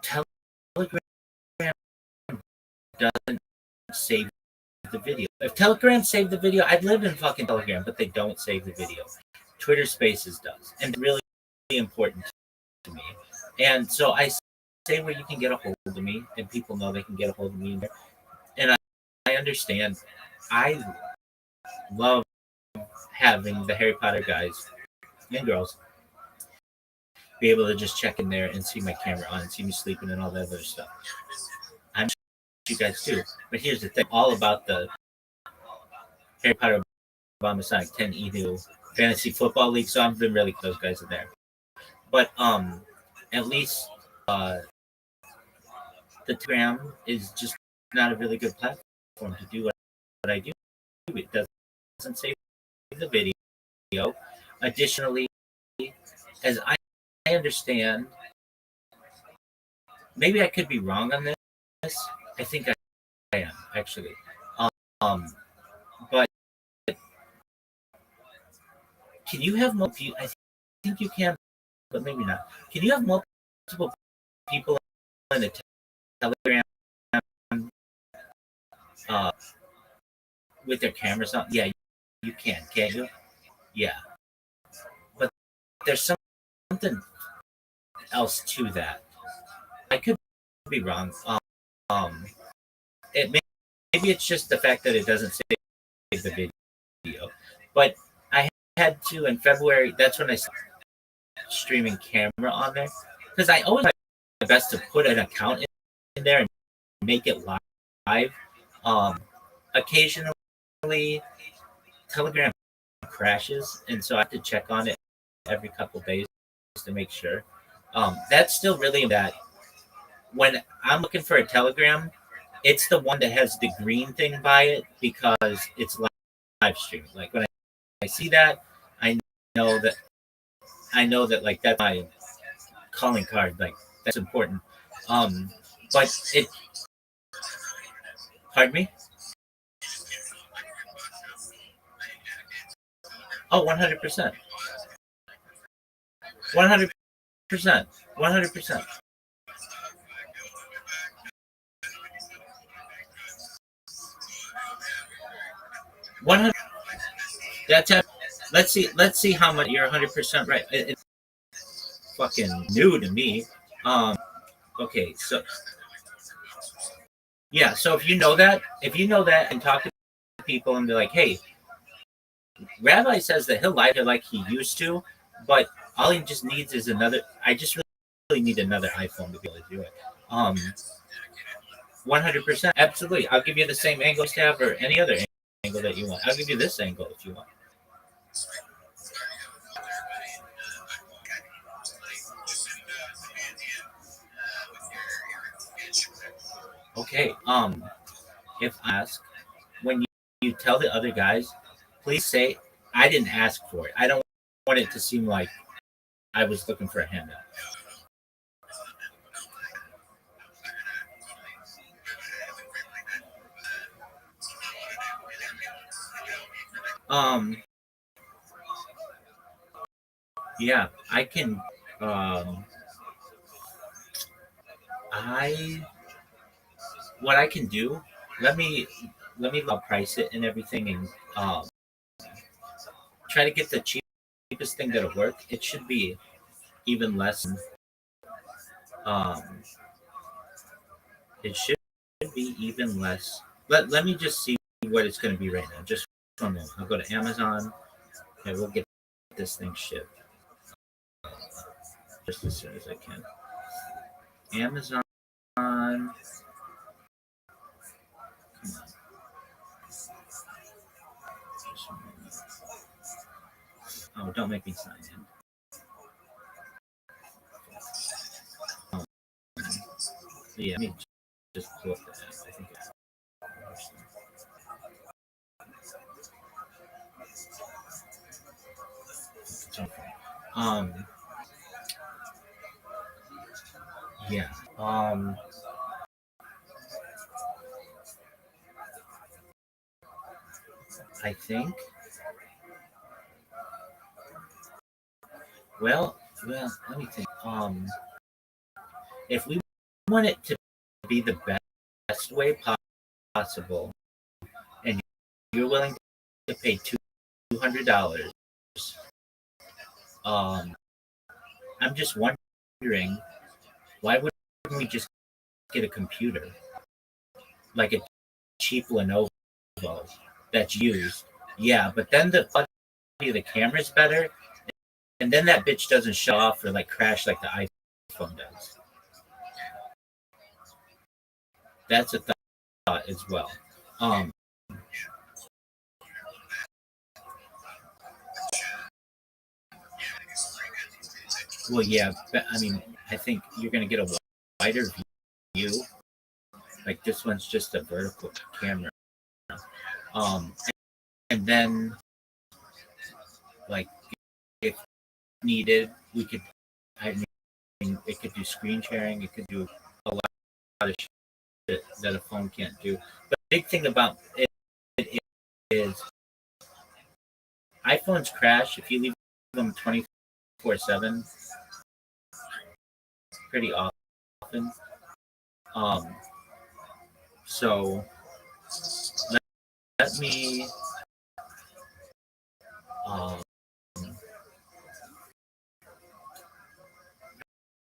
Telegram doesn't save the video. If Telegram saved the video, I'd live in fucking Telegram, but they don't save the video. Twitter Spaces does, and it's really important to me. And so I say where you can get a hold of me, and people know they can get a hold of me in there. And I understand. I love having the Harry Potter guys and girls be able to just check in there and see my camera on and see me sleeping and all that other stuff. I'm sure you guys too. But here's the thing, all about the Harry Potter Bomb Sonic 10 Edu Fantasy Football League. So I've been really those guys are there. But at least the Telegram is just not a really good platform to do what I do. It doesn't save the video. Additionally, as I understand, maybe I could be wrong on this. I think I am actually. But can you have multiple? I think you can, but maybe not. Can you have multiple people in a Telegram with their cameras on? Yeah, you can, can't you? Yeah, but there's something else to that. I could be wrong. Maybe it's just the fact that it doesn't save the video, but I had to in February. That's when I started streaming camera on there because I always try my best to put an account in there and make it live. Occasionally, Telegram crashes, and so I have to check on it every couple days to make sure. That's still really that. When I'm looking for a Telegram, it's the one that has the green thing by it because it's live streaming. Like when I see that, I know that like that's my calling card. Like that's important. But it. Pardon me. Oh, 100%. 100%. 100%. That's it. Let's see how much you're 100% right. It's fucking new to me. Okay, so yeah, so if you know that and talk to people and be like, hey, Rabbi says that he'll live it like he used to, but all he just needs is another. I just really need another iPhone to be able to do it. 100%, absolutely. I'll give you the same angle you have or any other angle that you want. I'll give you this angle if you want. Okay. If I ask, when you tell the other guys, please say I didn't ask for it. I don't want it to seem like I was looking for a handout. Um, yeah, I can. Um, I what I can do. Let me price it and everything, and try to get the cheapest thing that'll work. It should be even less. Um, it should be even less. Let me just see what it's going to be right now. Just one minute. I'll go to Amazon and we'll get this thing shipped just as soon as I can. Amazon. Come on. Just one minute. Oh, don't make me sign in. Yeah, let me just pull up the app. I think it's um yeah. I think well, let me think. If we want it to be the best way possible, and you're willing to pay $200, um, I'm just wondering why wouldn't we just get a computer like a cheap Lenovo that's used? Yeah, but then the quality of the camera is better, and then that bitch doesn't shut off or like crash like the iPhone does. That's a thought as well. Um, well, yeah, but, I mean, I think you're gonna get a wider view. Like this one's just a vertical camera. Um, and then like if needed, we could. I mean, it could do screen sharing. It could do a lot of shit that a phone can't do. But the big thing about it is iPhones crash if you leave them 24/7. Pretty often. Um, so let me. Um,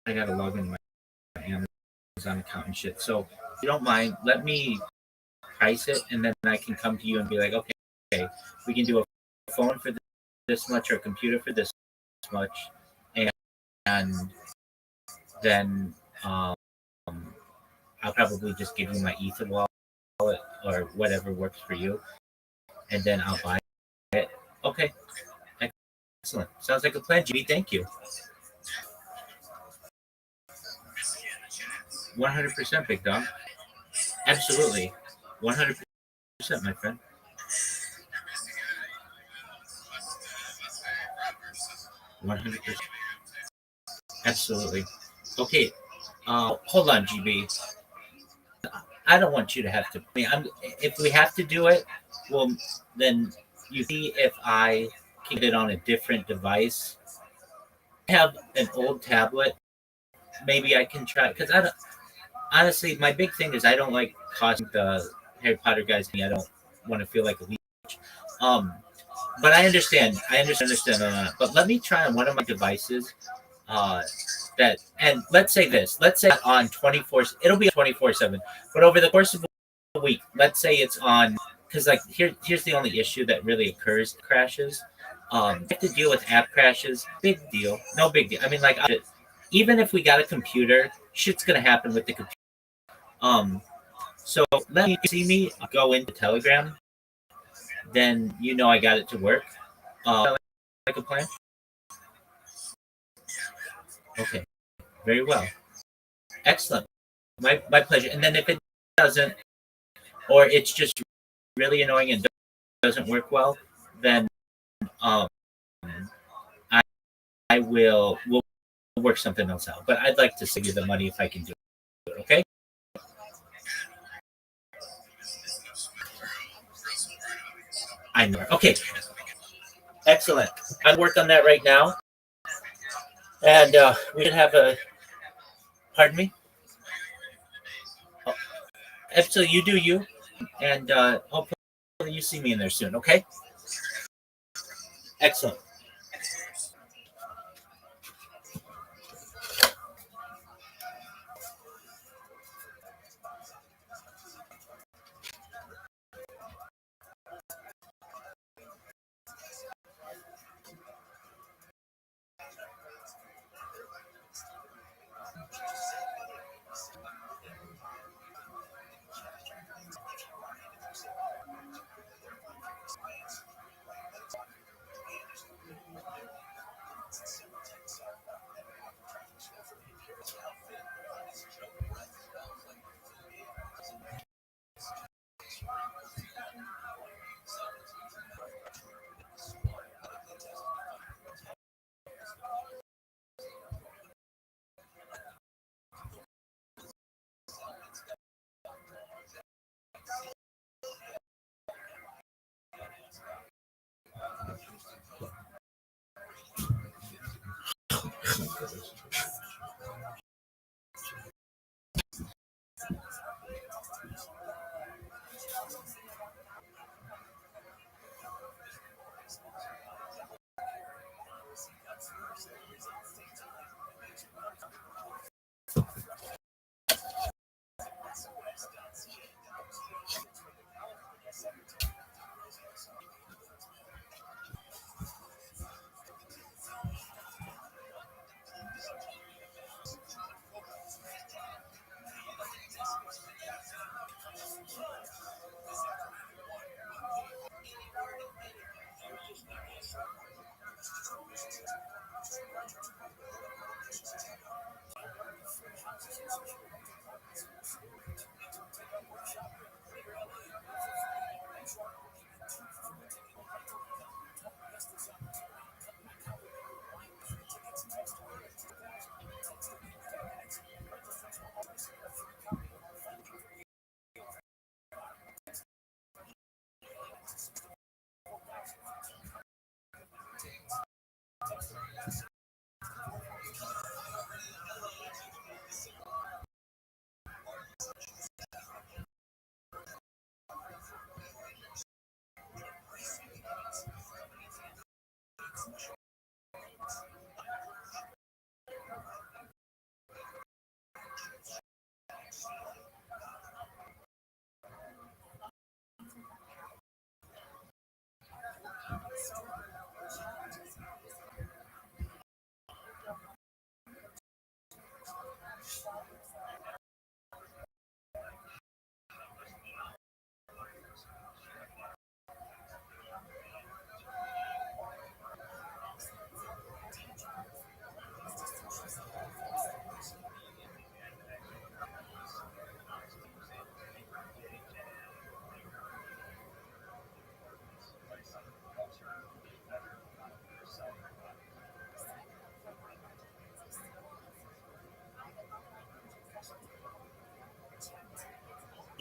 I gotta log in my Amazon account and shit. So if you don't mind, let me price it, and then I can come to you and be like, okay, we can do a phone for this much or a computer for this much, and then I'll probably just give you my Ether wallet or whatever works for you, and then I'll buy it. Okay, excellent. Sounds like a plan, GB. Thank you. 100%, big dog. Absolutely, 100%, my friend. 100%. Absolutely. Okay. Hold on, GB. I don't want you to have to. I mean, if we have to do it, well, then you see if I can get it on a different device. I have an old tablet. Maybe I can try because I don't. Honestly, my big thing is I don't like costing the Harry Potter guys. I don't want to feel like a leech. Um, but I understand. I understand. But let me try on one of my devices. That and let's say this. Let's say on 24. It'll be 24/7. But over the course of a week, let's say it's on because like here's the only issue that really occurs crashes. You have to deal with app crashes. Big deal. No big deal. I mean, like even if we got a computer, shit's gonna happen with the computer. So let me see me go into Telegram. Then you know I got it to work. Like a plan. Okay. Very well. Excellent. My pleasure. And then if it doesn't, or it's just really annoying and doesn't work well, then um, I, I will work something else out. But I'd like to save you the money if I can do it. Okay. I know. Okay. Excellent. I work on that right now, and we should have a. Pardon me. Oh, absolutely, you do you, and hopefully you see me in there soon. Okay. Excellent.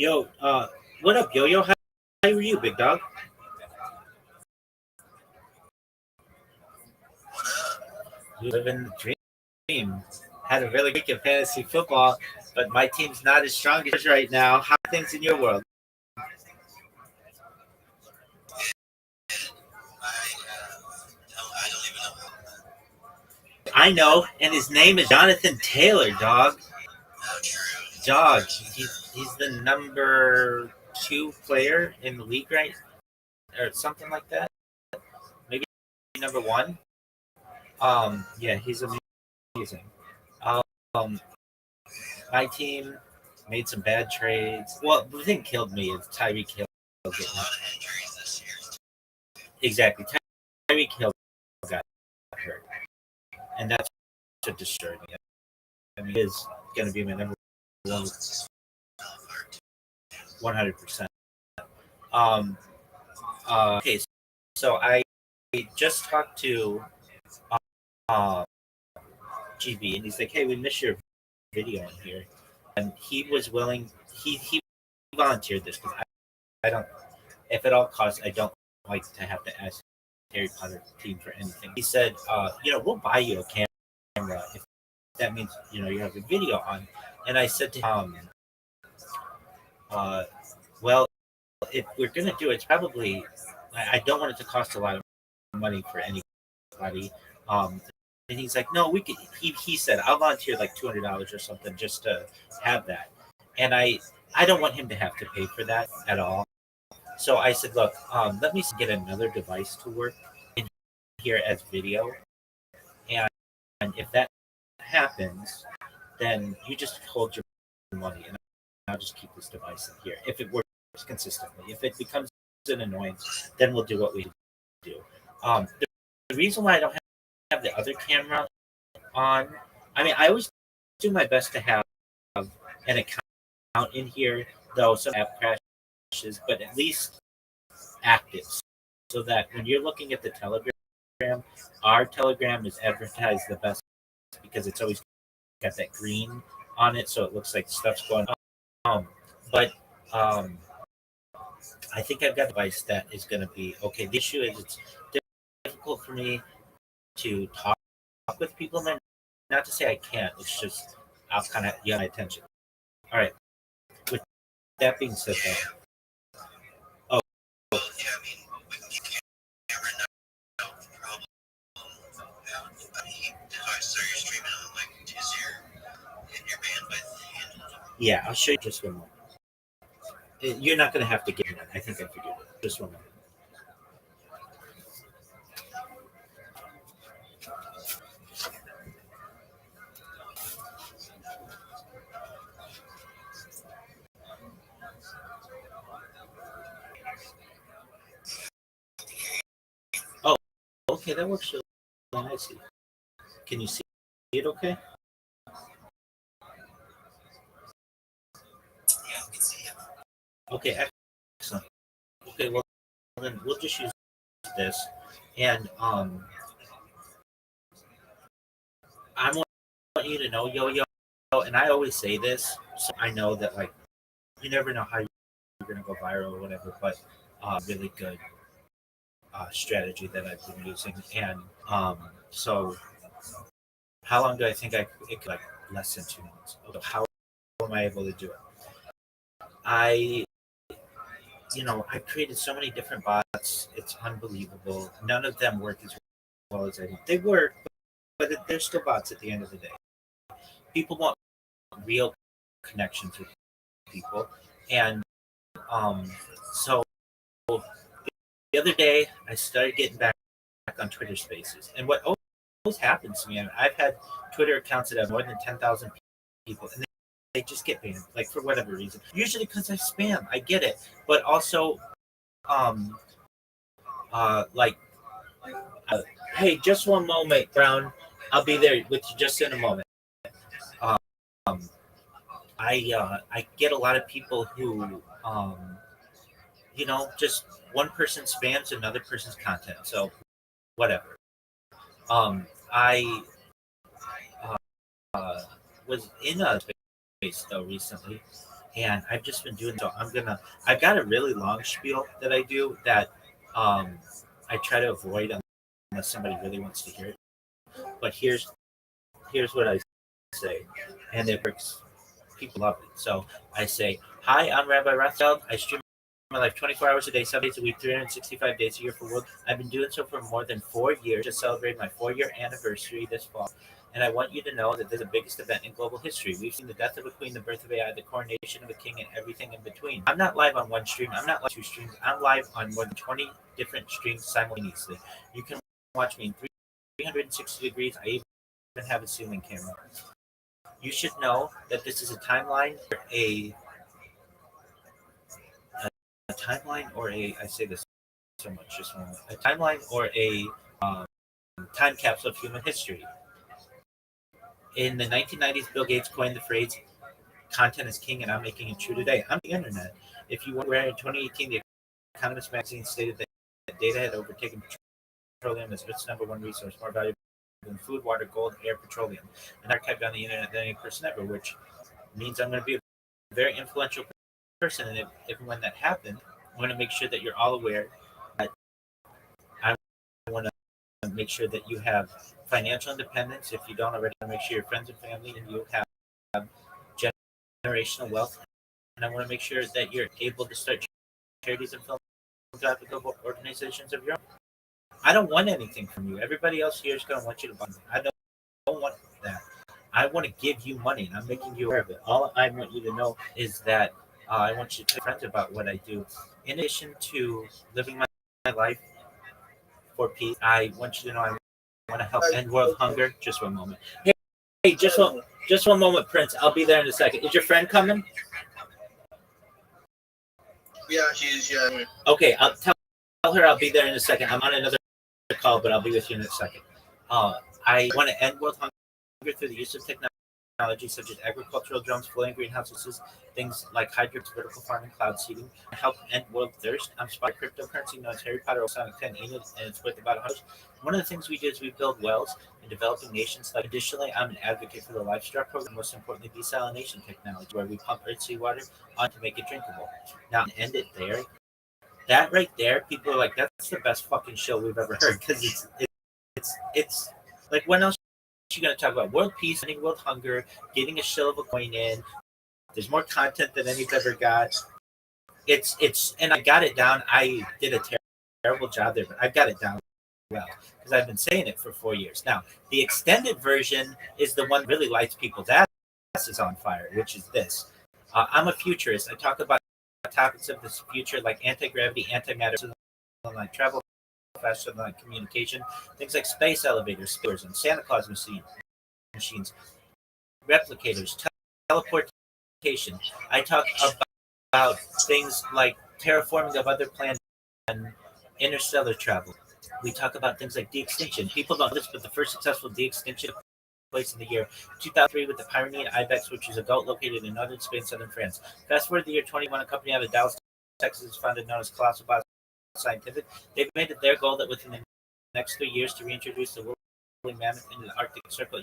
Yo, what up, Yo Yo? How are you, big dog? Living the dream. Had a really good week of fantasy football, but my team's not as strong as yours right now. How are things in your world? I don't even know. I know, and his name is Jonathan Taylor, dog. How true. Dog. He's the number 2 player in the league, right? Or something like that. Maybe number 1. Yeah, he's amazing. Um, my team made some bad trades. Well, the thing killed me is Tyreek Hill There's getting a lot of injuries this year. exactly. Tyreek Hill got hurt, and that's what destroyed me. I mean, he is going to be my number 1 100%. Okay, so I just talked to uh, GB, and he's like, "Hey, we missed your video in here," and he was willing. He volunteered this because I don't. If at all costs, I don't like to have to ask Harry Potter team for anything. He said, we'll buy you a camera if that means you have a video on. And I said to him, uh, well, if we're gonna do it, it's probably I don't want it to cost a lot of money for anybody. And he's like, no, we could. He said, I'll volunteer like $200 or something just to have that. And I don't want him to have to pay for that at all. So I said, look, let me get another device to work in here as video, and if that happens, then you just hold your money, and I'll just keep this device in here. If it works consistently, if it becomes an annoyance, then we'll do what we do. The reason why I don't have the other camera on, I mean, I always do my best to have an account in here, though some app crashes, but at least active, so that when you're looking at the Telegram, our Telegram is advertised the best because it's always got that green on it, so it looks like stuff's going on. But I think I've got a device that is going to be okay. The issue is it's difficult for me to talk with people. And not to say I can't. It's just I'll kind of get my attention. All right. With that being said, though, Well, yeah, I mean, with your camera now, problem. So you're streaming on like is your bandwidth handled? yeah, I'll show you just one more. You're not going to have to get one. I think I figured it. Just one more. Oh, okay, that works really nicely. Can you see it okay? Yeah, we can see it. Okay, excellent. Okay, well then we'll just use this, and I want you to know, yo, and I always say this, so I know that like you never know how you're gonna go viral or whatever, but really good strategy that I've been using, and so how long do I think it could like less than 2 months? So how am I able to do it? I I created so many different bots. It's unbelievable. None of them work as well as I want. They work, but they're still bots at the end of the day. People want real connections with people, and so the other day I started getting back on Twitter Spaces, and what always happens to me, I've had Twitter accounts that have more than 10,000 people, and they just get banned, like for whatever reason. Usually because I spam. I get it, but also, um, like, hey, just one moment, Brown. I'll be there with you just in a moment. Um, I get a lot of people who just one person spams another person's content. So whatever. I was in a space though recently, and I've just been doing so. I've got a really long spiel that I do that I try to avoid unless somebody really wants to hear it. But here's what I say, and it works. People love it. So I say, "Hi, I'm Rabbi Rothschild. I stream my life 24 hours a day, 7 days a week, 365 days a year for work. I've been doing so for more than 4 years. Just celebrated my 4-year anniversary this fall. And I want you to know that this is the biggest event in global history. We've seen the death of a queen, the birth of AI, the coronation of a king, and everything in between. I'm not live on one stream. I'm not live 2 streams. I'm live on more than 20 different streams simultaneously. You can watch me in 360 degrees. I even have a ceiling camera. You should know that this is a timeline for a timeline or I say this so much, just one, a timeline or a time capsule of human history. In the 1990s, Bill Gates coined the phrase content is king, and I'm making it true today. I'm the internet. If you were in 2018, the Economist magazine stated that data had overtaken petroleum as Earth's number one resource, more valuable than food, water, gold, air, petroleum, and archived on the internet than any person ever, which means I'm going to be a very influential person. And if when that happens, I want to make sure that you're all aware that I want to make sure that you have financial independence. If you don't already, I want to make sure your friends and family and you have generational wealth. And I want to make sure that you're able to start charities and philanthropic organizations of your own. I don't want anything from you. Everybody else here is going to want you to buy me. I don't want that. I want to give you money, and I'm making you aware of it. All I want you to know is that I want you to tell friends about what I do. In addition to living my life for peace, I want you to know I want to help end world hunger. Just one moment. Hey, just one moment, Prince. I'll be there in a second. Is your friend coming? Yeah, she's yeah. Okay, I'll tell her I'll be there in a second. I'm on another call, but I'll be with you in a second. I want to end world hunger through the use of technology such as agricultural drones, floating greenhouses, things like hydroponics, vertical farming, cloud seeding, and help end world thirst. I'm spotting cryptocurrency known as Harry Potter or Sonic 10 and it's worth about $100. One of the things we do is we build wells in developing nations. Like additionally, I'm an advocate for the Livestock program, most importantly, desalination technology, where we pump earth seawater on to make it drinkable. Now, end it there. That right there, people are like, "That's the best fucking show we've ever heard." Because it's like, when else are you gonna talk about world peace, ending world hunger, getting a shill of a coin in? There's more content than anybody's ever got. It's and I got it down. I did a terrible job there, but I've got it down well because I've been saying it for 4 years now. The extended version is the one that really lights people's asses on fire, which is this. I'm a futurist. I talk about topics of this future like anti-gravity, antimatter, like travel faster than like communication, things like space elevators, spheres, and Santa Claus machines, replicators, teleportation. I talk about things like terraforming of other planets and interstellar travel. We talk about things like de-extinction. People don't know this, but the first successful de-extinction took place in the year 2003 with the Pyrenean ibex, which is a goat located in northern Spain, southern France. Fast forward to the year 21, a company out of Dallas, Texas, is founded known as Colossal Scientific. They've made it their goal that within the next 3 years to reintroduce the woolly mammoth into the Arctic Circle,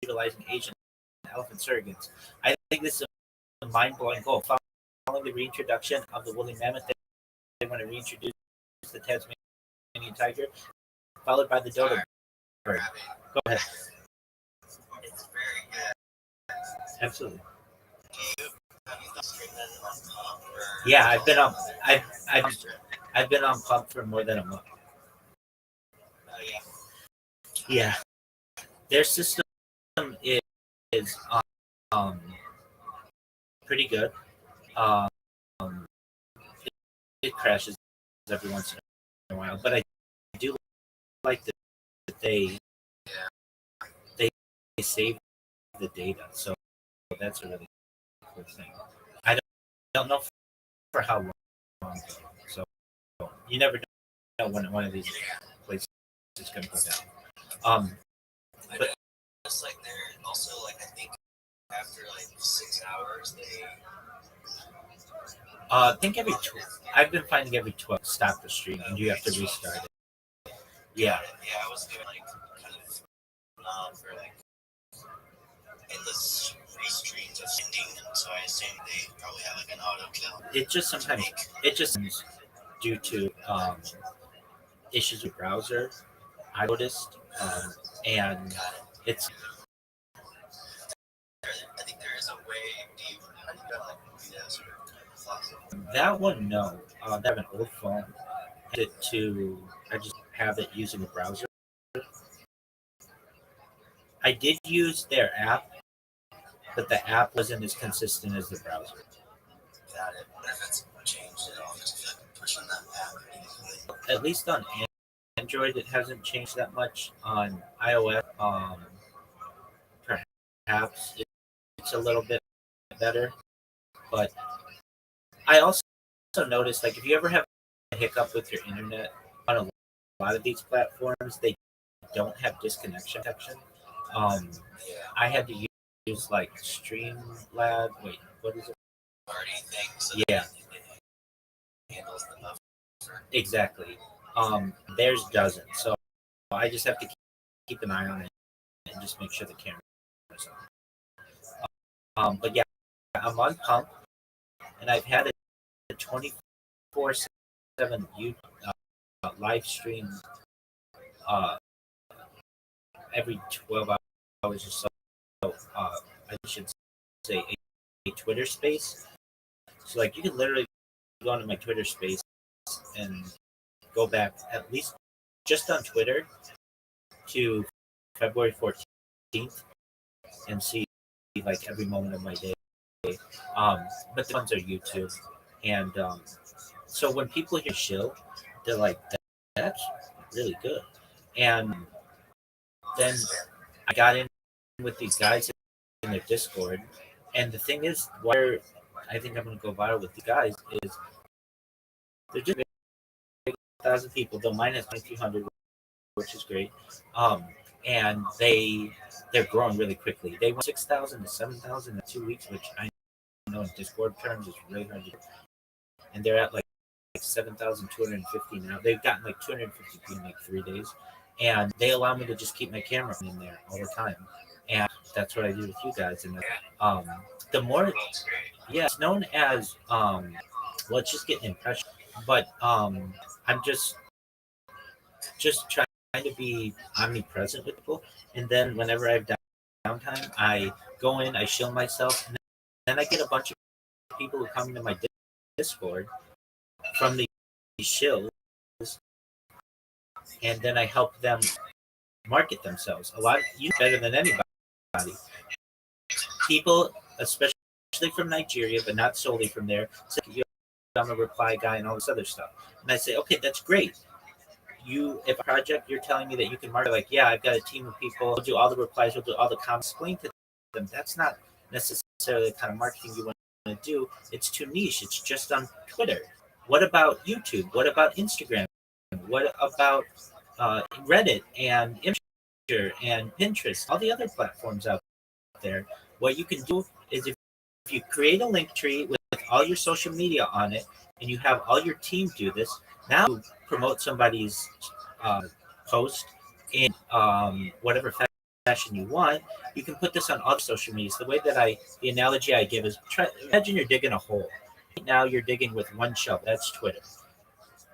utilizing Asian elephant surrogates. I think this is a mind-blowing goal. Following the reintroduction of the woolly mammoth, they want to reintroduce the Tasmanian tiger, followed by the dodo bird. Go ahead. It's very good. Absolutely. Have you streamed that on Pump? Yeah, I've been on Pump for more than a month. Oh yeah. Yeah, their system is pretty good. Um, it crashes every once in a while, but I do like that they save the data, so that's a really cool thing. I don't know for how long, so you never know when one of these places is going to go down. But It's like they're also like, I think after like 6 hours they I think I've been finding every 12 stop the stream and you have to restart it. Yeah. Yeah, I was doing like kind of for like endless restreams of ending, so I assume they probably have like an auto kill. It just due to issues with browser. I noticed, and it's I think there is a way. How do you got like videos or thoughts? that one. No, I have an old phone. I just have it using a browser. I did use their app, but the app wasn't as consistent as the browser. Got it. What if it's changed at all? Just feel like pushing that app. At least on Android, it hasn't changed that much. On iOS, perhaps it's a little bit better. But I also noticed, like, if you ever have a hiccup with your internet on a lot of these platforms, they don't have disconnection protection. I had to use like Streamlab. Wait, what is it? Party thing, so Yeah, that handles the buffer. exactly. Theirs doesn't. So I just have to keep an eye on it and just make sure the camera's on. But yeah, I'm on Pump, and I've had a 24/7 live stream uh, every 12 hours or so. I should say a Twitter space. So like you can literally go onto my Twitter space and go back at least just on Twitter to February 14th and see like every moment of my day. But the ones are YouTube, and so when people hear shill, they're like, "That's really good." And then I got in with these guys in their Discord, and the thing is, where I think I'm gonna go viral with the guys is they're just 1,000 people. Though mine has 2,200, which is great. Um, and they're growing really quickly. They went 6,000 to 7,000 in 2 weeks, which I know in Discord terms is really hard to do. And they're at like 7,250 now. They've gotten like 250 in like 3 days, and they allow me to just keep my camera in there all the time. And that's what I do with you guys. And um, the more, yeah, it's known as let's just get an impression. But I'm just trying to be omnipresent with people. And then whenever I have downtime, I go in, I shill myself, and then I get a bunch of people who come into my Discord from the shills, and then I help them market themselves. A lot you better than anybody. People, especially from Nigeria, but not solely from there, say, I'm a reply guy and all this other stuff. And I say, okay, that's great. If a project you're telling me that you can market, like, yeah, I've got a team of people, we'll do all the replies, we'll do all the comments, explain to them that's not necessarily the kind of marketing you want to do. It's too niche. It's just on Twitter. What about YouTube? What about Instagram? What about Reddit and Imgur and Pinterest? All the other platforms out there. What you can do is if you create a link tree with all your social media on it, and you have all your team do this, now you promote somebody's uh, post in whatever fashion you want. You can put this on other social medias. The analogy I give is imagine you're digging a hole. Right now you're digging with one shovel. That's Twitter.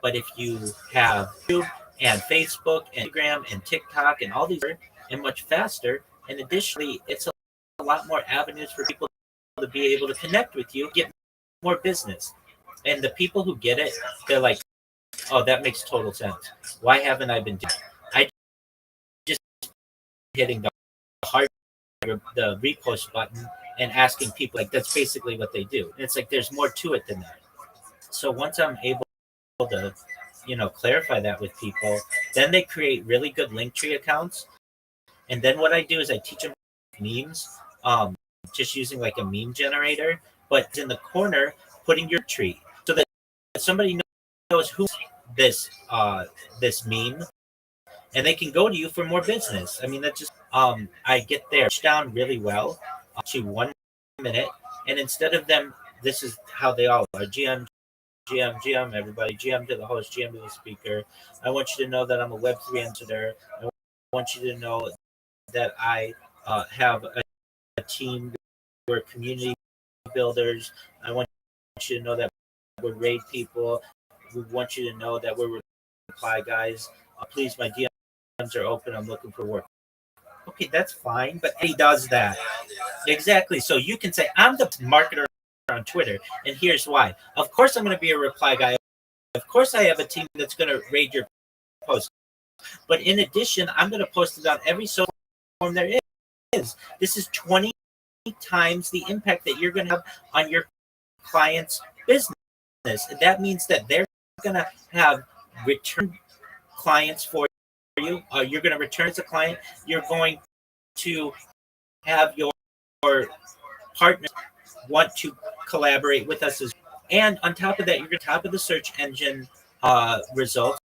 But if you have YouTube and Facebook and Instagram and TikTok and all these and much faster, and additionally, it's a lot more avenues for people to be able to connect with you, get more business. And the people who get it, they're like, oh, that makes total sense. Why haven't I been doing it? I just hitting the heart, the repost button and asking people, like, that's basically what they do. And it's like, there's more to it than that. So once I'm able to, clarify that with people, then they create really good Linktree accounts. And then what I do is I teach them memes, just using like a meme generator, but in the corner, putting your tree so that somebody knows who this meme, and they can go to you for more business. I mean, that's just I get there down really well to 1 minute, and instead of them, this is how they all are: GM, everybody, GM to the host, GM to the speaker. I want you to know that I'm a Web3 ambassador. I want you to know that I have a team. We're community builders. I want you to know that we're raid people. We want you to know that we're reply guys. Please, my DMs are open. I'm looking for work. Okay, that's fine, but he does that. Exactly. So you can say, I'm the marketer on Twitter, and here's why. Of course, I'm going to be a reply guy. Of course, I have a team that's going to raid your post. But in addition, I'm going to post it on every social platform there is. This is 20 times the impact that you're going to have on your client's business. That means that they're going to have return clients for you. You're going to return as a client. You're going to have your partners want to collaborate with us and on top of that, you're going to top of the search engine results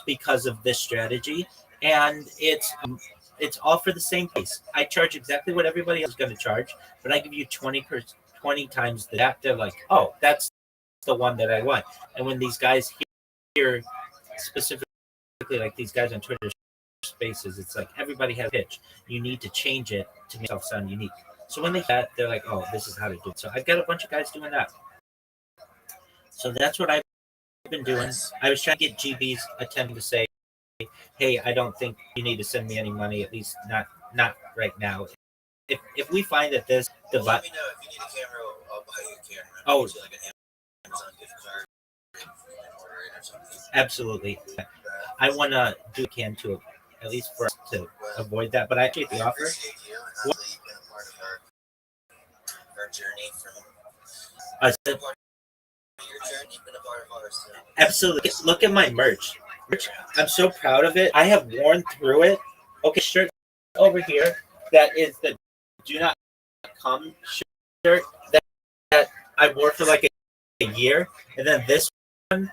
because of this strategy. And it's It's all for the same price. I charge exactly what everybody else is going to charge, but I give you 20 times that. They're like, oh, that's the one that I want. And when these guys hear specifically, like these guys on Twitter Spaces, it's like everybody has a pitch. You need to change it to make yourself sound unique. So when they hear that, they're like, oh, this is how to do it. So I've got a bunch of guys doing that. So that's what I've been doing. I was trying to get GB's attempt to say, hey, I don't think you need to send me any money, at least not right now. If we find that this Well, let me know if you need a camera. I'll buy you a camera. Oh. Maybe like an Amazon gift card. Order it or something. Absolutely, I want to do what I can to at least for us to avoid that. But I appreciate the offer. Appreciate you, and hopefully you've been a part of our journey from Uh, your journey. You've been a part of ours. So. Absolutely, look at my merch. I'm so proud of it. I have worn through it. Okay, shirt over here. That is the Do Not Come shirt that I wore for like a year, and then this one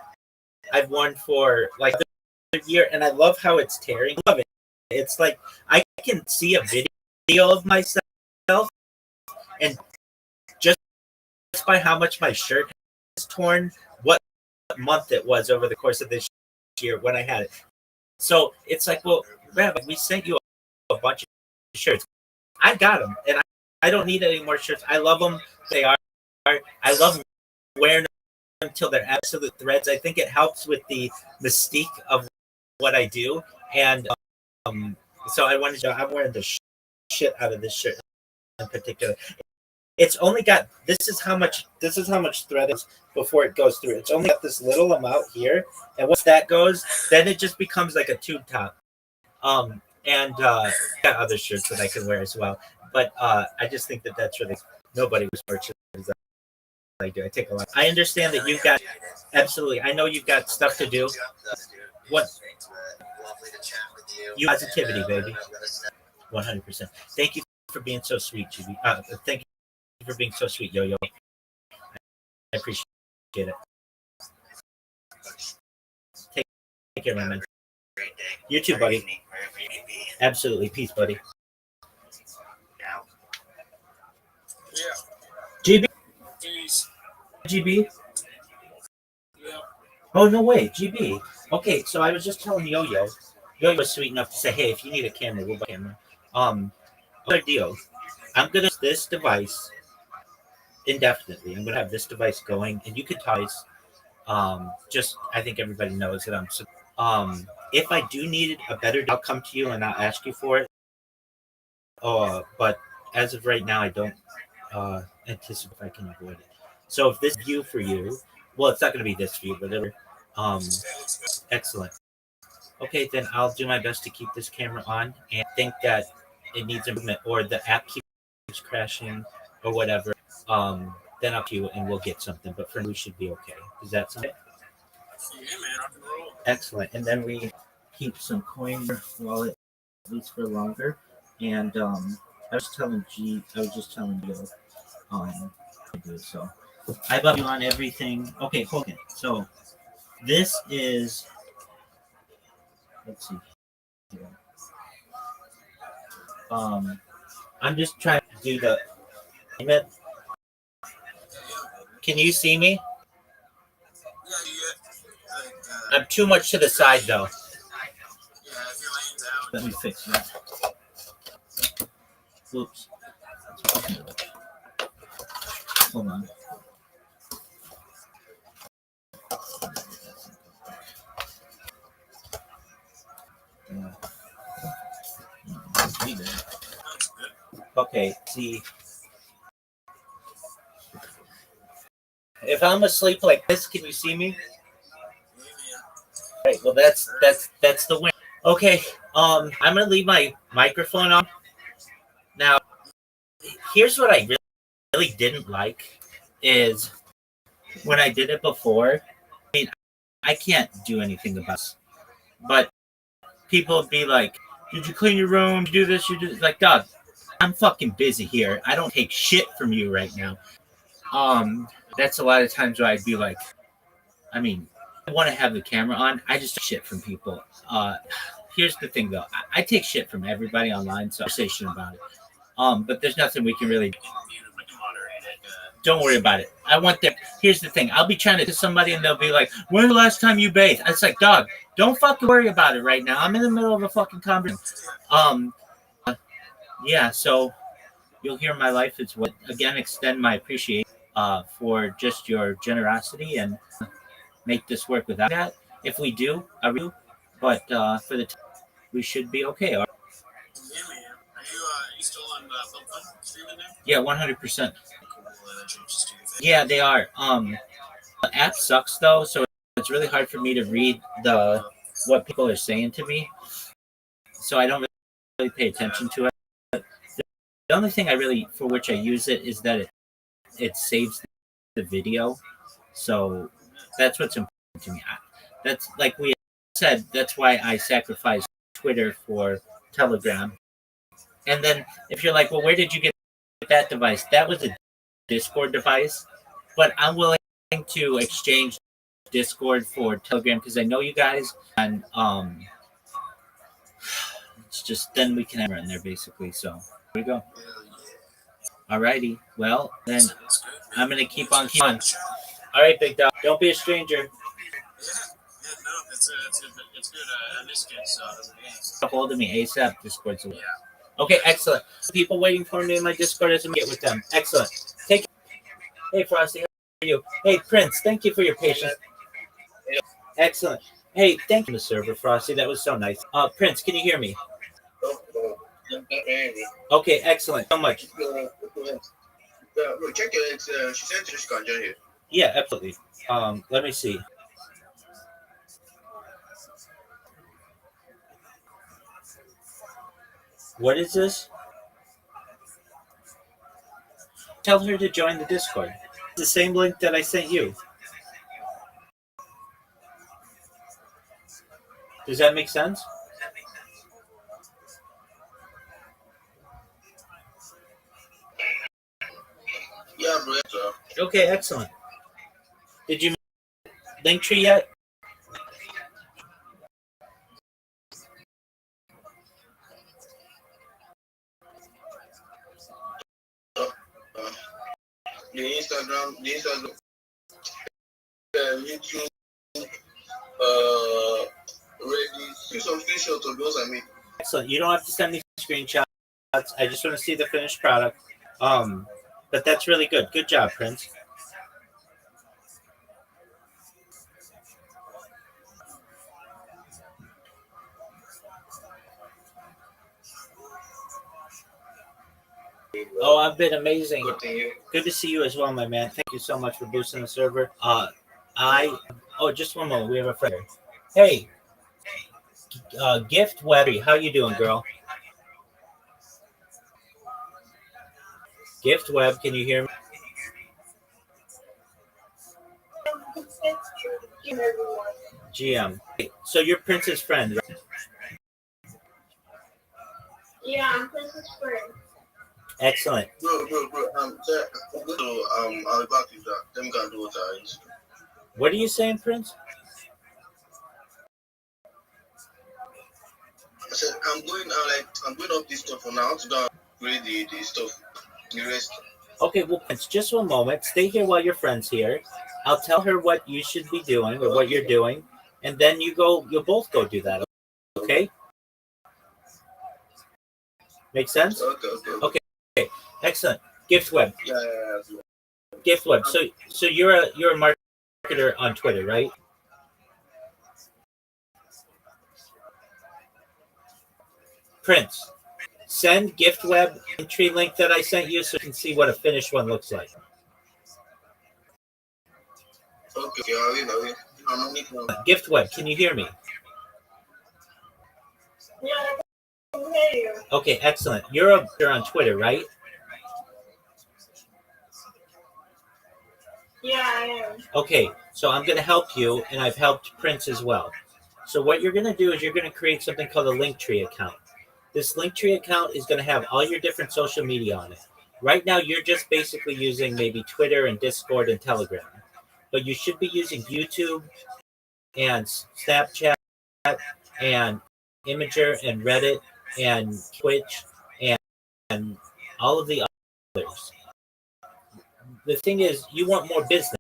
I've worn for like a year, and I love how it's tearing. I love it. It's like I can see a video of myself, and just by how much my shirt is torn, what month it was over the course of this year when I had it. So it's like, well, man, we sent you a bunch of shirts. I got them, and I don't need any more shirts. I love them. They are. I love wearing them until they're absolute threads. I think it helps with the mystique of what I do, and so I wanted to. I'm wearing the shit out of this shirt in particular. It's only got this is how much thread is before it goes through. It's only got this little amount here, and once that goes, then it just becomes like a tube top. And got other shirts that I can wear as well. But I just think that that's really nobody was purchased as I do. I take a lot. I understand that you've got absolutely. I know you've got stuff to do. What? You positivity, baby. 100%. Thank you for being so sweet, GB. Thank you for being so sweet, Yo-Yo. I appreciate it. Take care, my man. You too, buddy. Absolutely. Peace, buddy. GB? GB? Oh, no way. GB. Okay, so I was just telling Yo-Yo. Yo-Yo was sweet enough to say, hey, if you need a camera, we'll buy a camera. Other deal. I'm going to use this device indefinitely. I'm going to have this device going, and you could toys. Just, I think everybody knows that I'm if I do need a better, I'll come to you and I'll ask you for it. But as of right now, I don't anticipate if I can avoid it. So if this view for you, well, it's not going to be this view, but whatever. Excellent. Okay, then I'll do my best to keep this camera on, and think that it needs improvement, or the app keeps crashing, or whatever. Then I'll queue and we'll get something. But for now, we should be okay. Is that something? Yeah, man, I can roll. Excellent. And then we keep some coin wallet at least for longer. And I was just telling you, so I love you on everything. Okay, hold it. So this is, let's see. I'm just trying to do the. Can you see me? I'm too much to the side though. Let me fix that. Oops. Hold on. Okay, see. If I'm asleep like this, can you see me? Right. Well, that's the win. Okay. I'm gonna leave my microphone on. Now, here's what I really didn't like is when I did it before. I mean, I can't do anything about this, but people would be like, "Did you clean your room? Did you do this? You do this?" Like, dog, I'm fucking busy here. I don't take shit from you right now. That's a lot of times where I'd be like, I mean, I want to have the camera on. I just shit from people. here's the thing though. I take shit from everybody online, so conversation about it. But there's nothing we can really. Don't worry about it. I want that. Here's the thing. I'll be trying to somebody and they'll be like, "When the last time you bathed?" It's like, dog, don't fucking worry about it right now. I'm in the middle of a fucking conversation. Yeah. So you'll hear my life is what again extend my appreciation for just your generosity and make this work without that. If we do, I will. But for the we should be okay. Yeah, man. Are you still on Fun streaming there? Yeah, 100%. Cool. That changes to your thing. Yeah, they are. The app sucks though, so it's really hard for me to read what people are saying to me. So I don't really pay attention to it. The only thing I really for which I use it is that it saves the video. So that's what's important to me. That's like we said. That's why I sacrifice Twitter for Telegram. And then if you're like, well, where did you get that device? That was a Discord device, but I'm willing to exchange Discord for Telegram because I know you guys, and it's just then we can have in there basically. So here we go. Alrighty, well then I'm gonna keep on. All right, big dog, don't be a stranger. Yeah, no, it's good. I missed it, so Get a hold of me ASAP. Discord's away. Okay, excellent. People waiting for me in my Discord as I get with them. Excellent. Take. Hey, Frosty, how are you? Hey, Prince, thank you for your patience. Excellent. Hey, thank you, the server, Frosty. That was so nice. Prince, can you hear me? Okay, excellent. So much. Check your ex. She said she can join here. Yeah, absolutely. Let me see. What is this? Tell her to join the Discord. It's the same link that I sent you. Does that make sense? Yeah, bro. Okay, excellent. Did you make Linktree yet? The Instagram, YouTube, ready. See some screenshots of those I made. Excellent. You don't have to send me screenshots. I just want to see the finished product. But that's really good. Good job, Prince. Oh, I've been amazing. Good to see you as well, my man. Thank you so much for boosting the server. Just one moment. We have a friend. Hey, Gift Webby, how you doing, girl? Gift Web, can you hear me? GM. So you're Prince's friend, right? Yeah, I'm Prince's friend. Excellent. Bro. I'm going to I'll be back with that. Them can do what I used to. What are you saying, Prince? I said I'm going up this stuff for now to downgrade the stuff. The rest. Okay, well, Prince, just one moment. Stay here while your friend's here. I'll tell her what you should be doing or what you're doing, and then you'll both go do that. Okay? Make sense? Okay. Excellent. Gift Web. Yeah. Gift Web. So you're a marketer on Twitter, right? Prince, send Gift Web entry link that I sent you so you can see what a finished one looks like. Okay, I'll wait. I'm on it now. Gift Web, can you hear me? Yeah, I can hear you. Okay, excellent. You're on Twitter, right? Yeah, I am. Okay, so I'm going to help you, and I've helped Prince as well. So what you're going to do is you're going to create something called a Linktree account. This Linktree account is going to have all your different social media on it. Right now, you're just basically using maybe Twitter and Discord and Telegram. But you should be using YouTube and Snapchat and Imager and Reddit and Twitch and all of the others. The thing is, you want more business.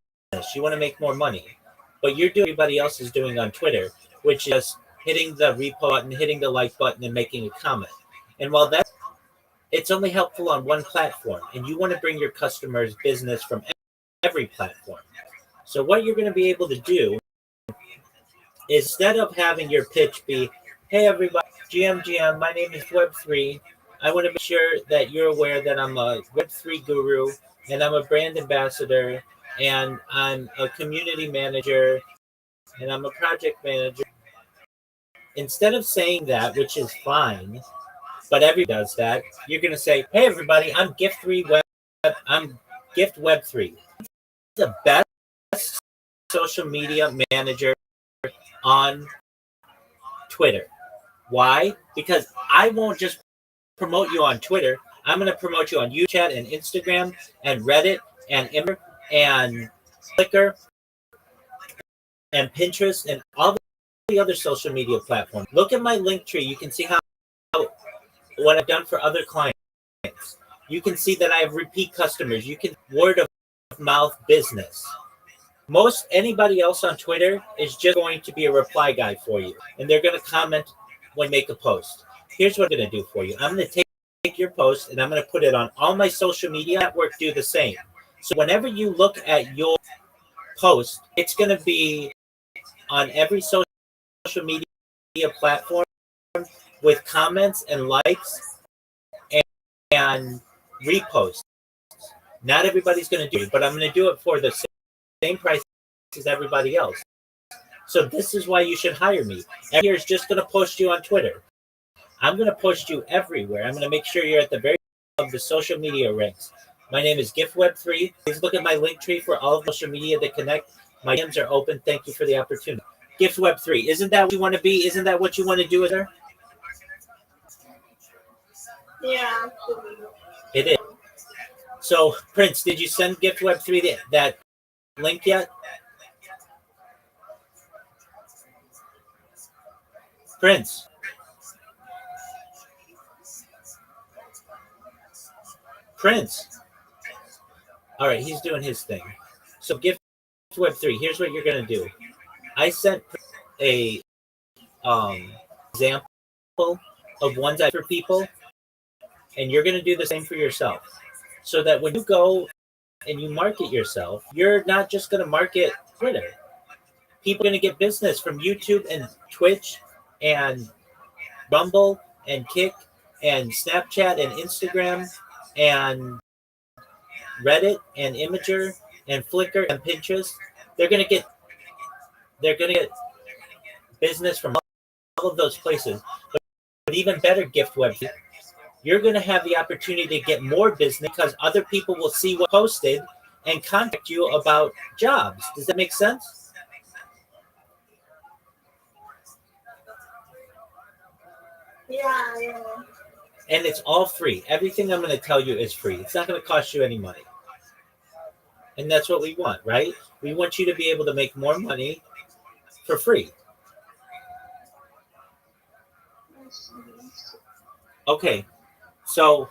You want to make more money, but you're doing what everybody else is doing on Twitter, which is hitting the repo button, hitting the like button, and making a comment. And while that it's only helpful on one platform, and you want to bring your customers business from every platform. So what you're going to be able to do is, instead of having your pitch be, "Hey everybody, GM, my name is Web3. I want to make sure that you're aware that I'm a Web3 guru, and I'm a brand ambassador, and I'm a community manager, and I'm a project manager." Instead of saying that, which is fine, but everybody does that, you're going to say, "Hey everybody, I'm Gift Web3, the best social media manager on Twitter." Why? Because I won't just promote you on Twitter. I'm going to promote you on YouTube and Instagram and Reddit and Immer and Flickr and Pinterest and all the other social media platforms. Look at my link tree. You can see how what I've done for other clients. You can see that I have repeat customers. You can word of mouth business. Most anybody else on Twitter is just going to be a reply guy for you, and they're going to comment when you make a post. Here's what I'm going to do for you. I'm going to take your post and I'm going to put it on all my social media networks. Do the same. So whenever you look at your post, it's going to be on every social media platform with comments and likes and reposts. Not everybody's going to do it, but I'm going to do it for the same price as everybody else. So this is why you should hire me. Every year is just going to post you on Twitter. I'm going to post you everywhere. I'm going to make sure you're at the very top of the social media ranks. My name is GiftWeb3. Please look at my link tree for all of social media that connect. My DMs are open. Thank you for the opportunity. GiftWeb3. Isn't that what you want to be? Isn't that what you want to do with her? Yeah. It is. So, Prince, did you send GiftWeb3 that link yet? Prince. Prince. All right, he's doing his thing. So, GiftWeb3. Here's what you're gonna do. I sent a example of ones I for people, and you're gonna do the same for yourself. So that when you go and you market yourself, you're not just gonna market Twitter. People are gonna get business from YouTube and Twitch and Rumble and Kick and Snapchat and Instagram and Reddit and Imager and Flickr and Pinterest. They're gonna get business from all of those places. But even better, Gift Web, you're gonna have the opportunity to get more business because other people will see what posted and contact you about jobs. Does that make sense? Yeah. And it's all free. Everything I'm going to tell you is free. It's not going to cost you any money. And that's what we want, right? We want you to be able to make more money for free. Okay. So,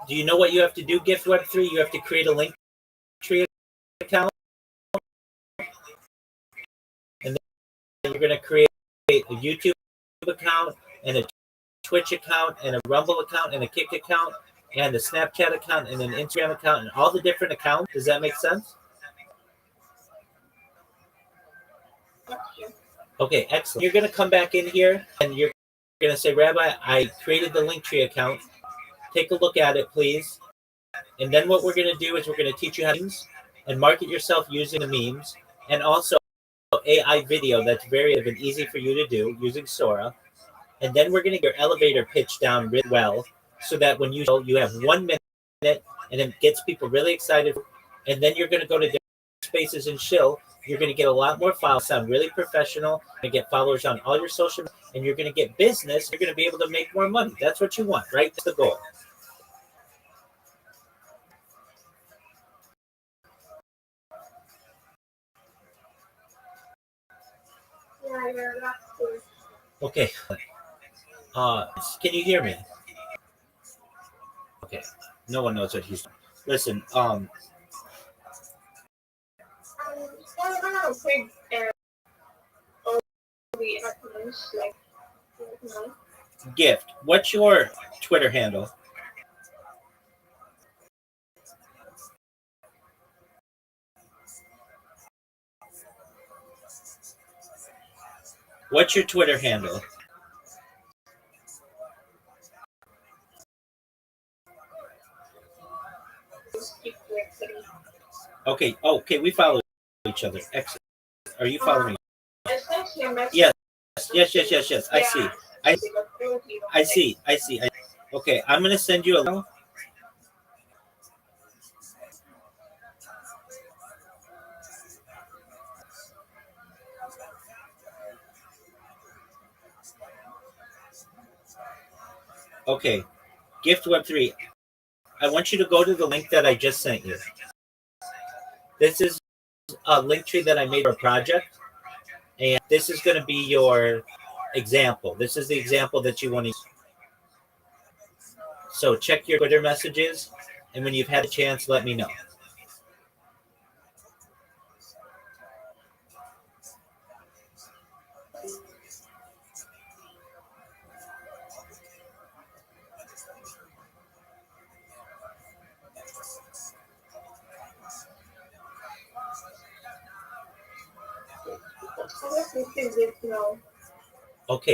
do you know what you have to do, Gift Web3? You have to create a link tree account. And then you're going to create a YouTube account and a Twitch account and a Rumble account and a Kick account and a Snapchat account and an Instagram account and all the different accounts. Does that make sense? Okay, excellent. You're going to come back in here and you're going to say, "Rabbi, I created the Linktree account. Take a look at it, please." And then what we're going to do is we're going to teach you how to memes and market yourself using the memes, and also AI video that's very and easy for you to do using Sora. And then we're going to get your elevator pitch down really well so that when you have 1 minute and it gets people really excited. And then you're going to go to different spaces and chill. You're going to get a lot more files, sound really professional, and get followers on all your social media, and you're going to get business. You're going to be able to make more money. That's what you want, right? That's the goal. Yeah, that's good. Okay. Can you hear me? Okay. No one knows what he's doing. Listen, I don't know, quick, all the acronyms, like, you know. Gift. What's your Twitter handle? What's your Twitter handle? Okay. Okay, we follow each other. Excellent. Are you following me? Yes. Yes. I see. I see. Okay, I'm gonna send you a. Okay, Gift Web 3. I want you to go to the link that I just sent you. This is a link tree that I made for a project, and this is going to be your example. This is the example that you want to use. So check your Twitter messages, and when you've had a chance, let me know. Okay,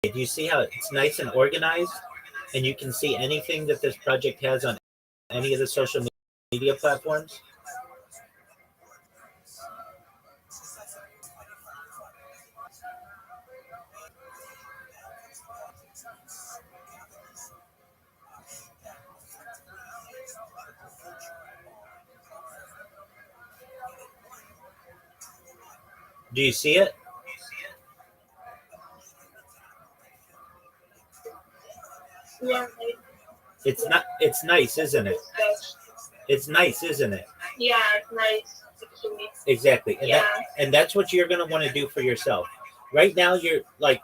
do you see how it's nice and organized? And you can see anything that this project has on any of the social media platforms? Do you see it? Yeah, It's not. It's nice, isn't it? It's nice, isn't it? Yeah, it's nice. Actually. Exactly, and Yeah. that's what you're gonna want to do for yourself. Right now, you're like,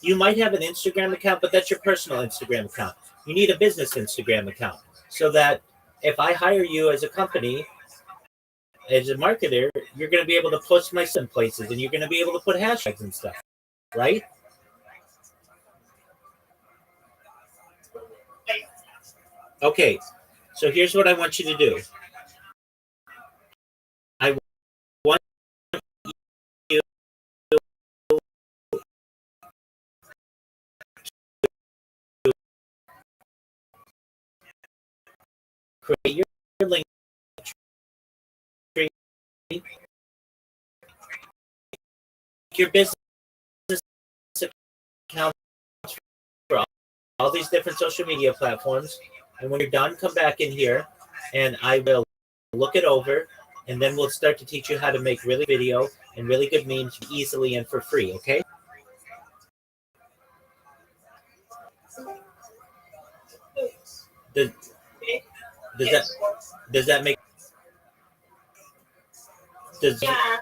you might have an Instagram account, but that's your personal Instagram account. You need a business Instagram account so that if I hire you as a company, as a marketer, you're going to be able to post my stuff in places, and you're going to be able to put hashtags and stuff, right? Okay, so here's what I want you to do. I want you to create your link tree, your business account for all these different social media platforms. And when you're done, come back in here and I will look it over. And then we'll start to teach you how to make really video and really good memes easily and for free. Okay? Does, does that make does Yeah.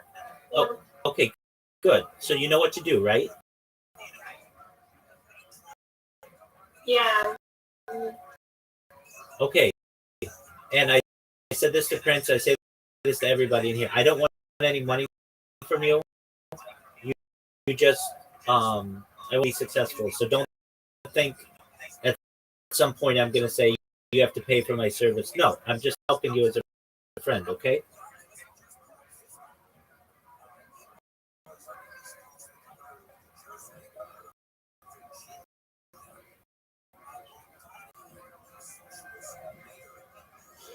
oh, okay, good. So you know what to do, right? Yeah. Okay. And I said this to Prince, I say this to everybody in here. I don't want any money from you. You just I want to be successful. So don't think at some point I'm gonna say you have to pay for my service. No, I'm just helping you as a friend, okay?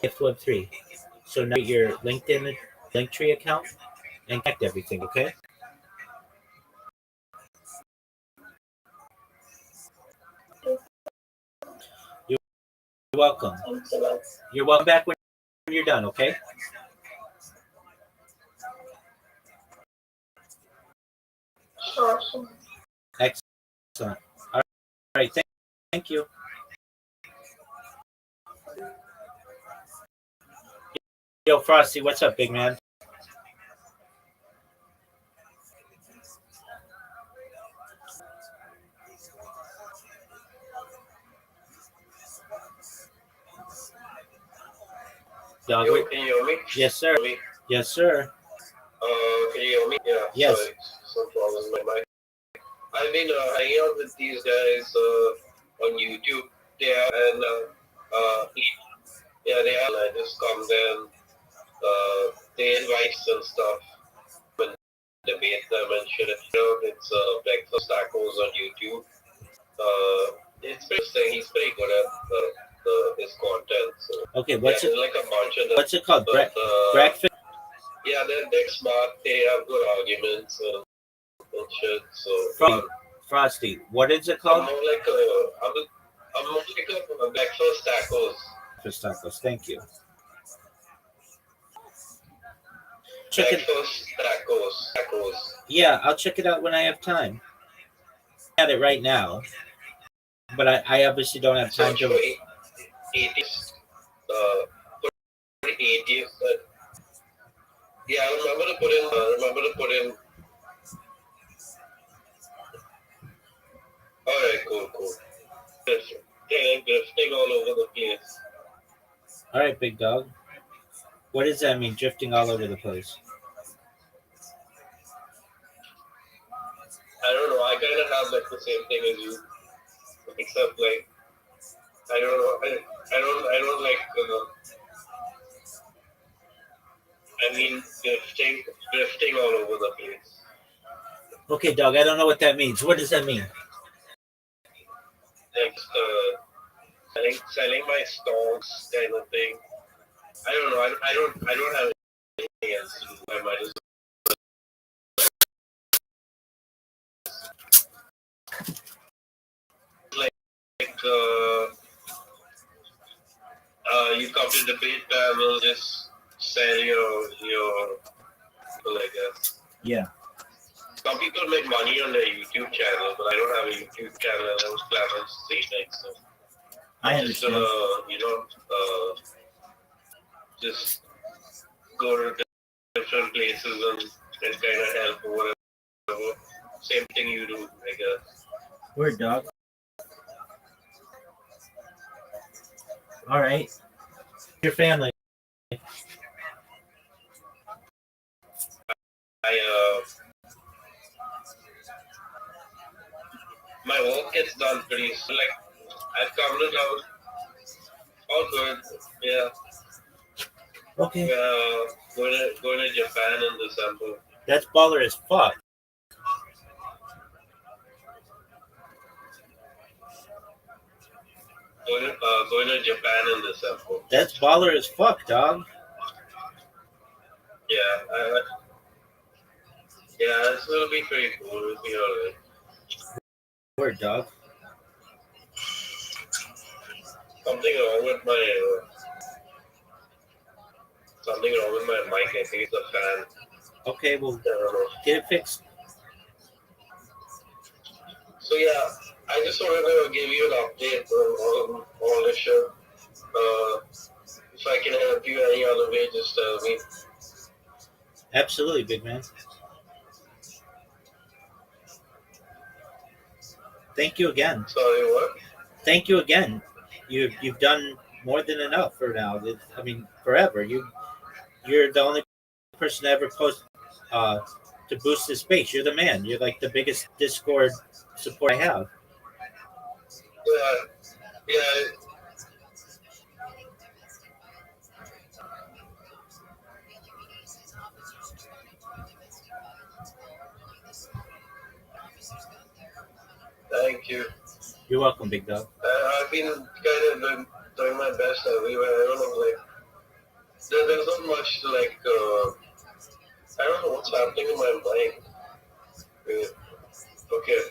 Gift Web 3. So now your LinkedIn Linktree account and connect everything, okay? You're welcome. You're welcome back when you're done, okay? Sure. Excellent. All right, thank you. Yo, Frosty, what's up, big man? Dog, Yo, can you hear me? yes, sir. Me? Yes, sir. Can you hear me? Yeah. Yes. Sorry, some problem with my mic. I've been hanging out with these guys on YouTube. They are and yeah, they are. I just come there and they invite us and stuff and debate them and shit. It's breakfast tacos on YouTube. It's pretty interesting. He's pretty good at his content. So Okay, yeah, there's like a bunch of them. what's it called? But Breakfast. yeah, they're smart. They have good arguments and shit. So Frosty. What is it I'm called? more like I'm more like a breakfast tacos. Breakfast tacos. Thank you. Check it. Breakfast tacos. Yeah, I'll check it out when I have time. At it right now, but I obviously don't have So time it's to. for 80s. For 80s. Yeah, I remember to put in. All right, cool. Drifting all over the place. All right, big dog. What does that mean? Drifting all over the place. I don't know. I kind of have like the same thing as you, except like I don't know. I don't like. I mean, drifting all over the place. Okay, dog. I don't know what that means. What does that mean? Like selling my stocks kind of thing. I don't know. I don't have anything else to do. I might as well. Like you come to debate panel, just sell your I guess. Yeah. Some people make money on their YouTube channel, but I don't have a YouTube channel. I was planning to say things. So I just understand. just go to different places and kind of help or whatever. Same thing you do, I guess. Word, dog. All right. Your family. My work gets done pretty soon. Like I've come to town. All good. Yeah. Okay. Going to Japan in December. That's baller as fuck. Going to Japan in December. That's baller as fuck, dog. Yeah. Yeah, this will be pretty cool. It'll be alright. Word, dog. Something wrong with my mic. I think it's a fan. Okay, well, I don't know. get it fixed. So yeah, I just wanted to give you an update on all this shit. If I can help you any other way, just tell me. Absolutely, big man. Thank you again. Sorry, what? Thank you again. You've done more than enough for now. I mean, forever. You're the only person to ever post to boost this space. You're the man. You're like the biggest Discord support I have. Yeah. Thank you. You're welcome, big dog. I've been kind of doing my best everywhere. I don't know, like there's not much like I don't know what's happening in my mind. Okay.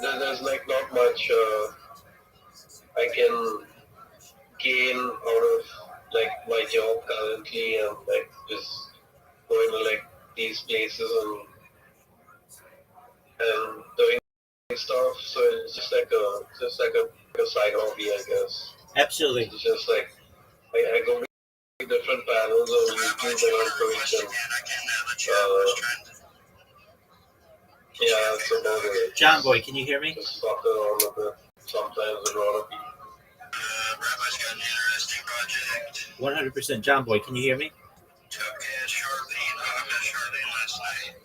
There's like not much I can gain out of like my job currently and like just going to like these places and doing stuff. So it's just like a side hobby, I guess. Absolutely. It's just like I go to different panels on YouTube and on Twitch and yeah, that's about it. John Boy, can you hear me? Just fuck around with it sometimes with a lot of people. 100%. John Boy, can you hear me? Took Charlene. I met Charlene last night.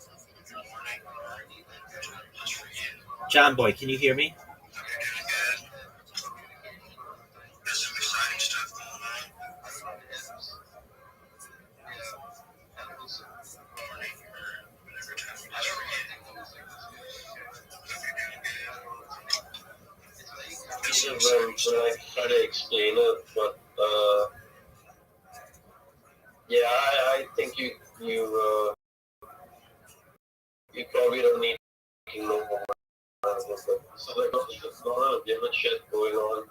Good morning. Just for you. John Boy, can you hear me? Hope you're doing good. Got some exciting stuff going on. Morning or whatever time it is for you. Hope you're doing good. This is when I try to explain it, but yeah, I think you probably don't need to know more. So there's a lot of different shit going on.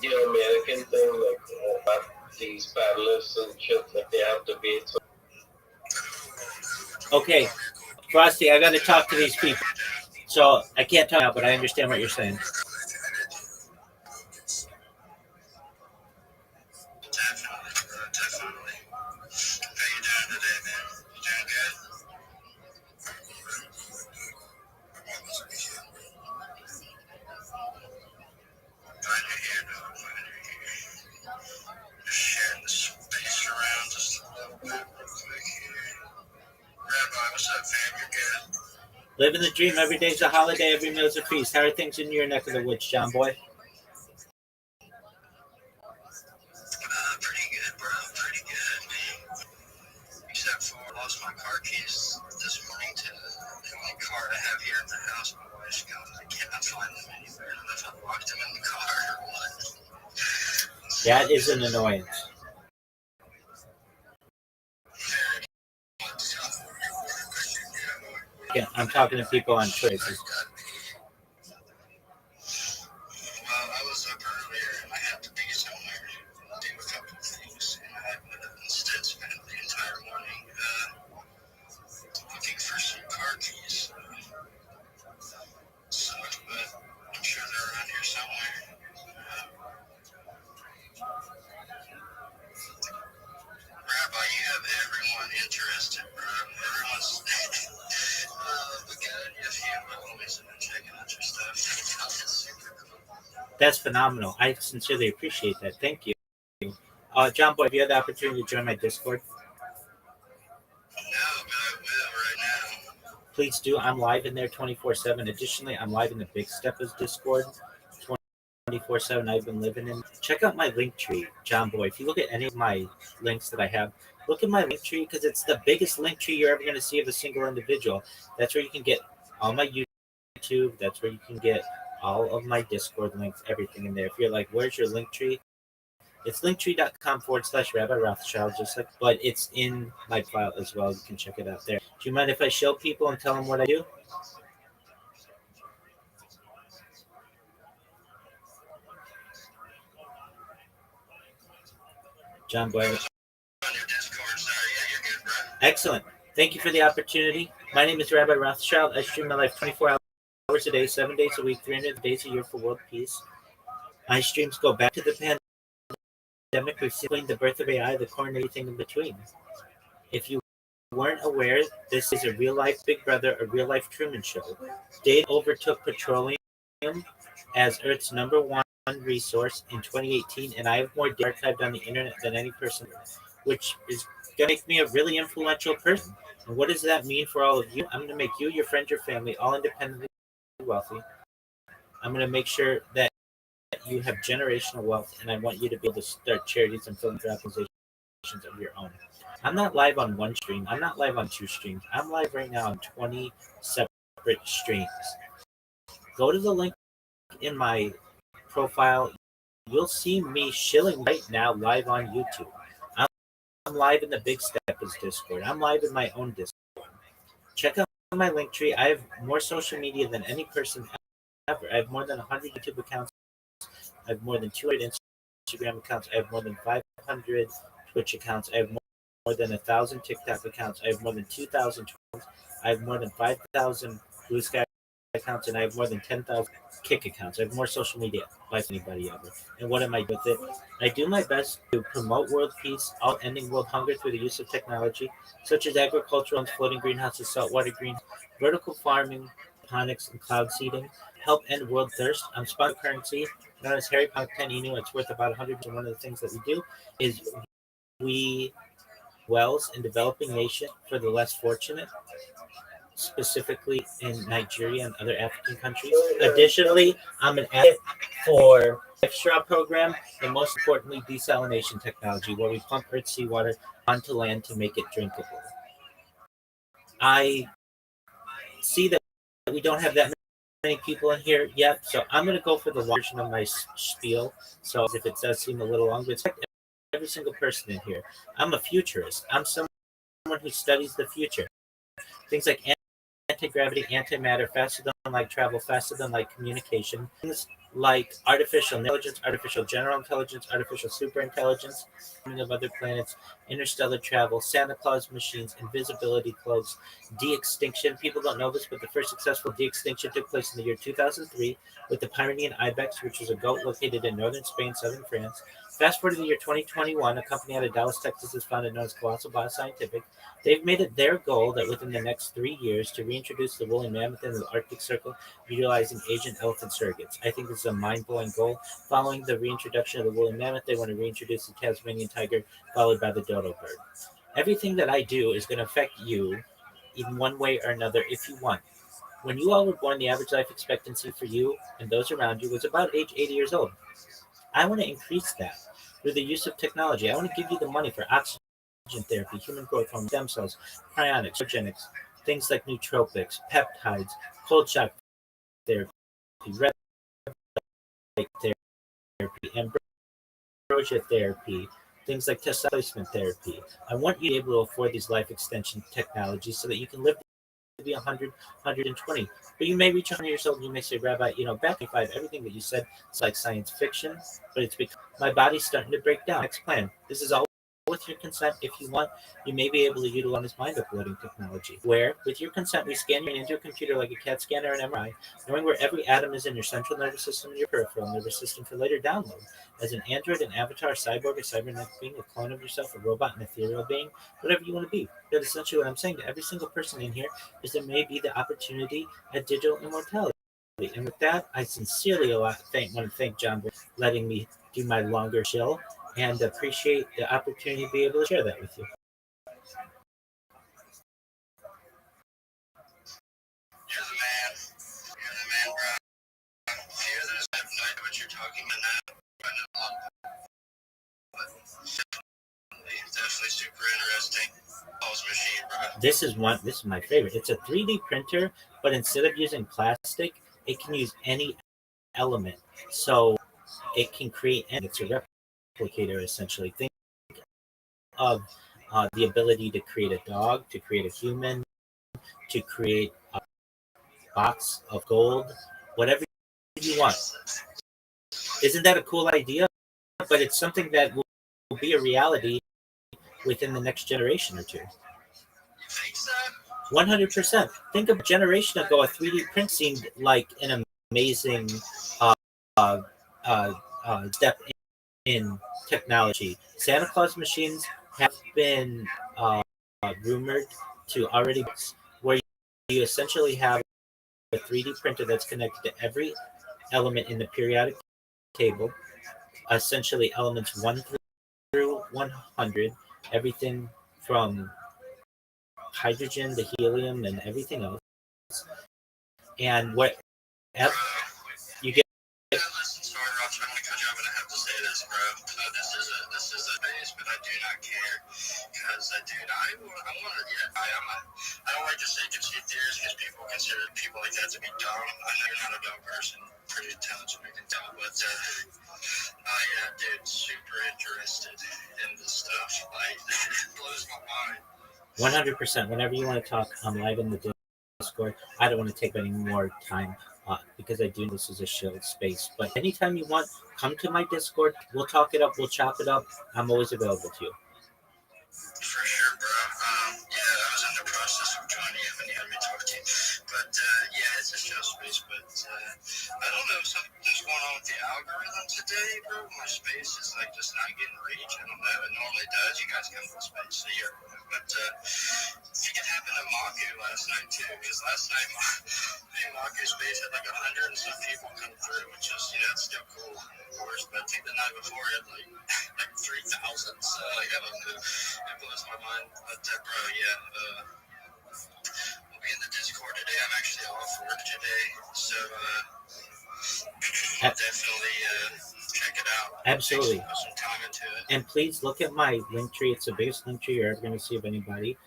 The American thing, like these paddlers and shit, like they have to be. So Okay, Frosty, I got to talk to these people. So I can't talk now, but I understand what you're saying. Definitely. How you doing today, man? You doing good? Glad you're here, though. Glad you're here. Just sharing the space around just a little bit real quick here. Rabbi, what's up, fam? You're good? Living the dream. Every day's a holiday. Every meal's a feast. How are things in your neck of the woods, John Boy? Pretty good, bro. Pretty good. Except for I lost my car keys this morning to the only car I have here in the house. My wife's got it. I cannot find them anywhere. I don't know if I locked them in the car or what. That is an annoyance. Yeah, I'm talking to people on Twitter. Well, I was up earlier and I had to be somewhere to do a couple of things, and I instead spent the entire morning looking for some car keys. But I'm sure they're around here somewhere. Rabbi, you have everyone interested, bro. Everyone's but good. If you have always been checking out your stuff, it's super cool. That's phenomenal. I sincerely appreciate that. Thank you. John Boy, have you had the opportunity to join my Discord? No, but I will right now. Please do. I'm live in there 24/7. Additionally, I'm live in the Big Steppers Discord 24/7. I've been living in. Check out my link tree, John Boy. If you look at any of my links that I have, look at my link tree because it's the biggest link tree you're ever going to see of a single individual. That's where you can get all my YouTube. That's where you can get all of my Discord links, everything in there. If you're like, where's your link tree? It's linktree.com/Rabbi Rothschild, just like, but it's in my file as well. You can check it out there. Do you mind if I show people and tell them what I do? John Boy. On your Discord, sorry. Yeah, you're good, bro. Excellent. Thank you for the opportunity. My name is Rabbi Rothschild. I stream my life 24 hours a day, 7 days a week, 300 days a year for world peace. My streams go back to the pandemic. We've seen the birth of AI, the core, and everything in between. If you weren't aware, this is a real-life Big Brother, a real-life Truman Show. Data overtook petroleum as Earth's #1 resource in 2018, and I have more data archived on the internet than any person, which is going to make me a really influential person. And what does that mean for all of you? I'm going to make you, your friends, your family, all independently wealthy. I'm going to make sure that you have generational wealth, and I want you to be able to start charities and philanthropic organizations of your own. I'm not live on one stream. I'm not live on 2 streams. I'm live right now on 20 separate streams. Go to the link in my profile. You'll see me shilling right now live on YouTube. I'm live in the Big Steppers Discord. I'm live in my own Discord. Check out my link tree. I have more social media than any person ever. I have more than 100 YouTube accounts. I have more than 200 Instagram accounts. I have more than 500 Twitch accounts. I have more than 1,000 TikTok accounts. I have more than 2,000 Twitter. I have more than 5,000 Blue Sky accounts, and I have more than 10,000 Kick accounts. I have more social media than anybody ever. And what am I with it? I do my best to promote world peace, all ending world hunger through the use of technology, such as agricultural and floating greenhouses, saltwater green, vertical farming, hydroponics, and cloud seeding. Help end world thirst. I'm sponsor currency known as Harry Potter 10 Inu. It's worth about 100. And one of the things that we do is we wells in developing nation for the less fortunate, specifically in Nigeria and other African countries. Additionally, I'm an advocate for life straw program and most importantly, desalination technology, where we pump earth seawater onto land to make it drinkable. I see that we don't have that many people in here yet, so I'm going to go for the version of my spiel. So if it does seem a little long, but expect every single person in here. I'm a futurist. I'm someone who studies the future. Things like anti-gravity, antimatter, faster than light travel, faster than light communication, things like artificial intelligence, artificial general intelligence, artificial superintelligence, of other planets, interstellar travel, Santa Claus machines, invisibility cloaks, de-extinction. People don't know this, but the first successful de-extinction took place in the year 2003 with the Pyrenean ibex, which was a goat located in northern Spain, southern France. Fast forward to the year 2021, a company out of Dallas, Texas is founded known as Colossal Bioscientific. They've made it their goal that within the next 3 years to reintroduce the woolly mammoth into the Arctic Circle utilizing Asian elephant surrogates. I think this is a mind-blowing goal. Following the reintroduction of the woolly mammoth, they want to reintroduce the Tasmanian tiger, followed by the dodo bird. Everything that I do is going to affect you in one way or another if you want. When you all were born, the average life expectancy for you and those around you was about age 80 years old. I want to increase that through the use of technology. I want to give you the money for oxygen therapy, human growth hormone, stem cells, cryonics, eugenics, things like nootropics, peptides, cold shock therapy, red light therapy, ambrosia therapy, things like test replacement therapy. I want you to be able to afford these life extension technologies so that you can live to be 100, 120. But you may reach 100 years old and you may say, Rabbi, back in 5, everything that you said is like science fiction, but it's because my body's starting to break down. Next plan. This is all with your consent. If you want, you may be able to utilize mind uploading technology, where with your consent we scan you into a computer like a CAT scan or an MRI, knowing where every atom is in your central nervous system and your peripheral nervous system for later download as an android, an avatar, cyborg, a cybernetic being, a clone of yourself, a robot, an ethereal being, whatever you want to be. But essentially what I'm saying to every single person in here is there may be the opportunity at digital immortality. And with that, I sincerely want to thank John for letting me do my longer chill and appreciate the opportunity to be able to share that with you. You're the man. You're the man, bro. Few others have no idea what you're talking about. But definitely super interesting. Pulse machine, bro. This is my favorite. It's a 3D printer, but instead of using plastic, it can use any element. So it can create, and it's a replicator essentially. Think of the ability to create a dog, to create a human, to create a box of gold, whatever you want. Isn't that a cool idea? But it's something that will be a reality within the next generation or two. You think so? 100%. Think of a generation ago, a 3D print seemed like an amazing uh, uh, step in technology. Santa Claus machines have been rumored to already, where you essentially have a 3D printer that's connected to every element in the periodic table, essentially elements 1 through 100, everything from hydrogen to helium and everything else. And what you get. Listen, sorry, Ross, I'm gonna cut you off, but I have to say this, bro. This is a base, but I do not care because, dude, I want to. Yeah, I don't like to say conspiracy theories because people consider people like that to be dumb. I know you're not a dumb person, pretty intelligent, I can tell, but I dude, super interested in this stuff. Like, it blows my mind. 100%. Whenever you want to talk, I'm live in the Discord. I don't want to take any more time because I do this is a shield space. But anytime you want, come to my Discord. We'll talk it up. We'll chop it up. I'm always available to you. For sure, bro. Yeah, I was in the process of joining you when you had me talk to you. But yeah, it's a show space. But I don't know, something's going on with the algorithm today, bro. My space is like just not getting reach. I don't know. It normally does. You guys come to the space, so you're. But I think it happened to Maku last night too, because last night Maku's space had like 100 and some people come through, which is it's still cool, of course. But I think the night before it had like 3,000. So like I don't know. It blows my mind. But bro, yeah. We'll be in the Discord today. I'm actually off work today, so definitely check it out. Absolutely. Put some time into it. And please look at my link tree. It's the biggest link tree you're ever going to see of anybody.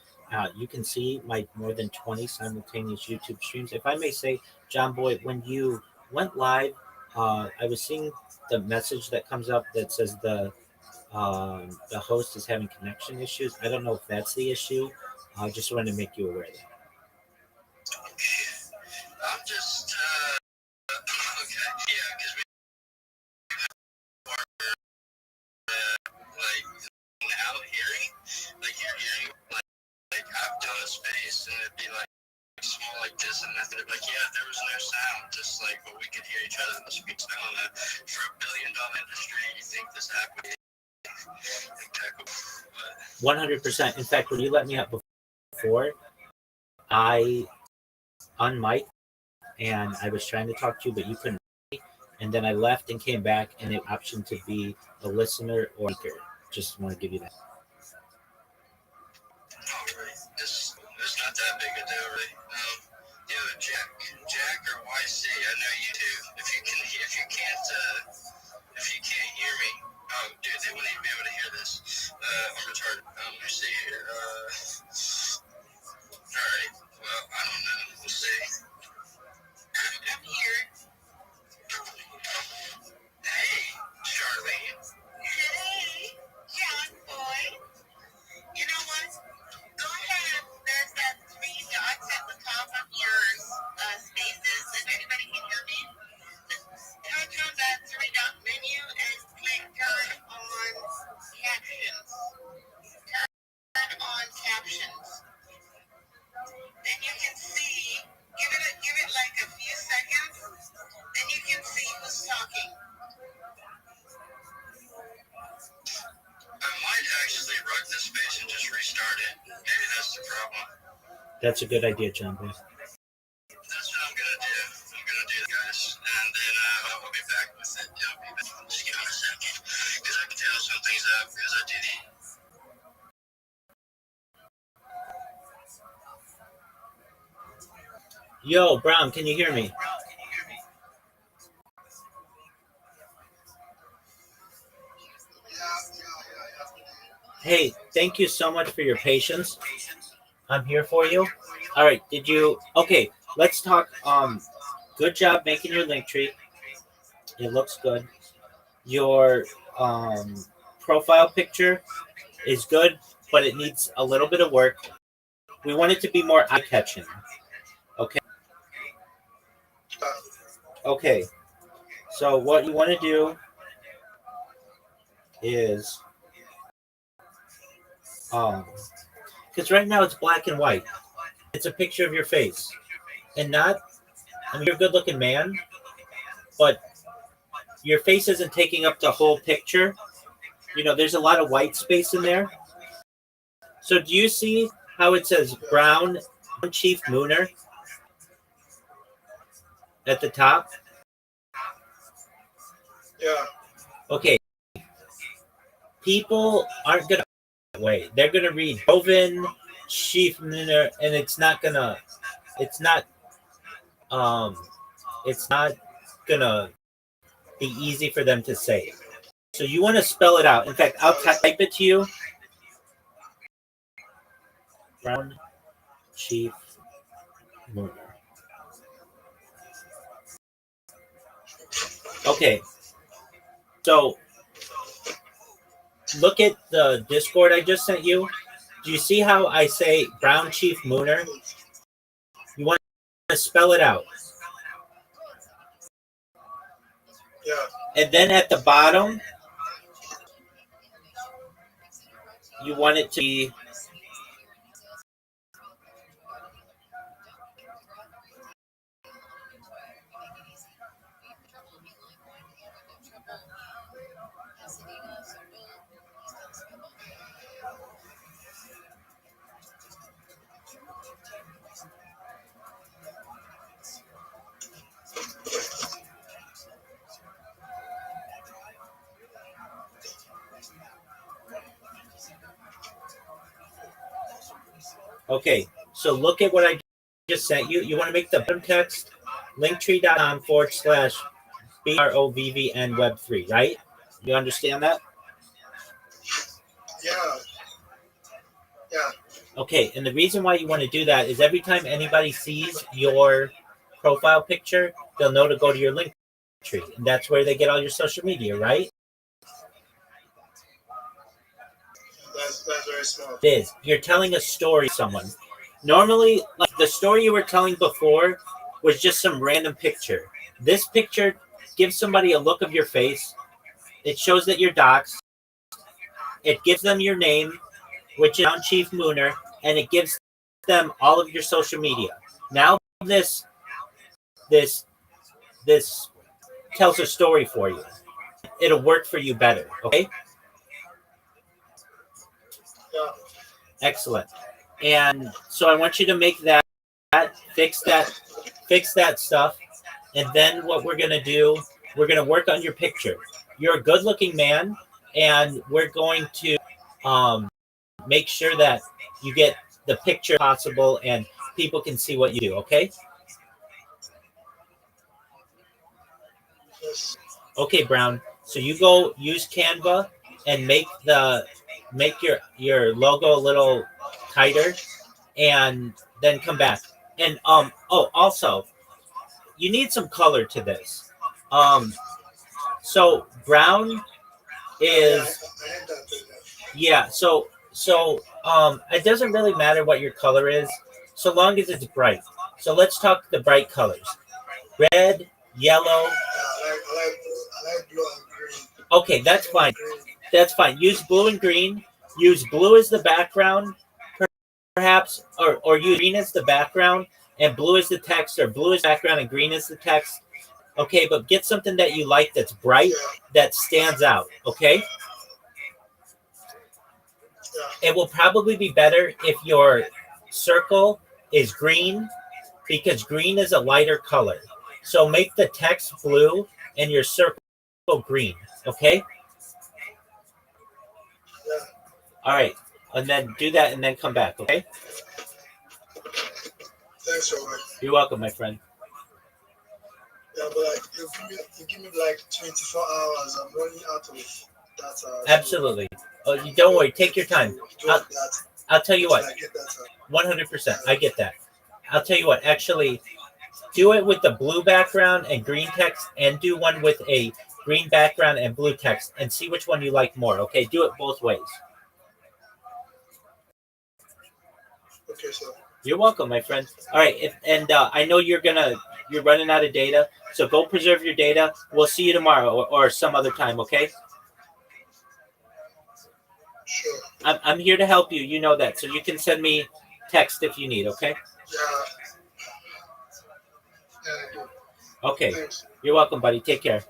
You can see my more than 20 simultaneous YouTube streams. If I may say, John Boy, when you went live, I was seeing the message that comes up that says the host is having connection issues. I don't know if that's the issue. I just wanted to make you aware of that. I'm just okay. Yeah, because we like out hearing, like you're hearing like I've done a space and it'd be like small like this and nothing. It'd be like there was no sound, just like but we could hear each other in the speech. I don't know. For $1 billion industry, you think this app would be impeccable? 100%. In fact, when you let me up before, I unmiked and I was trying to talk to you, but you couldn't. And then I left and came back, and it optioned to be a listener or speaker. Just want to give you that. Alright, it's not that big a deal, right? Jack or YC, I know you do. If you can't hear me, oh, dude, they wouldn't even be able to hear this. I'm retarded. Let me see here. Alright, well, I don't know. We'll see. I'm here. Hey, Charlene. Hey, John Boy. You know what? Go ahead. There's that 3 dots at the top of your spaces. If anybody can hear me, touch on that 3-dot menu and click turn on captions. Turn on captions. Then you can see. Give it like a few seconds. Then you can see who's talking. I might actually rug the space and just restart it. Maybe that's the problem. That's a good idea, John Boy. That's what I'm gonna do. I'm gonna do that, guys, and then I'll be back with it. Just give me a second, because I can tell something's up because I did it. Yo, Brown, can you hear me? Hey, thank you so much for your patience. I'm here for you. All right, okay, let's talk. Good job making your link tree. It looks good. Your profile picture is good, but it needs a little bit of work. We want it to be more eye-catching. Okay. Okay. So what you want to do is because right now it's black and white. It's a picture of your face. And you're a good looking man, but your face isn't taking up the whole picture. There's a lot of white space in there. So do you see how it says Brown Chief Mooner at the top? Yeah. Okay. People aren't going to that way. They're going to read Joven Chief Mooner, and it's not gonna be easy for them to say. So you want to spell it out. In fact, I'll type it to you. Brown Chief Mooner. Okay. So look at the Discord I just sent you. Do you see how I say Brown Chief Mooner? You want to spell it out. Yeah. And then at the bottom, you want it to be Okay, so look at what I just sent you. You want to make the bottom text linktree.com/BROVVN Web3, right? You understand that? Yeah. Yeah. Okay, and the reason why you want to do that is every time anybody sees your profile picture, they'll know to go to your link tree. And that's where they get all your social media, right? That's very smart. It is. You're telling a story to someone. Normally, like the story you were telling before was just some random picture. This picture gives somebody a look of your face. It shows that you're doxxed. It gives them your name, which is Chief Mooner, and it gives them all of your social media. Now this this tells a story for you. It'll work for you better. Okay. Yeah. Excellent. And so I want you to make that, fix that stuff, and then what we're gonna do, we're gonna work on your picture. You're a good-looking man, and we're going to make sure that you get the picture possible, and people can see what you do. Okay. Yes. Okay, Brown. So you go use Canva and make your logo a little tighter, and then come back. And oh, also you need some color to this. Um, so brown Yeah. is I had that. yeah. It doesn't really matter what your color is, so long as it's bright. So let's talk the bright colors: red, yellow. I like blue and green. Okay, that's fine. That's fine. Use blue and green. Use blue as the background, perhaps, or use green as the background and blue as the text, or blue as background and green as the text. Okay, but get something that you like that's bright, that stands out. Okay, Yeah. it will probably be better if your circle is green because green is a lighter color. So make the text blue and your circle green. Okay. Yeah. All right, and then do that and then come back. Okay. Thanks, Robert. You're welcome, my friend. Yeah, but like, you give me like 24 hours. I'm running out of data. Absolutely. Oh, you don't worry. Take your time. I'll tell you what. 100%. I get that. I'll tell you what. Actually, do it with the blue background and green text, and do one with a green background and blue text, and see which one you like more. Okay. Do it both ways. Okay, sir. You're welcome, my friend. All right. And I know you're running out of data, so go preserve your data. We'll see you tomorrow or some other time. Okay. Sure. I'm here to help you. You know that. So you can send me text if you need. Okay. Yeah. Yeah, I do. Okay. Thanks. You're welcome, buddy. Take care.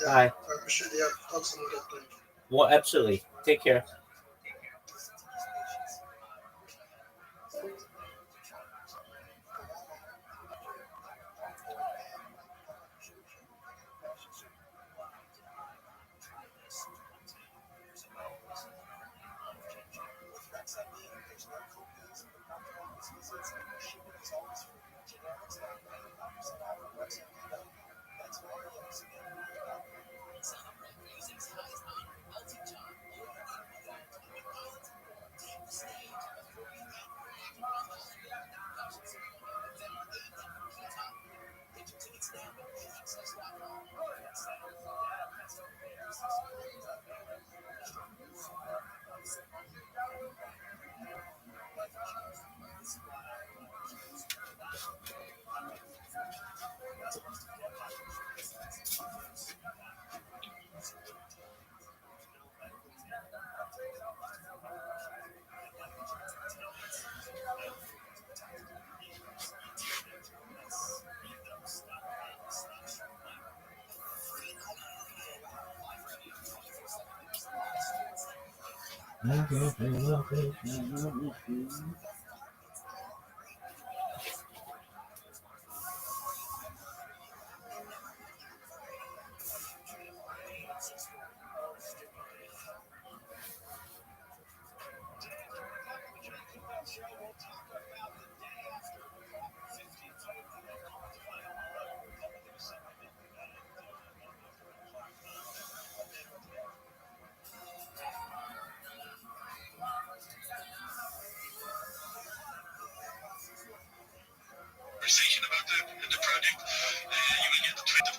Yeah, Bye. I appreciate it. Yeah, talk some other time. Well, absolutely. Take care.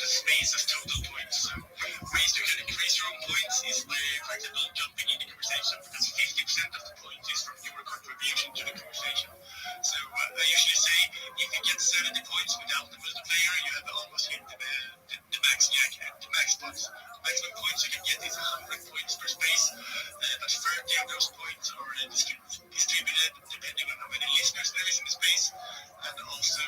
the space as total points. So ways to increase your own points is by, for example, jumping in the conversation, because 50% of the points is from your contribution to the conversation. So I usually say if you get 70 points without the multiplayer, you have almost hit the max the max points. The maximum points you can get is 100 points per space, but 30 of those points are distributed depending on how many listeners there is in the space, and also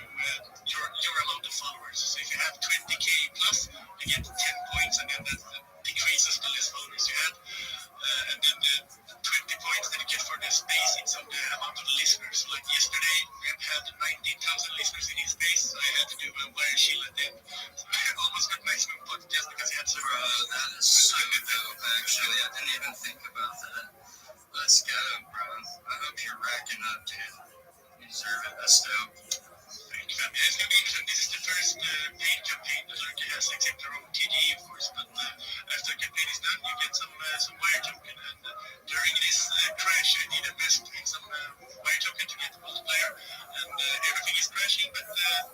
your amount of followers. So if you have 20k plus, you get 10 points, and then that decreases the less followers you have. And then the 20 points that you get for the space, it's on the amount of listeners. Like yesterday, we have had 19,000 listeners in his space, so I had to do a wire shield at them. So I almost got maximum points just because he had so That is so dope, actually. I didn't even think about that. Let's go, bro. I hope you're racking up, dude. You deserve it. That's dope. Thank you. Yeah, it's going to be interesting. This is the first paid campaign that Lurky has, except their own TG, of course. But after the campaign is done, you get some wire token. And during this crash, I did invest in some wire token to get the multiplayer. And everything is crashing, but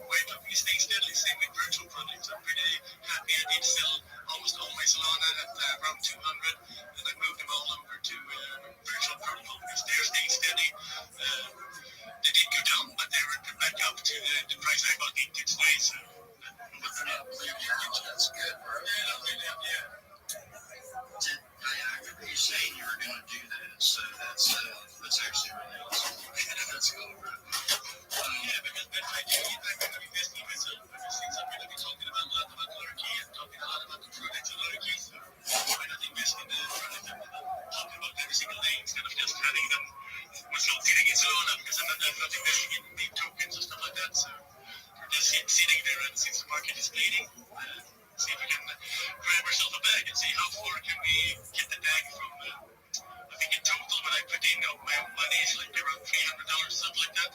wire token is staying steadily. Same with virtual projects. I'm pretty happy. I did sell almost all my Solana at around 200, and I moved them all over to virtual protocol because they're staying steady. They did go down, but they were back up to the price I bought into today. So, But they're not bleeding out. That's good, bro. yeah. I remember you saying you were going to do that, so that's actually really awesome. That's cool, bro. Yeah, because then I do it, I'm going to be investing in myself. Ever since I'm going to be talking a lot about Lurky and talking a lot about the products of Lurky, so why not invest in the product and talking about every single day instead of just having them myself sitting in Solana, because I'm not investing in big tokens and stuff like that. So we're just sitting there, and since the market is bleeding, see if we can grab ourselves a bag and see how far can we get the bag from. I think in total, when I put in my own money, is like around $300, something like that.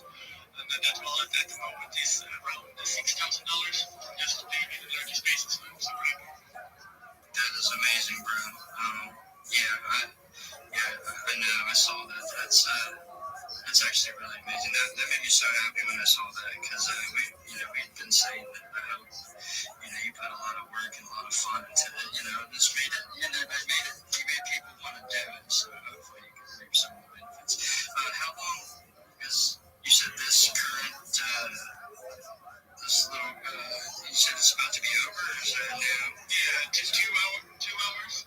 And then that wallet at the moment is around $6,000 just to pay me the Lurky spaces. So I'm super happy. That is amazing, bro. I know. I saw that. That's actually really amazing. That made me so happy when I saw that, because we've been saying that you put a lot of work and a lot of fun into it. This made it. You made people want to do it. So hopefully you can reap some benefits. How long? Because you said this current this little you said it's about to be over. Or is that new? Yeah, just 2 hours.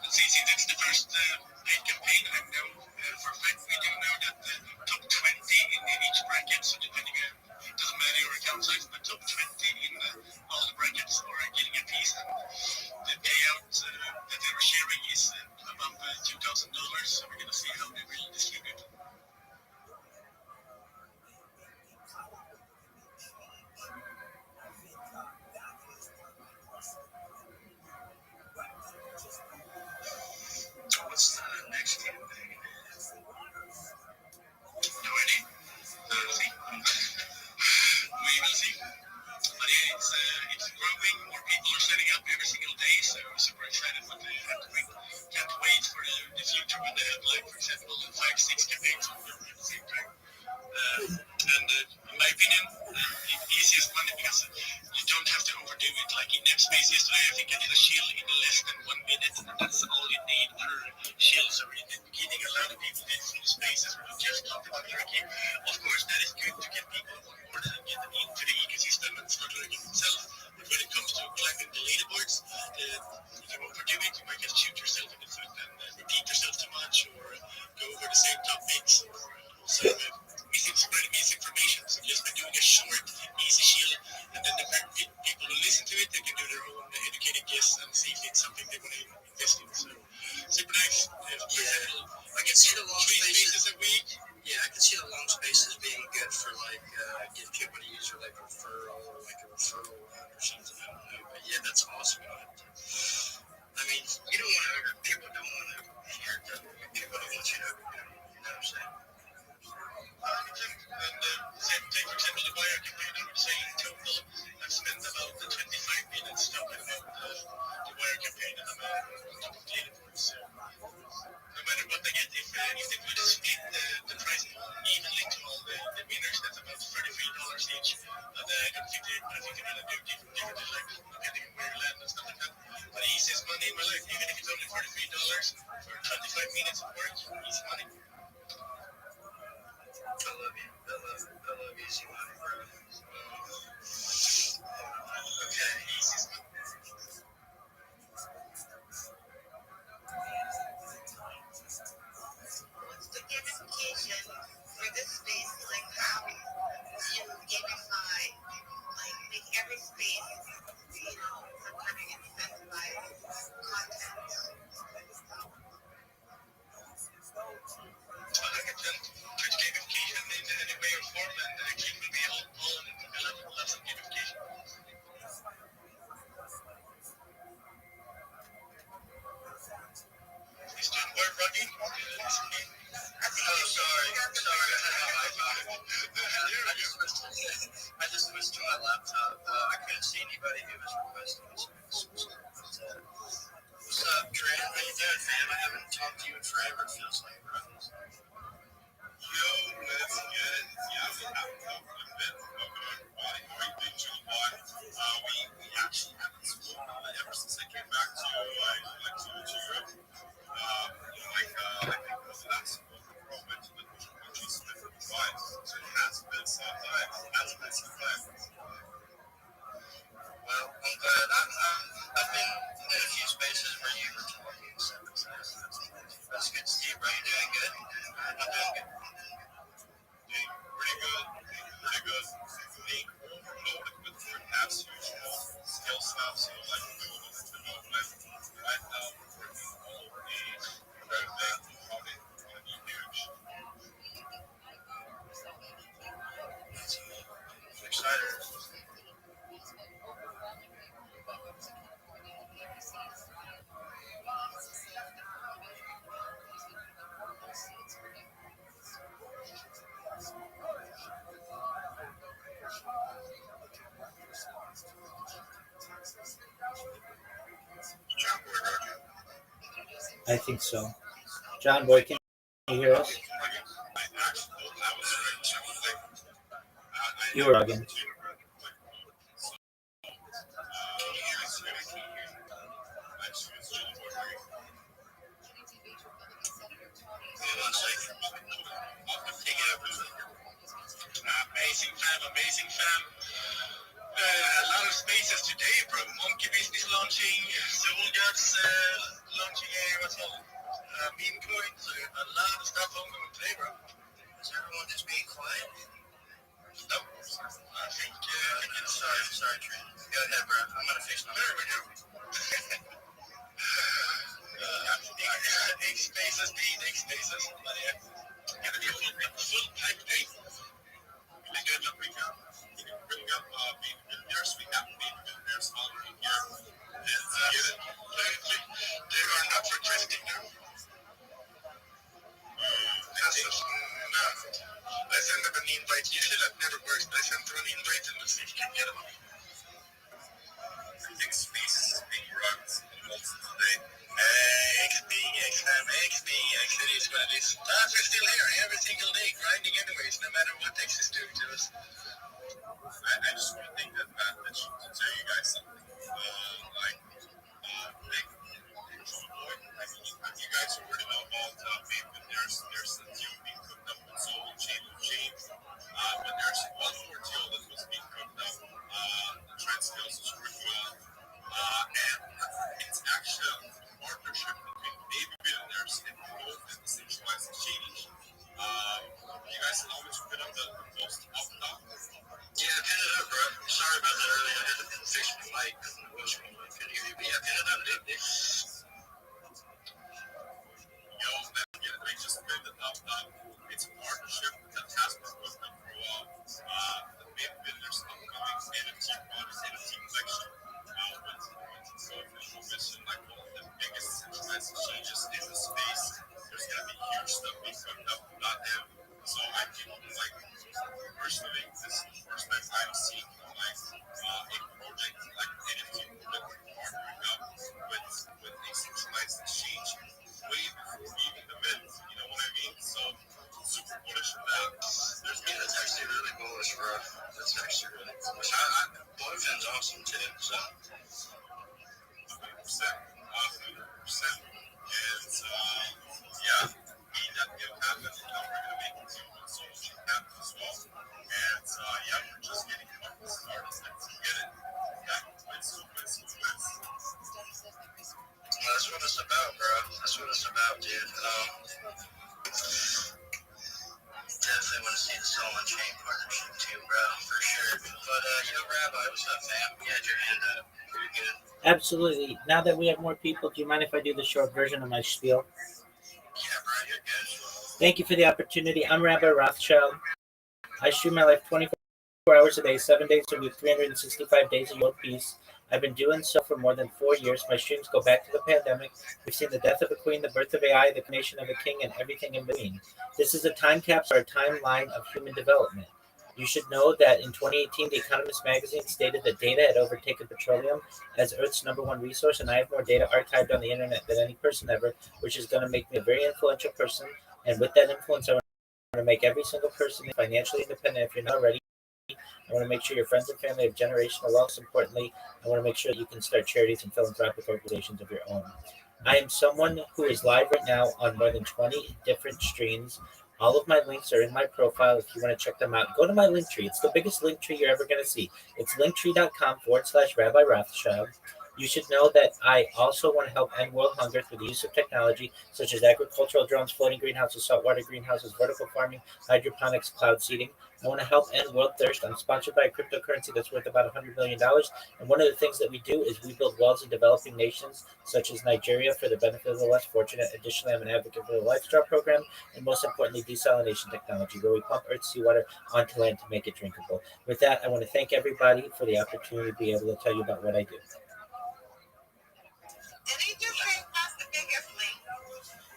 See, that's the first paid campaign. I know for a fact we do know that the top 20 in each bracket, so depending on, it doesn't matter your account size, but top 20 in all the brackets are getting a piece. And the payout that they were sharing is above $2,000, so we're going to see how they will distribute. What's the next campaign? No idea. We'll see. We will see. But yeah, it's growing. More people are setting up every single day, so we're super excited what they have to bring. Can't wait for the future when they have, like, for example, 5-6 campaigns on at the same time. And in my opinion, the easiest one, because you don't have to overdo it. Like in NetSpace yesterday, I think I did a shield in less than 1 minute, and that's all you need per shield. So in the beginning, a lot of people did full spaces where they just talked about Lurky. Of course, that is good to get people on board and get them into the ecosystem and start learning themselves. But when it comes to climbing the leaderboards, if you overdo it, you might just shoot yourself in the foot and repeat yourself too much, or go over the same topics, or also spreading misinformation. So just by doing a short, easy shield, and then the people who listen to it, they can do their own educated guess and see if it's something they want to invest in. So super nice. I can see the long 3 spaces. spaces a week. Yeah, I can see the long spaces being good for getting people to use like referral or like a referral run or something. I don't know, but yeah, that's awesome. I mean, you don't want to. People don't want to hear that. People don't want you to. You know what I'm saying? And take, for example, the wire campaign. I would say in total, I've spent about 25 minutes talking about the wire campaign, and I'm on top of the leaderboard. So no matter what I get, if they could split the price evenly to all the winners, that's about $33 each. And I think they're going to do you could do like depending on where you land and stuff like that. But the easiest money in my life, even if it's only $43 for 25 minutes of work, easy money. I love easy money, bro. Okay. Easiest money. What's the gamification for this space? Like how you gamify, like make every space, some kind of incentivized content. I like it, Twitch gamification in any way or form, and King will be all in it. I love some gamification. He's doing work, Rocky. Oh, sorry. I just switched to my laptop. I couldn't see anybody who was requesting this. What's up, Trent? How you doing, fam? I haven't talked to you in forever, it feels like, bro. Yo, let's get it. Yeah, we haven't talked a bit about why we did July. We actually haven't spoken ever since I came back to Europe. I think the last one we went to the country Smith and Dubai, so it has been some time. Well, I'm glad. I've been in a few spaces where you were talking, so that's good to see you, bro. You doing good? I'm doing good. Pretty good. Being overloaded with perhaps usual skill stuff, so like development right now, working all over the very big, probably going to be huge. I'm excited. I think so. John Boy, can you hear us? You were bugging. Amazing fam. A lot of spaces today, bro. Monkey Business launching, Soul Guts launching what's all? Meme coins, a lot of stuff on the play, bro. Is everyone just being quiet? Nope. I think Sorry, Trent. Go ahead, bro. I'm gonna fix my there we go. Egg spaces. But yeah, gonna be a full pack day. Really good job, Rico. Bring up being millionaires. We have being millionaires already here. They are not for twisting now. I sent them an invite. Usually that never works, but I sent them an invite and let's see if you can get them. I think spaces is being run today. XP, it is what it is. We're still here every single day, grinding anyways, no matter what X is doing to us. I just want to take the advantage to tell you guys something. You guys already know about maybe there's a deal being cooked up with Soul Chain, but there's one more deal that was being cooked up. The trend skills is pretty well, and it's actually a partnership between baby billionaires and both in the centralized exchange. You guys know which bit of the most up top? Yeah, pin it up, bro. Sorry about that earlier. I had to fix my mic. Couldn't hear you, but yeah, pin it up, dude. Yo, they just pinned it up. It's a partnership that has been with them for a while. The big builders upcoming NFT products, NFT collection, with like one of the biggest centralized exchanges in the space. There's gonna be huge stuff being cooked up about them. So I feel like personally, this is the first time I've seen a project like NFT partnering up with a centralized exchange way before even the mint. You know what I mean? So super bullish on that. That's actually really bullish, bro. That's actually really bullish. Boyfin's awesome. good. So. 100%. 100%. And yeah, it'll happen. We're gonna make it so it should happen as well. And yeah, we're just getting started. Let's get it. Yeah, let's. Well, that's what it's about, bro. That's what it's about, dude. Definitely want to see the Soul and Chain partnership too, bro, for sure. But Rabbi, what's up, fam? You had your hand up. You're good. Absolutely. Now that we have more people, do you mind if I do the short version of my spiel? Yeah, bro, you're good. Thank you for the opportunity. I'm Rabbi Rothschild. I stream my life 24 hours a day, 7 days a week, 365 days a world peace. I've been doing so for more than 4 years. My streams go back to the pandemic. We've seen the death of a queen, the birth of AI, the creation of a king, and everything in between. This is a time capsule or a timeline of human development. You should know that in 2018, The Economist magazine stated that data had overtaken petroleum as Earth's number one resource, and I have more data archived on the internet than any person ever, which is going to make me a very influential person. And with that influence, I want to make every single person financially independent if you're not already. I want to make sure your friends and family have generational wealth. Importantly, I want to make sure that you can start charities and philanthropic organizations of your own. I am someone who is live right now on more than 20 different streams. All of my links are in my profile. If you want to check them out, go to my link tree. It's the biggest link tree you're ever going to see. It's linktree.com/Rabbi Rothschild. You should know that I also want to help end world hunger through the use of technology such as agricultural drones, floating greenhouses, saltwater greenhouses, vertical farming, hydroponics, cloud seeding. I want to help end world thirst. I'm sponsored by a cryptocurrency that's worth about $100 million. And one of the things that we do is we build wells in developing nations such as Nigeria for the benefit of the less fortunate. Additionally, I'm an advocate for the Lifestyle program and most importantly, desalination technology, where we pump Earth's seawater onto land to make it drinkable. With that, I want to thank everybody for the opportunity to be able to tell you about what I do.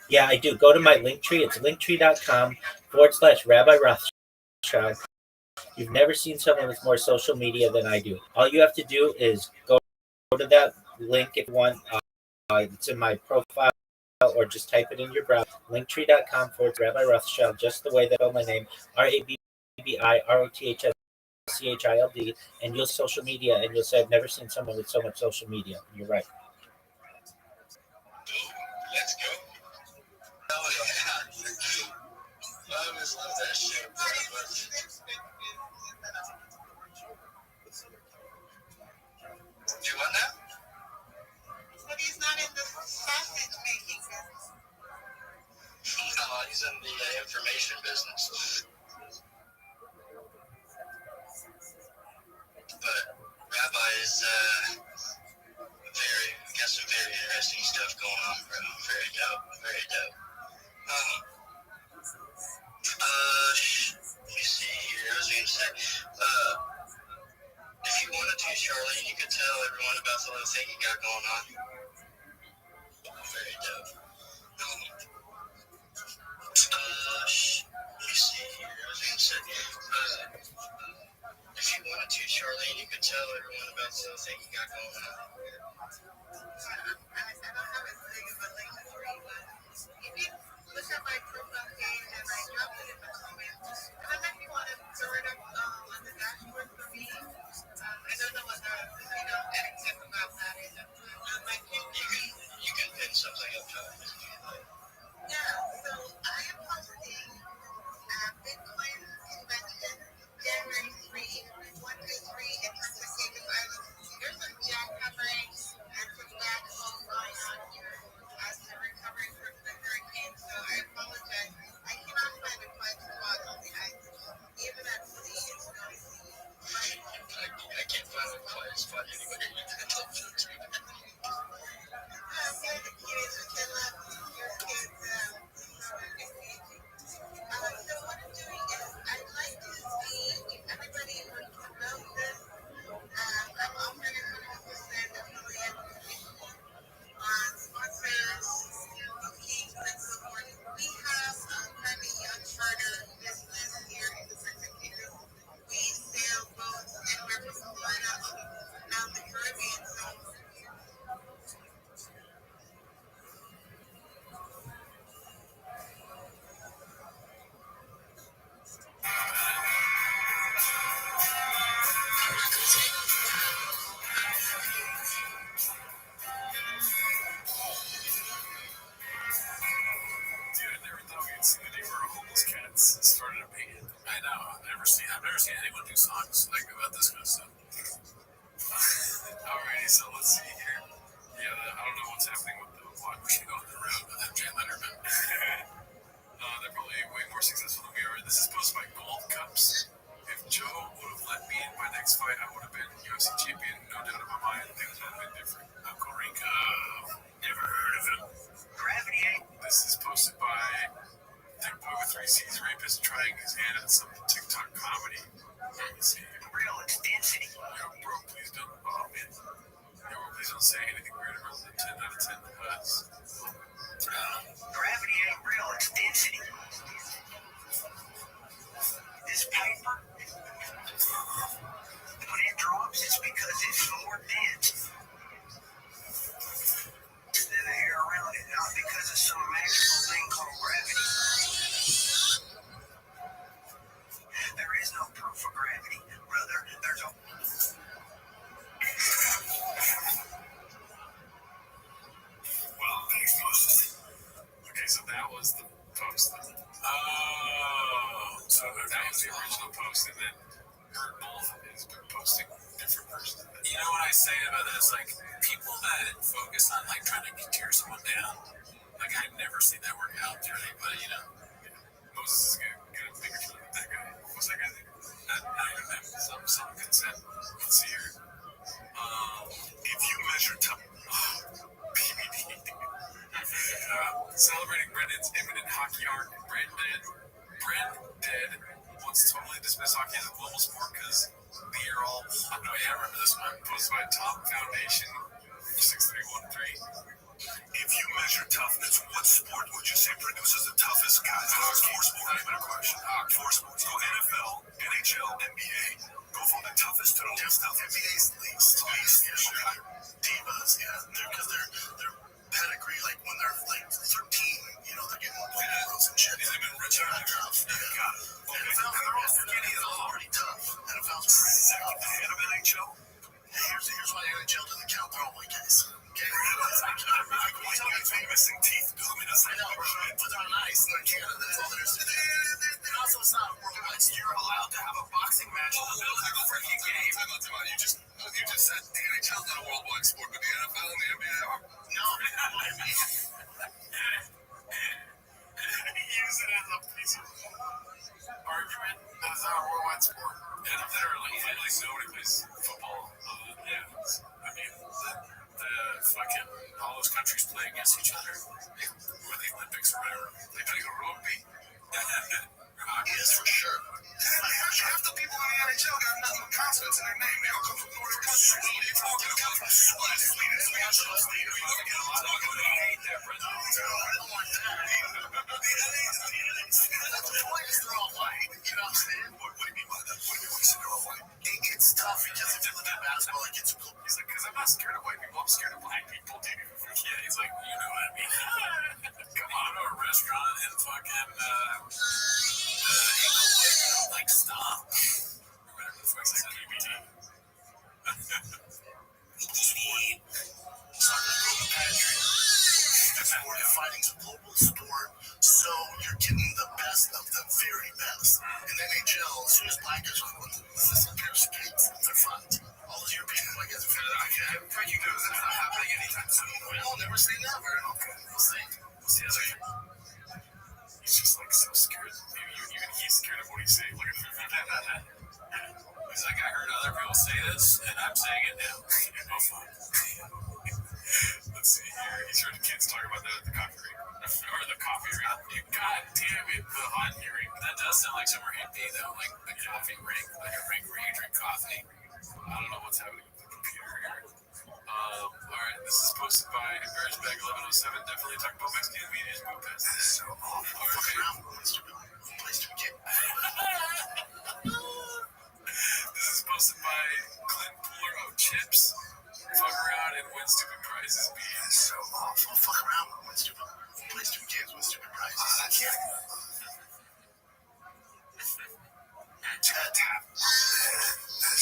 Yeah, I do. Go to my link tree. It's linktree.com/Rabbi Rothschild. You've never seen someone with more social media than I do. All you have to do is go to that link if you want. It's in my profile, or just type it in your browser. Linktree.com/Rabbi Rothschild, just the way that on my name, RABBIROTHSCHILD, and you'll social media, and you'll say, I've never seen someone with so much social media. You're right. Let's go. Oh, yeah. I always love that shit. Do what now? But he's not in the sausage making business. No, he's in the information business. But Rabbi is got some very interesting stuff going on, bro. Very dope. Very dope. Let me see here. I was going to say, if you wanted to, Charlene, you could tell everyone about the little thing you got going on. Very dope. Let me see here. I was going to say, if you wanted to, Charlene, you could tell everyone about the little thing you got going on. I don't have as big of a link for you, but if you look at my profile page and I drop it in the comments, and then if you want to throw it up on the dashboard for me, I don't know what anything about that is. You can pin something up top. Yeah, so I am hosting Bitcoin convention January 3, 1, 2, 3 in Pacific Island. There's some jackhammering and some bad holes going on here as we're recovering from the hurricane. So I apologize. I cannot find a quiet spot on the island. Even at sea, it's noisy. I can't find a quiet spot anyway. Here the kids are still up. Your kids, so what I'm doing is I'd like to see if everybody wants to know this. I'm offering a 100% affiliate on sponsors, bookings, and so forth. We have a very young charter business here in the Pacific. We sail boats anywhere from Florida down the Caribbean. Dude, I never thought we'd see the day where homeless cats started a band. I know. I've never seen anyone do songs like about this kind of stuff. Alrighty, so let's see here. Yeah, I don't know what's happening with the watch. We should go on the road with that Jay Letterman. They're probably way more successful than we are. This is posted by Gold Cups. If Joe would have let me in my next fight, I would have been UFC champion. No doubt in my mind, things would have been different. Uncle Rico. Never heard of him. Gravity. This is posted by Thick Boy with 3 C's rapist trying his hand at some TikTok comedy. Let's see. Real intensity. Yo, bro, please don't. Oh, man. Yo, please don't say anything weird about the 10 out of 10 cuts. Gravity ain't real, it's density. This paper, when it drops, it's because it's more dense than the air around it, not because of some magical thing called gravity. There is no proof of gravity, brother. There's a... Well, thanks, Moses. Okay, so that was the post. Oh, so that was the original post, and then Hurt Both has been posting different versions of it. You know what I say about this? Like, people that focus on, like, trying to tear someone down, like, I've never seen that work out for anybody, you know? Moses is good at bigger feeling with that guy. What's that guy's name? Not even him. Some consent. Let's see here. If you measure time... PBD. Celebrating Brendan's imminent hockey arc, Brendan wants to totally dismiss hockey as a global sport because we are all... Oh, yeah, I remember this one. Posted by Top Foundation 6313. If you measure toughness, what sport would you say produces the toughest guys? There's 4 sports. Not even a question. 4 sports. Go NFL, NHL, NBA. Go from the toughest to the least tough. NBA's least. Yeah, sure. Divas, yeah. Because they're pedigree, like when they're like 13, you know, they're getting girls and shit. They've been rich and tough. Yeah. Got it. Okay. NFL, they're all skinny and all pretty tough. NFL's pretty tough. Ahead of NHL? Here's why the NHL doesn't count. They're all white guys. Okay? Missing teeth. I know, but they're on ice and they're in Canada. That's all there is to do. And also, it's not a worldwide sport. You're allowed to have a boxing match in the middle of the freaking game. You just said the NHL is not a worldwide sport, but the NFL and the NBA are. No, I mean... Use it as a piece of argument. That's not a worldwide sport. And literally, like nobody plays football. I mean, the fucking all those countries play against each other, or the Olympics or whatever. They play rugby. Yes, for sure. Half the people in the NHL got nothing but consonants in their name. They all come from Northern countries. They come from Sweden. We got some Sweden. We don't get a lot of people that hate that, brother. No, I don't want that. The point is they're all white. You know what I'm saying? What do you mean by that? What do you mean when you say they're all white? It's tough because if you look at basketball, it gets cool. He's like, because I'm not scared of white people. I'm scared of black people, dude. Yeah, he's like, you know what I mean? Come on to a restaurant and fucking, like, stop. Or whatever the fuck's like PBD. Fighting's a global sport, so you're getting the best of the very best. In NHL, as soon as black guys are going to this pair of skates, they're fucked. All those European white guys are fed up. I'm pretty good at that's not happening anytime soon. Well, never say never. Okay, we'll see. We'll see. He's just like so scared. Even he's scared of what he's saying. Look at him. He's like, I heard other people say this, and I'm saying it now. Oh, fuck. Let's see here. He's heard the kids talk about that at the coffee rink. Or the coffee rink. God damn it, the hot rink. That does sound like somewhere hippie, though. Like the coffee rink. Like a rink where you drink coffee. I don't know what's happening with the computer here. Alright, this is posted by Embarrassed Bag 1107. Definitely talk about Mexican media's book. That's so awful. This is posted by Clint Pooler of Chips. Fuck around and win stupid prizes. That's so awful. Fuck around and win stupid. Play stupid games, win stupid prizes. I can't. That's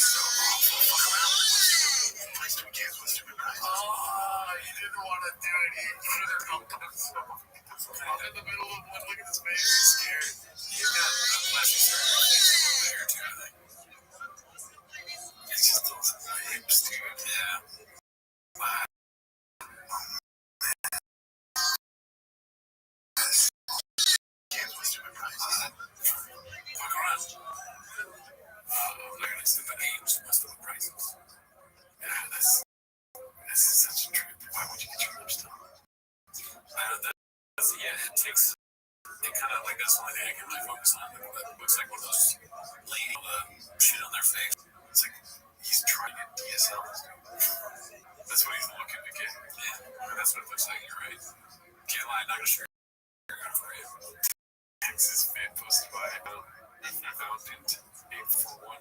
so awful. Fuck around and win stupid. Play stupid games, win stupid prizes. Oh, he didn't want to do it. He could have helped himself. In the middle of one, look at his face. He's scared. He's got a plastic surgery there, too, I think. It's just those hips, dude. Yeah. Wow. Can't lose to my prices. Fuck around. I'm not gonna say the names, most of the prices. Yeah, this is such a trip. Why would you get your lips done? I know that. Yeah, it takes. It kind of like that's the only thing I can really focus on. It looks like one of those ladies shit on their face. It's like he's trying to get DSL. That's what he's looking to get. Yeah, that's what it looks like. You're right. Can't lie, I'm not gonna share for you. Texas fan posted by Fountain 841.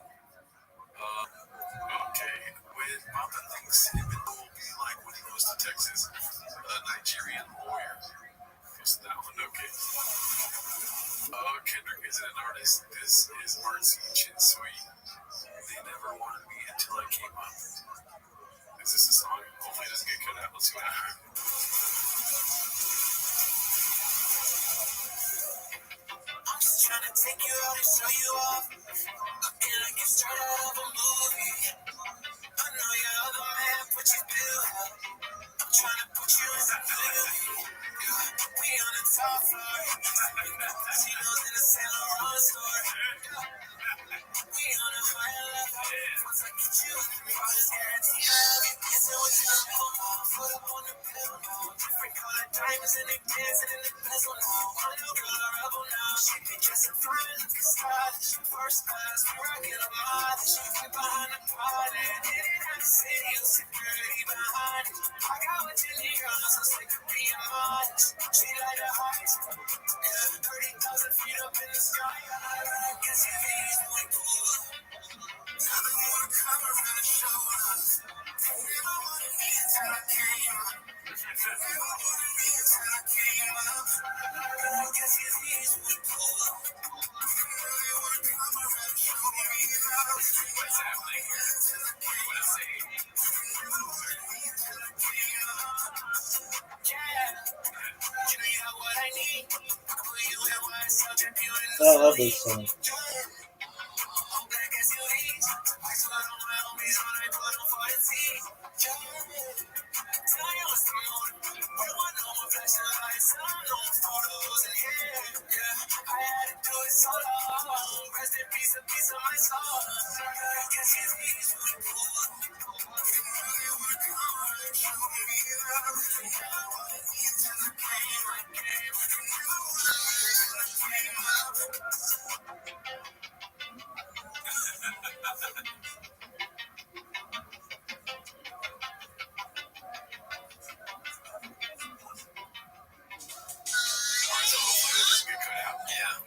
Okay, with Papa thinks Eminem will be like when he goes to Texas, a Nigerian lawyer. Posted that one. Okay. Kendrick isn't an artist. This is artsy and sweet. They never wanted me until I came up. Is this a song? Hopefully it doesn't get cut out. Let's see what happens. I'm just trying to take you out and show you off. Looking like you're straight out of a movie. I know your other man put you through. I'm trying to put you in the movie. We on the top floor. She knows in the Saint Laurent store. We on a higher level. Once I get you, all this guarantee love. Dancing with your elbow, foot up on the pillow. Different color diamonds and they dancing in the bezel now. I know girl a rebel now. She be dressing fine, looking stylish. First class, we rockin' a mile. She right behind the party. Didn't have to say you security behind it. I got what you need, girl. So sick of being modest. She like the heights. Yeah, 30,000 feet up in the sky. I guess you think it's more cool. Now they wanna come around and show us. Never wanted me until I came up. Never wanted me until I came up. But I guess you think it's more cool. Now they wanna come around and show me love. What's happening? What is it? Never wanted me until I came up. Yeah. You know you got what I need. Who you and why I so trip you in the I love this song.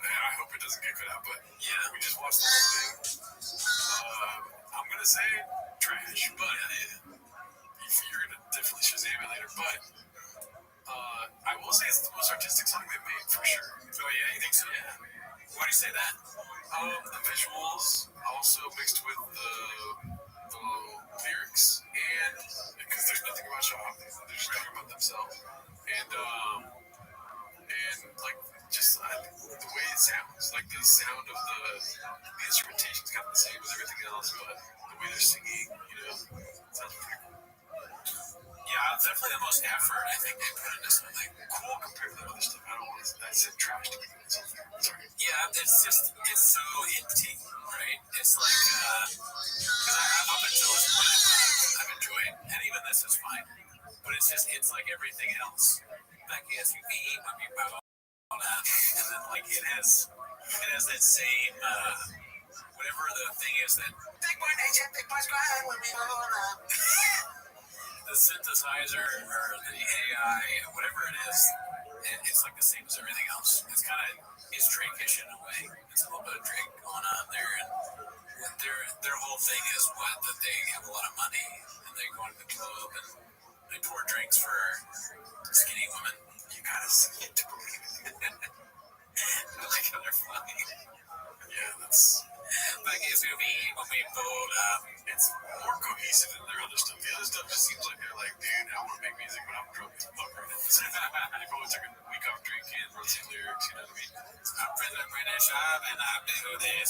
I hope it doesn't get cut out, but yeah, we just watched the whole thing. I'm gonna say trash, but you're gonna definitely Shazam it later. But I will say it's the most artistic song they've made for sure. Oh yeah, you think so? Yeah. Why do you say that? The visuals also mixed with the lyrics, and because there's nothing about Shaw, they're just talking about themselves, and like just the way it sounds, like the sound of the instrumentation is kind of the same as everything else, but the way they're singing, sounds pretty cool. Yeah, it's definitely the most effort I think they put into something cool compared to the other stuff. I don't want to. I said trash to me. Sorry. Yeah, it's so empty, right? It's like because up until this point I've enjoyed, and even this is fine, but it's like everything else. Like SUV, and then like it has that same whatever the thing is that big boy nature, big boy grind when we roll up. The synthesizer or the AI, whatever it is, it's like the same as everything else. It's Drake-ish in a way. It's a little bit of Drake going on there, and their whole thing is that they have a lot of money and they go into the club and they pour drinks for skinny women. You gotta see it to believe it. I like how they're funny. Yeah, that's. That gives me when we pulled up. It's more cohesive than their other stuff. The other stuff just seems like they're like, dude, I want to make music, but I'm drunk as fuck right now. They probably took a week off drinking, wrote some lyrics, you know what I mean? I'm British, and I do this.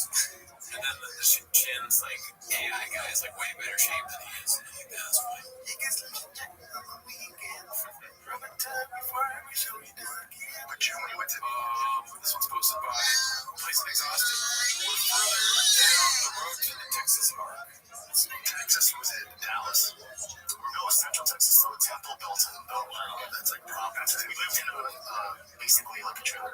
And then the Chin's like, AI guy is like way better shape than he is. And I think that's why. He gets some shit on the weekend. Rubber time before we show you done again. But you only went to. This one's posted by Place Exhausted. We're further down the road to the Texas arc. Texas was in Dallas. No, Central Texas, so Temple built in. Oh, wow. That's like prom. We lived in basically like a trailer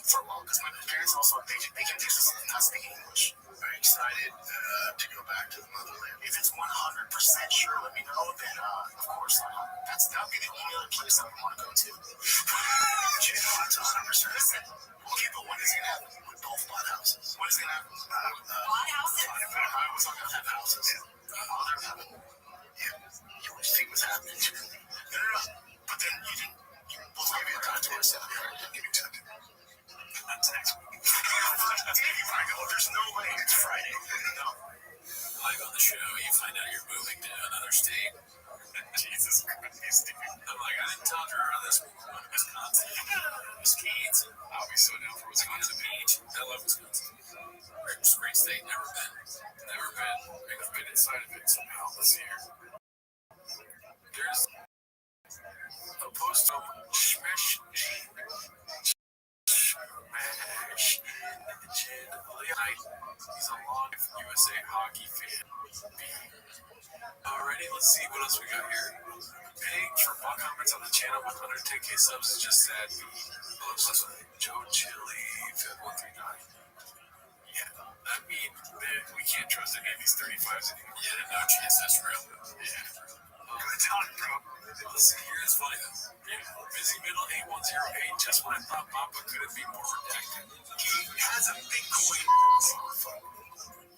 for a while because my parents also they can Texas not speaking English. Very excited to go back to the motherland. If it's 100% sure, let me know. Then of course that'll be the only other place I would want to go to. You know, that's 100%. Okay, but when is it gonna happen? With both bought houses. When is it gonna happen? Bought houses? I was not gonna have houses. They're having. Yeah, you would think was happening. No. But then you didn't. We'll give you a time to yourself. Give me time. That's next week. I go, there's no way. It's Friday. No. Live on the show, you find out you're moving to another state. Jesus Christ. I'm like, I didn't tell her this. We're going to Wisconsin. Mesquite. I'll be so down for Wisconsin. Beach. I love Wisconsin. Great state. Never been. I've been inside of it somehow this year. There's a post of Smash. He's a long USA hockey fan. Alrighty, let's see what else we got here. Page for bot comments on the channel with 110k subs is just sad. Joe Chili 5139. Yeah, that mean we can't trust any of these 35s anymore. Yeah, no chance that's real. Yeah. Good time, bro. Let's see here. It's funny though. Yeah. Busy Middle 8108. Just when I thought Papa couldn't be more redacted. He has a Bitcoin.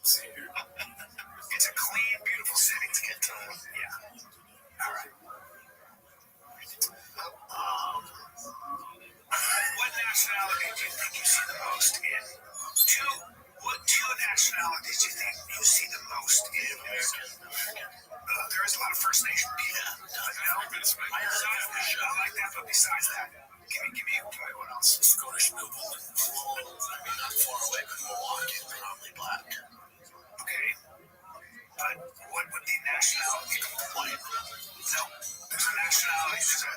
See here. It's a clean, beautiful city to get to. Yeah. All right. What nationality do you think you see the most in? What two nationalities do you think you see the most in? There is a lot of First Nation people. I like that, but besides that, give me what else? Scottish noblemen. I mean, not far away, but Milwaukee, probably black. Okay. But what would the nationality be? No, there's a nationality, there's an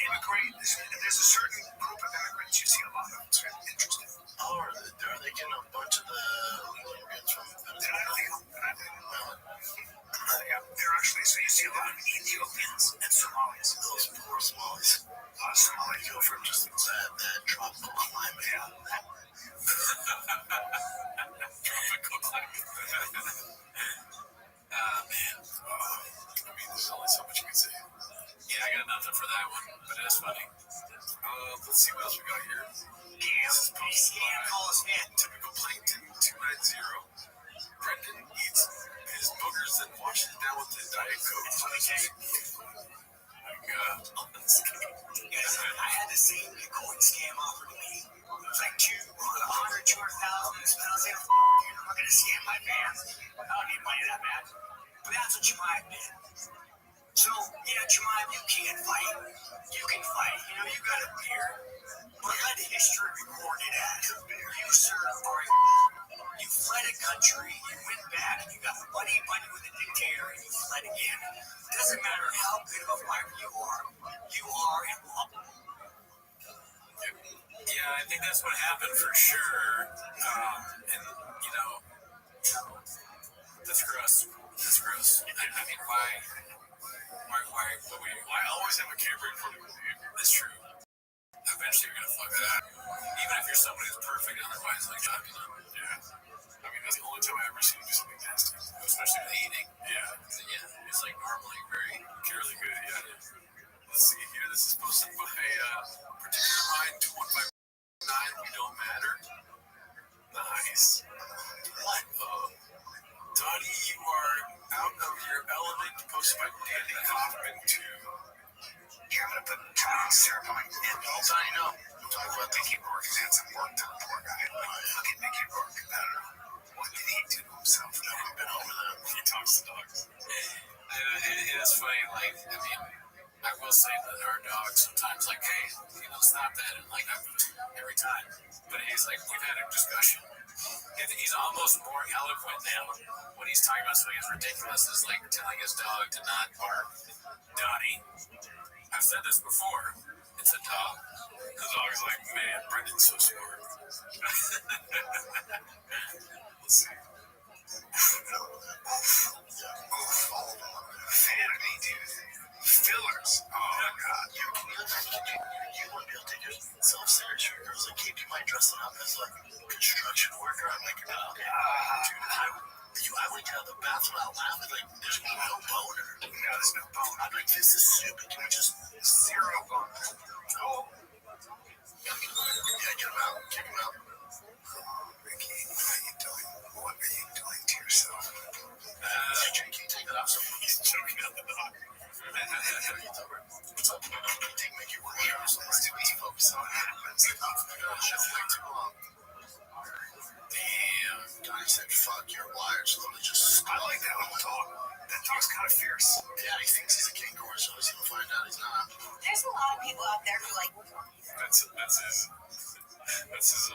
immigrant, there's a certain group of immigrants you see a lot of. It's really interesting. Oh, are they getting a bunch of the immigrants from Venezuela? They're actually, so you see a lot of Ethiopians and Somalis. Those poor Somalis. Somalis go from just that tropical climate. Yeah. Tropical climate. Man. I mean, there's only so much you can say. Yeah, I got nothing for that one, but it's funny. Let's see what else we got here. This is posted by Typical Plankton 290. Brendan eats his boogers and washes it down with his Diet Coke. I had the same Bitcoin scam offered to me. It was like 100, 200,000. I was like, I'm not going to scam my fans. I don't need money that bad. But that's what Jemima did. So, yeah, Jemima, you can't fight. You can fight. You know, you got a beer. But let history record it as you, sir, you fled a country, you went back, and you got buddy with a dictator, and you fled again. It doesn't matter how good of a fighter you are and will. Yeah, I think that's what happened for sure. And, you know, that's gross. That's gross. I mean, why? I always have a camera in front of me. That's true. Eventually you're gonna fuck that up. Even if you're somebody who's perfect otherwise, like John, you know? Yeah. I mean, that's the only time I ever seen you do something nasty. Especially with eating. Yeah. It's like normally very really good, yeah. Let's see here. This is posted by particular mind 2159. We don't matter. Nice. What? Donnie, you are out of your element. Posted by Danny Kaufman 2. You're gonna put syrup on my nip. All Donnie, no. Talk about Mickey Rourke. He's had some work to the poor guy. Look at Mickey Rourke. I don't know. What did he do to himself? Never been over that. He talks to dogs. It is funny. Like, I mean, I will say that our dogs sometimes like, hey, stop that, and like every time. But he's like, we've had a discussion. And he's almost more eloquent now when he's talking about something as ridiculous as like telling his dog to not bark. Donnie, I've said this before. It's a dog. The dog's like, man, Brendan's so smart. Let's see. Vanity, dude. Fillers. Oh, God. You wouldn't be able to take yourself serious. Your girl's like, Kate, do you mind dressing up as like a construction worker? I'm like, okay. Dude, I went out of the bathroom out laughing. Like, there's no boner. No, there's no bone. I'm like, this is stupid. Can we just Zero bone. Oh. yeah, get him out. Kick him out. Ricky, what are you doing? What are you doing to yourself? Can you take that off? He's choking out the dog. What's up? Take Mickey work. It's too easy. Focus on it. Shouldn't wait too long. Damn. Donnie said, fuck your wires. Literally just I like that little dog. That dog's kind of fierce. Yeah, he thinks he's a king horse, so he's gonna find out he's not. There's a lot of people out there who like. That's his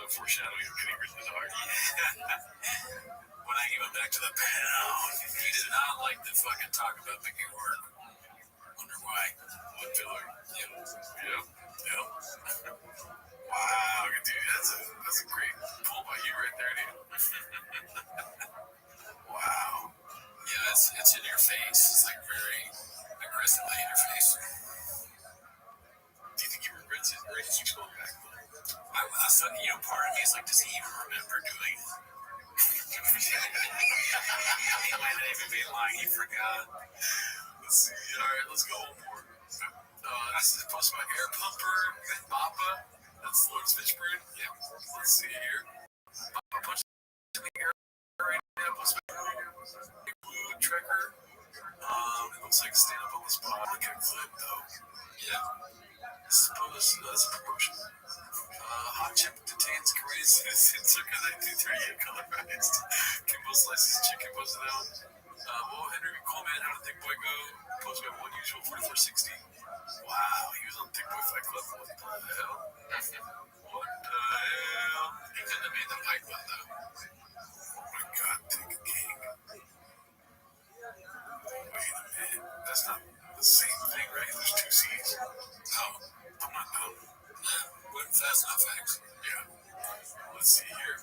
foreshadowing of getting rid of the dog. When I gave him back to the pound, he did not like to fucking talk about Mickey Rourke. Wonder why. What filler? Yep. Wow, dude, that's a great pull by you right there, dude. Wow. Yeah, it's in your face. It's like very aggressively in your face. Do you think he regrets his racist going back? I thought, part of me is like, does he even remember doing it? He might not even be lying. He forgot. Let's see. All right, let's go one more. This is a post about air pumper and Mappa. That's Lawrence Fitchburn. Yeah. Let's see here. Mappa punched in the air right now. Post about blue tracker. It looks like stand up on the spot. Look at a clip though. Yeah. That's a promotion. Hot chip detains Korean citizen circa 1938 colorized. Kimbo slices chicken posted out. Henry Coleman, how did Thick Boy go? Posted by One Usual 4460. Wow, he was on Thick Boy Fight Club. What the hell? What the hell? He couldn't have made the fight club though. Oh my god, Thick King. Wait a minute. That's not the same thing, right? There's two C's. No, I'm not dumb. Wouldn't fast enough, facts. Yeah. Let's see here.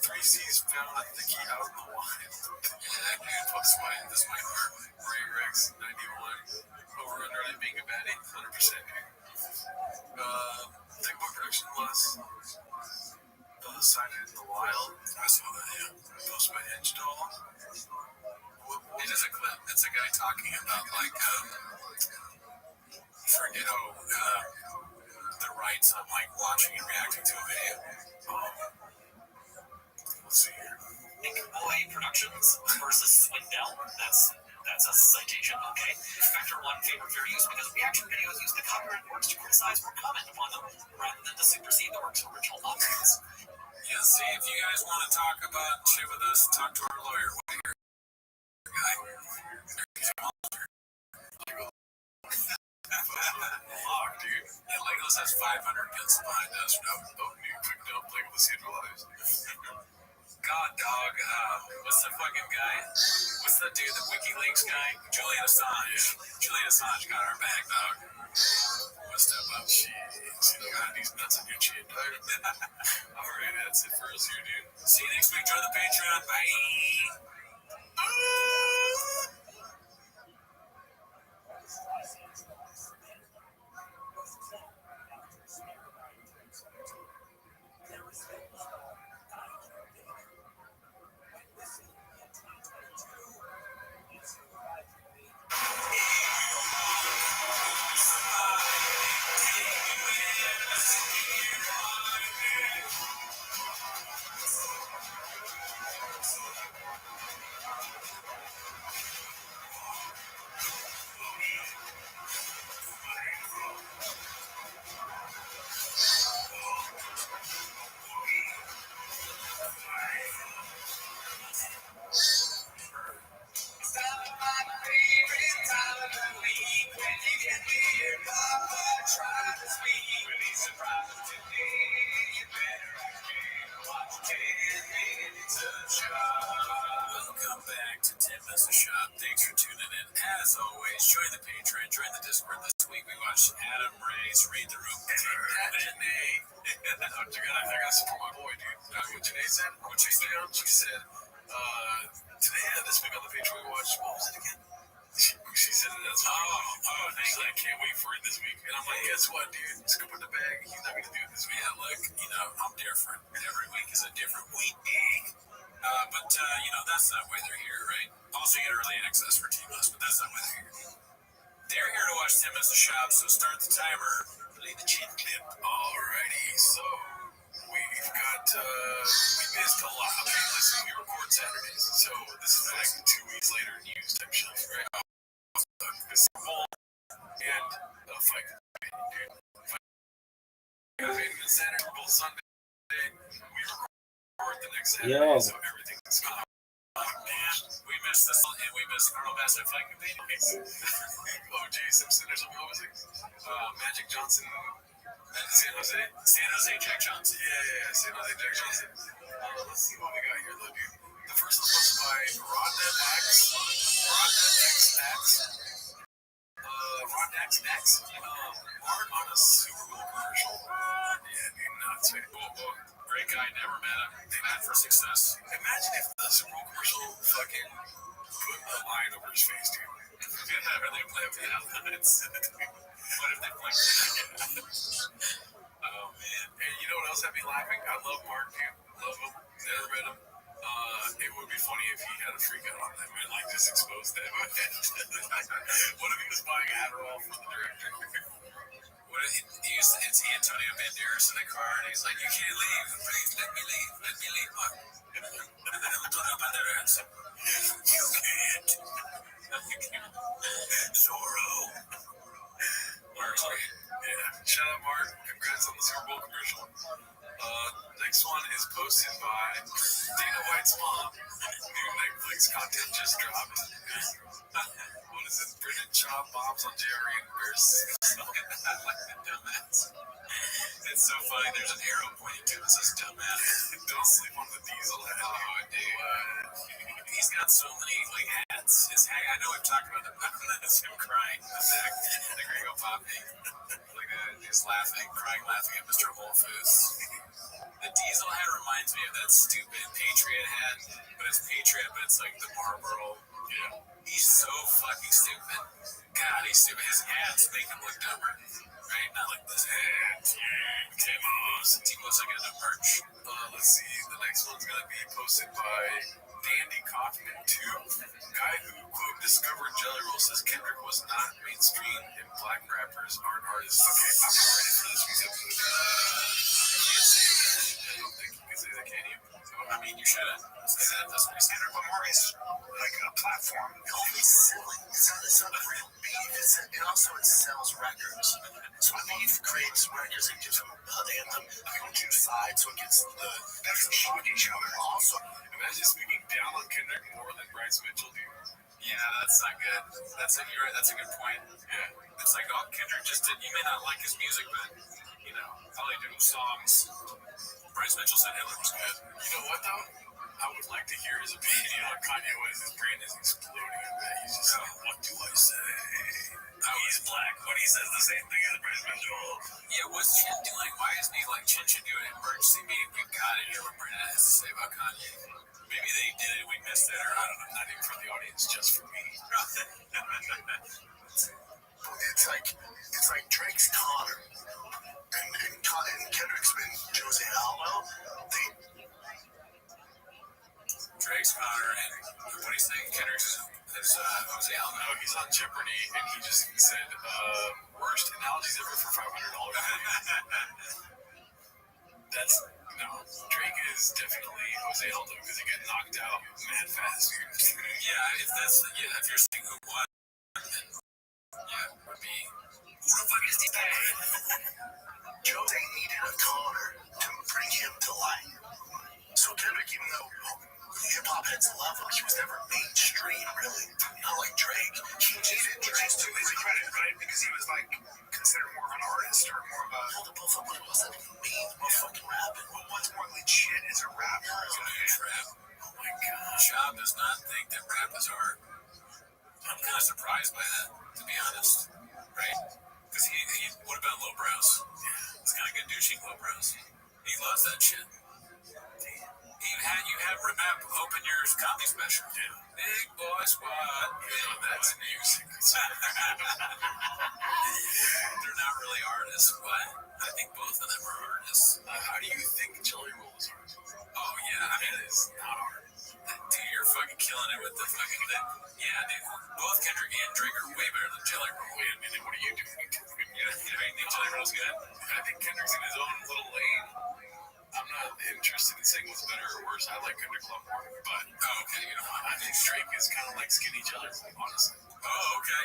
3 C's found at the key out in the wild. Yeah, dude, this might hurt. Ray Rex, 91. Over under it being a baddie, 100%. Thick Boy Production Plus. Sighted in the wild. I saw that, yeah. Post by Hinge Doll. It is a clip. It's a guy talking about, like, the rights of, like, watching and reacting to a video. Let's see here. Nick Boy Productions versus Swindell. That's a citation, okay? Factor 1 favor fair use because reaction videos use the copyright works to criticize or comment upon them rather than to supersede the work's original authors. Yeah, see, if you guys want to talk about shit with us, talk to our lawyer. What your guy? He's a monster. Fuck, dude. Yeah, Legos has 500 guns behind us. Oh, dude, picked up Legolas Lives. God, dog. What's the fucking guy? What's the dude, the WikiLeaks guy? Julian Assange. Yeah. Julian Assange got our back, dog. What's that about? Shit. God, these nuts on your chin, dog. Alright, that's it for us here, dude. See you next week. Join the Patreon. Bye. As always, join the Patreon, join the Discord. This week we watched Adam Ray's Read the Room. Janae. I gotta support my boy, dude. What Janae said? What she said? She said, today, this week on the Patreon we watched, what was it again? She said it as well. She's like, I can't wait for it this week. And I'm like, guess what, dude? Scoop in the bag. He's not gonna do it this week. Yeah, look, I'm different. Every week is a different week. But that's not why they're here, right? Also, you get early access for T-Bus, but that's not why they're here. They're here to watch Tim as the shop, so start the timer. Play the chin clip. Alrighty, so we've got, we missed a lot. Okay, listen, we record Saturdays, so this is like 2 weeks later news type shit, right? The Super Bowl and fight. Saturday, Super Bowl Sunday, we record the next Saturday, so everything's gone. Man, we missed this, and we missed Colonel Bassett fight campaign. O.J. Simpson or something, what was it? Magic Johnson, San Jose Jack Johnson. Yeah, San Jose Jack Johnson. Let's see what we got here, though, dude. The first one was by Rodnet X. Mark on a Super Bowl commercial. Yeah, dude, nuts, man. Whoa. Great guy, never met him. Mad for success. Imagine if the Super Bowl commercial fucking put a line over his face, dude. Or they play with the outlets. What if they play? Oh, man. And you know what else had me laughing? I love Mark, dude. Love him. Never met him. It would be funny if he had a freak out on them and just exposed them. What if he was buying Adderall from the director? It's Antonio Banderas in the car, and he's like, "You can't leave. Please let me leave, Mark." Antonio Banderas, you can't. Zorro. Mark's great. Yeah. Shout out, Mark. Congrats on the Super Bowl commercial. Next one is posted by Dana White's mom. New Netflix content just dropped. What is it? Brendan Shaw bombs on JRE and Bears. I like that dumbass. It's so funny. There's an arrow pointing to it that says dumbass. Don't sleep on the diesel. Oh, dude. He's got so many hats. His hat. I know we've talked about it. That's him crying in the back. The Grego popping. He's crying, laughing at Mr. Whole Foods. The diesel hat reminds me of that stupid Patriot hat, but it's Patriot, but it's like the Marlboro. Yeah. He's so fucking stupid. God, he's stupid. His hats make him look dumber. Right? Not like this hat. Timo's like a merch. Let's see. The next one's going to be posted by Dandy Kaufman, too. Guy who, quote, discovered Jelly Roll says Kendrick was not mainstream and black rappers aren't artists. Okay, I'm not ready for this week's episode. I don't think you can say that, can you? I mean, you should. That's what he said. Kendrick Lamar is like a platform. He's silly. It's not a real beef. It also sells records. So a beef creates records and gives them the anthem. They go two sides, so it gets the guys shoot each other. Also, imagine speaking down on Kendrick more than Bryce Mitchell, dude. Yeah, that's not good. That's a good point. Yeah. It's like, Kendrick just did. You may not like his music, but all he did was songs. Bryce Mitchell said Hitler was good. You know what, though? I would like to hear his opinion on Kanye West. His brain is exploding a bit. He's just like, what do I say? He's black, but he says the same thing as Bryce Mitchell. Yeah, what's Chin doing? Why isn't he Chin should do an emergency meeting? We've got to hear what Brandon has to say about Kanye. Maybe they did it, we missed it, or I don't know, not even for the audience, just for me. It's like Drake's Connor. And Kendrick's been Jose Aldo. Drake's Connor, and what he's saying, Kendrick's is Jose Aldo. No, he's on Jeopardy, and he just said, worst analogies ever for $500. Drake is definitely Jose Aldo because he got knocked out mad fast, dude. If you're saying who won, then it would be, who the fuck is this guy? Jose needed a Connor to bring him to life. So Kendrick, even though hip-hop heads love him, he was never mainstream, really. Not like Drake. He needed Drake to his credit, right? Because he was considered more of an artist or more of a... Well, the both of them wasn't mean about fucking rapping. But what's more legit is a rapper. Rap. Oh my god. Shab does not think that rap is art. kind of surprised by that, to be honest. Right? Because he what about low brows? He's kind of good douching low brows. He loves that shit. You had Remap open your comedy special. Yeah. Big boy squad. That's music. They're not really artists, but I think both of them are artists. How do you think Jelly Roll is art? Oh yeah, I mean it's not art. Dude, you're fucking killing it with the fucking thing. Yeah, dude. Both Kendrick and Drake are way better than Jelly Roll. Wait a minute, what are you doing? You think Jelly Roll's good? I think Kendrick's in his own little lane. I'm not interested in saying what's better or worse. I like Kendrick a lot more, but Okay, you know, I think Drake is kind of like skinny Jelly Roll, honestly. oh, okay.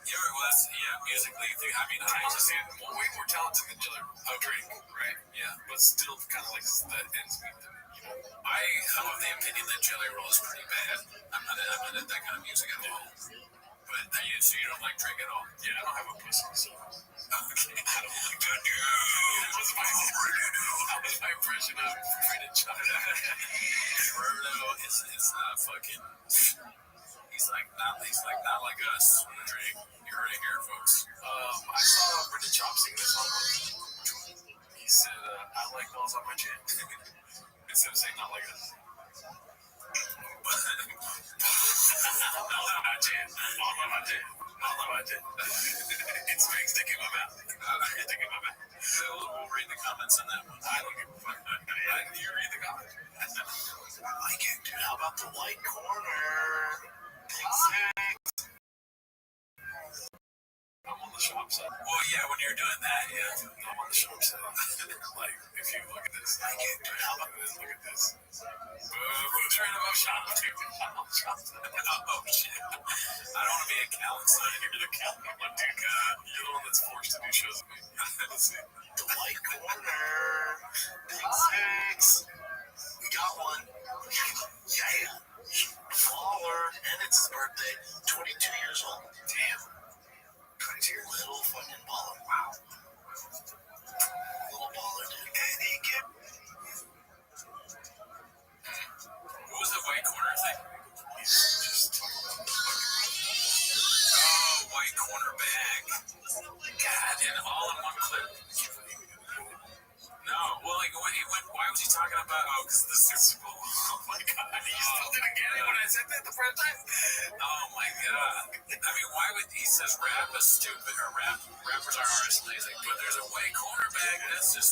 Yeah, well, that's, musically, I mean, I just, Way more talented than Jelly Roll. Drake, right? yeah. But still kind of like that ends me. I'm of the opinion that Jelly Roll is pretty bad. I'm not into that kind of music at all. But, so you don't like Drake at all? Yeah, I don't have a pussy, so. Okay. I don't like that dude. That was my impression of Freddie Child. Roberto is fucking. He's like not like us. Drake, you heard it here, folks. I saw Brendan Chop sing this song. He said, I like balls on my chin. Instead of saying not like us. Balls on my chin. Balls on my chin. Balls on my chin. It's big stick in my mouth. Stick in my mouth. We'll read the comments on that one. I don't give a fuck. You read the comments. I like it, dude. How about the white corner? I'm on the shop side. Well, yeah, when you're doing that, yeah. I'm on the shop side. Like, if you look at this, I can't do it. How about this? Look at this. Who's right about shop, dude? I'm on shop side. Oh, shit. I don't want to be a Calix. You're the Calvin one, dude. You're the one that's forced to do shows with me. Let's see. The white corner. Big six. We got one. Yeah. Baller. And it's his birthday. 22 years old. Damn. 22 years old. Little fucking baller. Wow. Little baller, dude. And he can. What was the white corner thing? He's just talking about the fucking. Oh, white corner bag. God, and all in one clip. No, well, why was he talking about, because of the Super Bowl. Oh my god, you still didn't get it when I said that the first time? Oh my god. I mean, why would he says rap is stupid, or rappers are artists lazy, but there's a white corner bag, that's so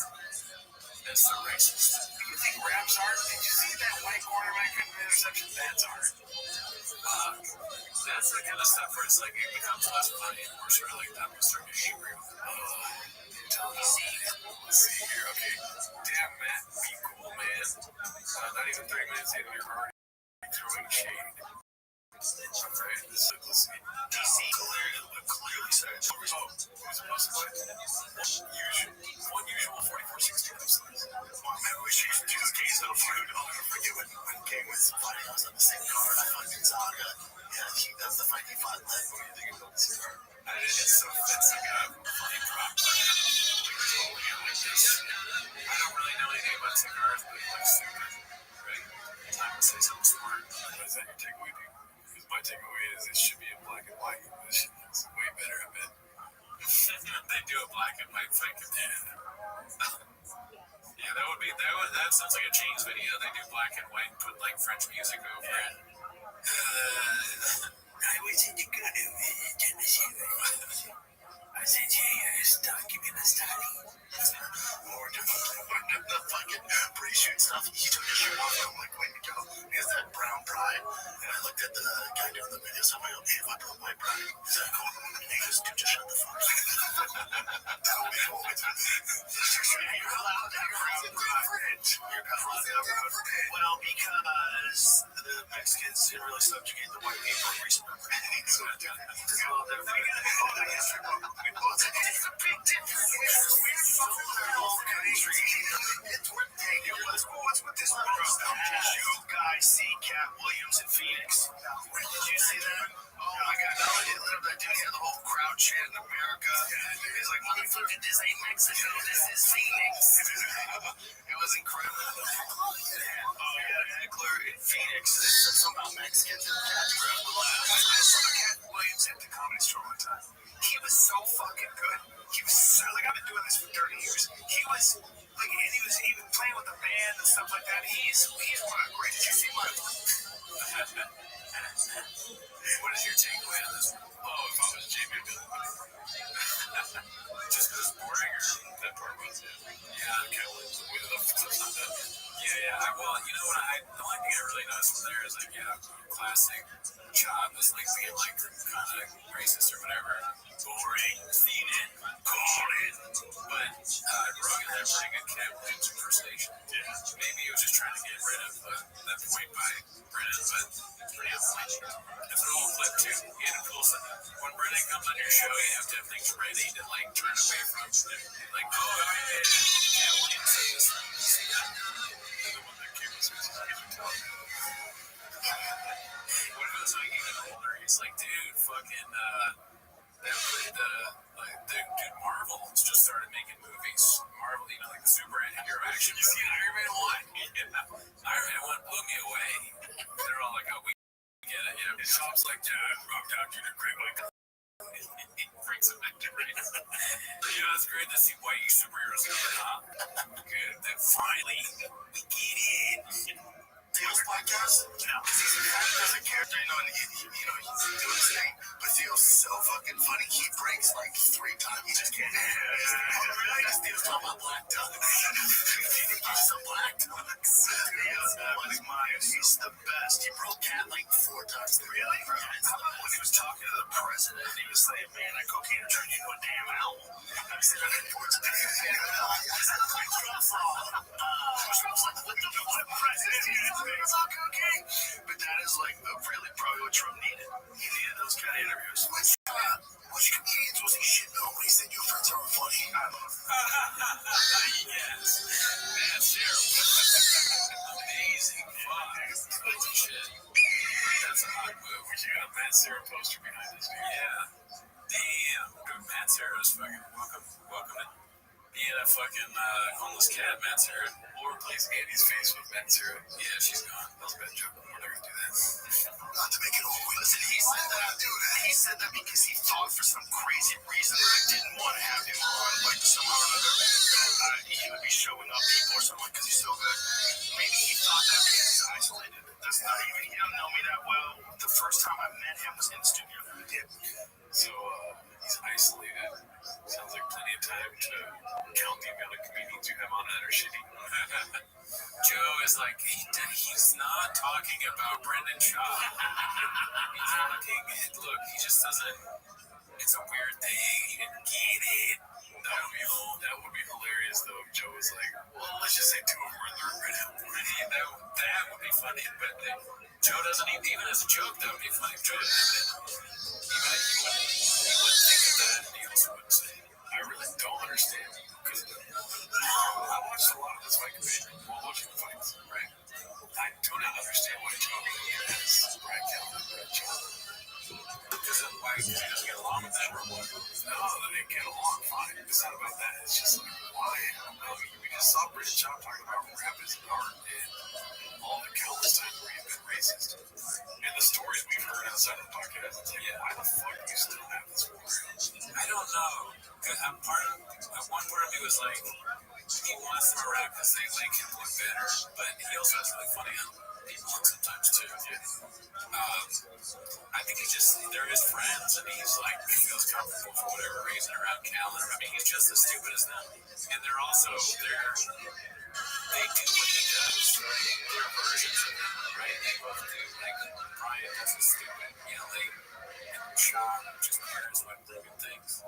racist. You think rap's art? Did you see that white cornerback in the interception? That's art. That's the kind of stuff where it's like, it becomes less funny, and we're sort of like, that was sort of angry with Let's see here, okay. Damn, Matt, be cool, man. Not even 3 minutes in, you're already throwing shade. Alright, let's see. DC clearly said, who's supposed to play? Unusual 44-16. Maybe we should do a case of food. I'll never forget when King was fighting us on the same card. I fucking Zaga. Yeah, that's the fight he fought led. What do you think about this card? It's like a funny prop. I don't really know anything about cigars, but it looks stupid. Right? Time to say something smart. What is that your takeaway, dude? Because my takeaway is it should be in black and white. This shit looks way better, I bet. They do a black and white fight companion. Yeah, that sounds like a Chains video. They do black and white and put like French music over it. I was in the good I said, yeah, stop, give me the study. Or the fucking pre-shoot stuff. He took his shirt off, and I'm like, way to go. He has that brown pride. And I looked at the guy doing the video, so I'm like, okay, if I put white pride, is that cool? And he goes, dude, just shut the fuck up. That would be cool. You're allowed to Well, because the Mexicans didn't really subjugate the white people recently. So, it's a big difference. We're from the whole country. It's ridiculous. What's with this you guys see Cat Williams in Phoenix? Where did you see that? Oh my god, not only did that dude had the whole crowd chanting America. He's like, motherfucker, this ain't Mexico, this is Phoenix. It was incredible. Oh yeah, heckler in Phoenix. Somehow Mexicans in the catch crowd. I saw a cat badass. Like, and he was even playing with the band and stuff like that. He's one of the great. Did you see my? What is your takeaway on this? Oh, if I was Jamie, I'd be like, just because it's boring, or that part was it? Yeah, okay, well, yeah. Well, you know what? The only thing I really noticed from there is like, classic job is like being like kind of racist or whatever. Boring, seen it, called it. But Rogan had a pretty good Cam Williams impersonation. Yeah. Maybe he was just trying to get rid of that point by Brennan, but pretty on point. It's an old clip too. He had a cool set. When Brennan comes on your show, you have to have things ready to like turn away from. Like, oh, yeah, Cam Williams said this. You see that? The one that came was what if it was like even older? He's like, dude, fucking dude, Marvel's just started making movies. Marvel, like the superhero action. You see Iron Man 1? Iron Man 1 blew me away. They're all like, oh, we get it. His shop's like, rock down to the great white. He brings it back to race. It's great to see white superheroes get it, huh? Good. Then finally, we get it. Theo's podcast? No. There's a character, and he's doing his thing, but Theo's so fucking funny. He breaks like 3 times. He just can't handle it. Really? Theo's talking about black ducks. He's some black ducks. He's the best. He broke Cat like 4 times. Really? How about when he was talking to the president, he was saying, man, that cocaine will turn you into a damn owl. I said, I didn't force it. But that is like probably what Trump needed. He needed those kind of interviews. Which comedians was he shitting on when he said your friends are funny? Yes. That's terrible. Amazing. Fuck. Shit. That's a hot move. We got a Matt Sarah poster behind us. Yeah. Damn. Dude, Matt Sarah's fucking welcome in. Being a fucking homeless cat, Matt Sarah. Or replace Andy's face with Matt Sarah. Yeah, she's gone. That was a bad joke. We're not gonna do that. Not to make it all weird. Listen, he said that. He said that because he thought for some crazy reason that I didn't want to have him on, like somehow or another. He would be showing up people or something because he's so good. Maybe he thought that because he's isolated. That's not even. He don't know me that well. The first time I met him was in the studio. Yeah. So he's isolated. Sounds like plenty of time to count the amount of comedians you have on that are shitty. Joe is like, he's not talking about Brendan Shaw. He's talking, look, he just doesn't, it's a weird thing, he didn't get it. That would be hilarious though if Joe was like, well, let's just say 2 of them are in the red hat. That would be funny, but Joe doesn't even as a joke, that would be funny if Joe didn't have it. He wouldn't think of that, and he also wouldn't say, I really don't understand, because I watched a lot of this fight debate while watching the fights, right? I do not understand why Toby has Brad Kelly and Brad Joe. Because why he doesn't get along with that robot? No, they get along fine. It's not about that. It's just like, why? I don't know. We just saw British John talking about rap as an art and all the countless times where he's been racist. And the stories we've heard outside of the podcast, it's like, why the fuck do you still have this war? I don't know. One part of me was like, he wants them around because they make him look better, but he also has really funny people sometimes too. I think they're his friends, and he's like, he feels comfortable for whatever reason around Callan. I mean, he's just as stupid as them. And they're also, they do what he does. They're versions of him, right? They both do. Like, Brian does the stupid, and Sean just cares about broken things.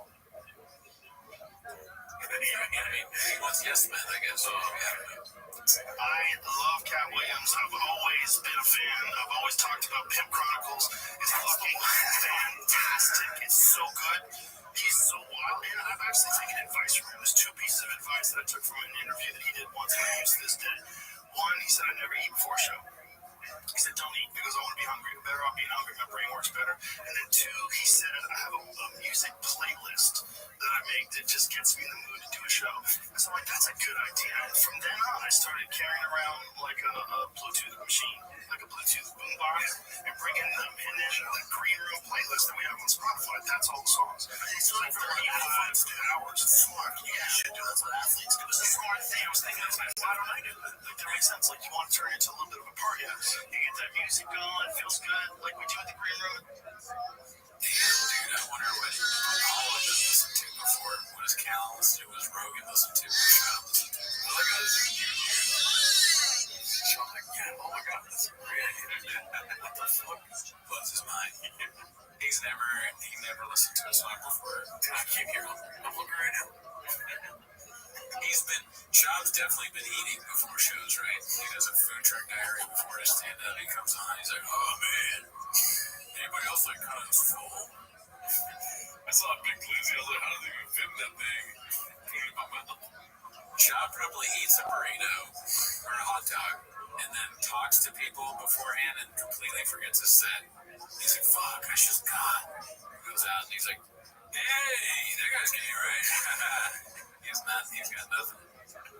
He wants yes men, I guess. I love Cat Williams. I've always been a fan. I've always talked about Pimp Chronicles. It's fucking fantastic. It's so good. He's so wild. And I've actually taken advice from him. There's 2 pieces of advice that I took from an interview that he did once and I use to this day. One, he said, I never eat before a show. He said, don't eat because I want to be hungry. I'm better off being hungry. My brain works better. And then 2, he said, I have a music playlist that I make that just gets me in the mood to do a show. And so I'm like, that's a good idea. And from then on, I I started carrying around like a Bluetooth machine, like a Bluetooth boombox, and bringing them in the green room playlist that we have on Spotify. That's all the songs. It's like 35 hours. It's smart. Yeah, shit, dude. That's what athletes do. It's a smart thing. I was thinking, why don't I do it? Like, that makes sense. Like, you want to turn it into a little bit of a party. You get that music going. It feels good. Like we do at the green room. Dude, I wonder what all of them listened to before. What does Cal listen to? What does Rogan listen to? What does Sean listen to? All I got is Sean again. Oh my god, this is great. What the fuck? Blows his mind. He never listened to a song before. I can't hear him. I'm looking right now. Sean's definitely been eating before shows, right? He does a food truck diary before his stand-up. He comes on, he's like, oh man, anybody else like kind of full? I saw a big glizzy, I was like, how do they even fit in that thing? Put it in my mouth. Sean probably eats a burrito or a hot dog and then talks to people beforehand and completely forgets his set. He's like, fuck, I just got. Goes out and he's like, hey, that guy's gay, right? He's got nothing.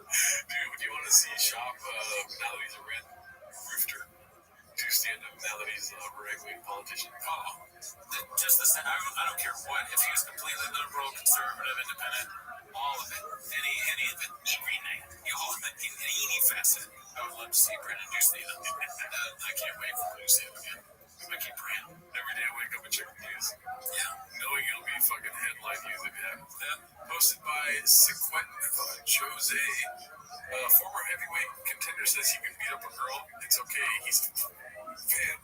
Dude, would you want to see Shop now that he's a red rooster? Do stand up now that he's a right-wing politician? Oh, just the same. I don't care what. If he was completely liberal, conservative, independent, all of it, any of it, everything, all of it, any facet, I would love to see Brendan do stand up. I can't wait for him to stand up again. I keep praying. Every day I wake up and check the news. Yeah. Knowing it'll be fucking headline news if it happens. Posted by Sequent Jose. Former heavyweight contender says he can beat up a girl. It's okay. He's a fan.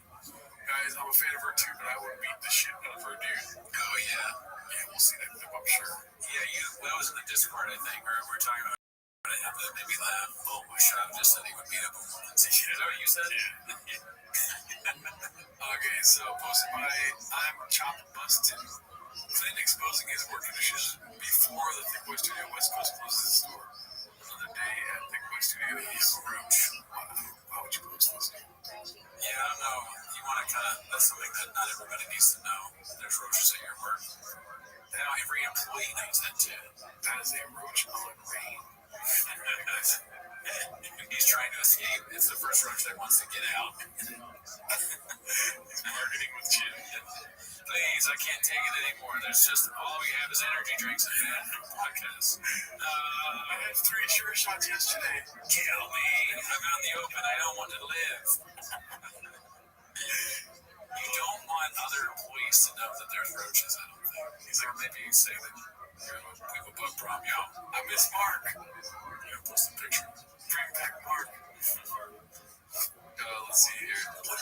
Guys, I'm a fan of her too, but I would beat the shit out of her, dude. Oh, yeah. Yeah, we'll see that clip, I'm sure. Yeah, that was in the Discord, I think. We're talking about it. That made me laugh. Oh, my shop just said he would beat up a woman. Is that what you said? Yeah. Okay, so posted by I'm Chop Bustin. Clint exposing his work conditions before the Thick Boy Studio West Coast closes its door. Another day at Thick Boy Studio, he's a roach. Why would you post this? Yeah, I don't know. You want to that's something that not everybody needs to know. There's roaches at your work. Now every employee knows that too. That is a roach on rain. He's trying to escape. It's the first roach that wants to get out. He's marketing with Jim. Please, I can't take it anymore. There's just all we have is energy drinks and podcasts. I had 3 sure shots yesterday. Kill me. I'm out in the open. I don't want to live. You don't want other employees to know that there's roaches. I don't think. He's like, maybe you say that we have a bug problem. Yo, I miss Mark. You know, post a picture. Bring back Mark. Let's see here. The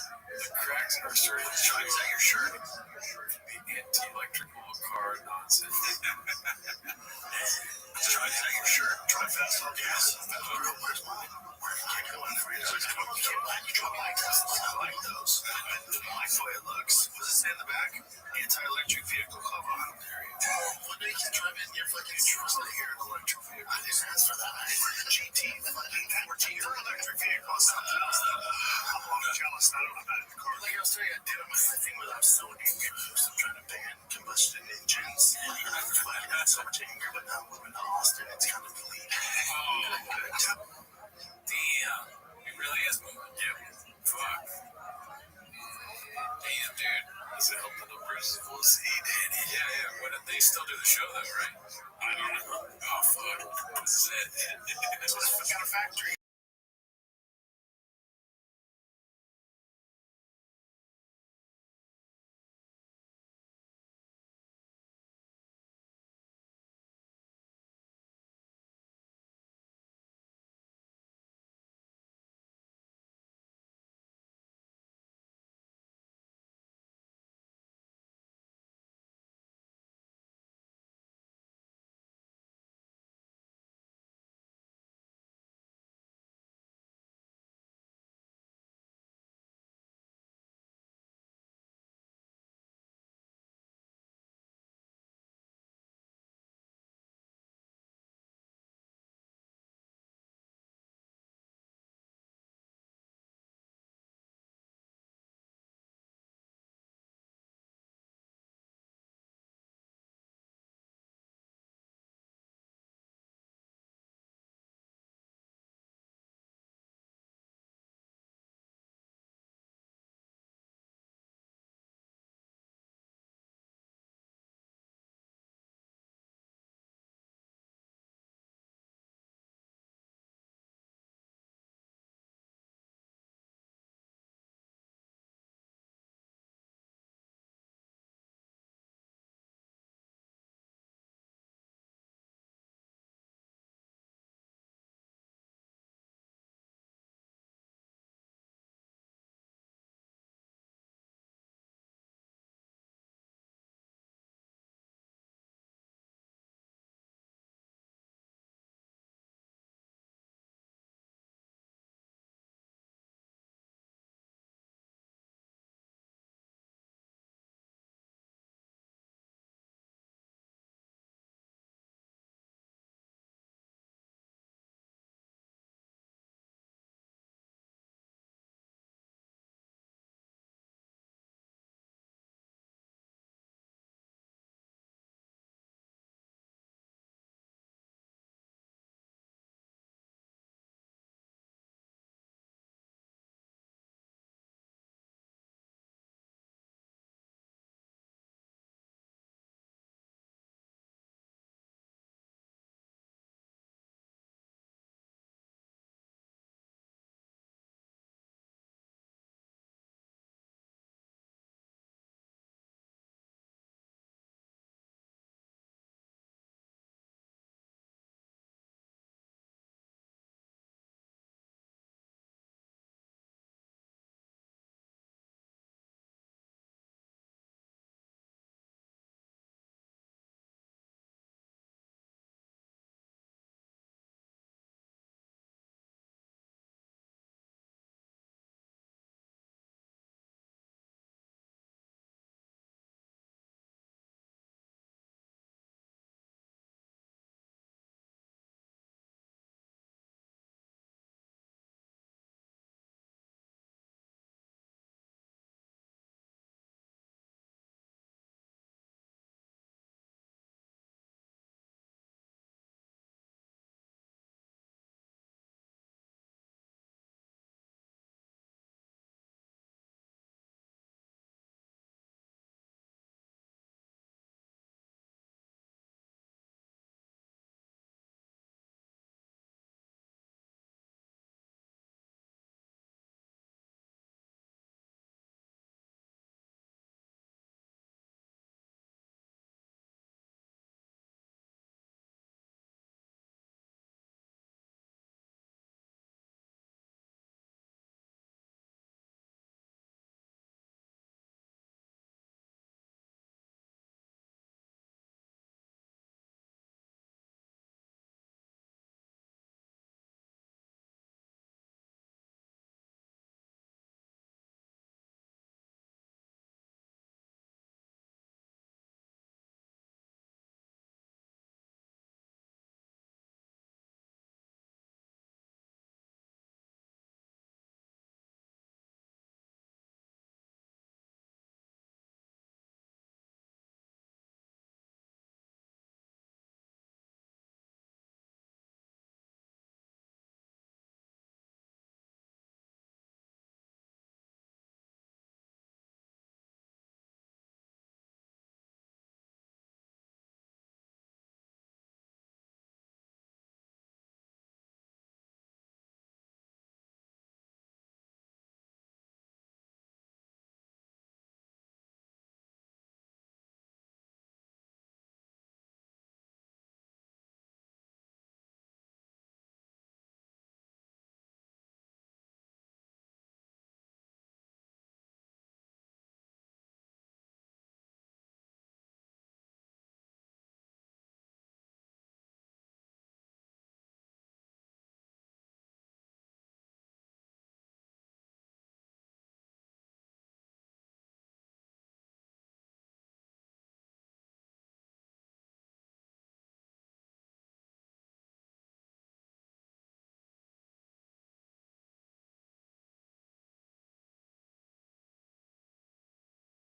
cracks in our shirt. Is that your shirt? The anti-electrical car nonsense. Is that your shirt? Try fast on gas. Where's mine? Where can I go in for you? You can't buy a truck like this. I like those. I like the way it looks. What does it say in the back? Anti-electric vehicle club on. One day you can drive in your fucking trust to hear an electric vehicle. I didn't ask for that. I didn't for your GT. Or GT for electric vehicles. I'm jealous. I don't know about the car. Like I was telling you, I did my thing without Sony. I'm trying to ban combustion engines. I got so much anger, but now I'm moving to Austin. It's kind of bleak. Damn. It really is moving. Yeah. Fuck. Damn, dude. Does it help the numbers? We'll see, dude. Yeah. What did they still do the show, though, right? I don't know. Oh, fuck. This is it. It's got a factory.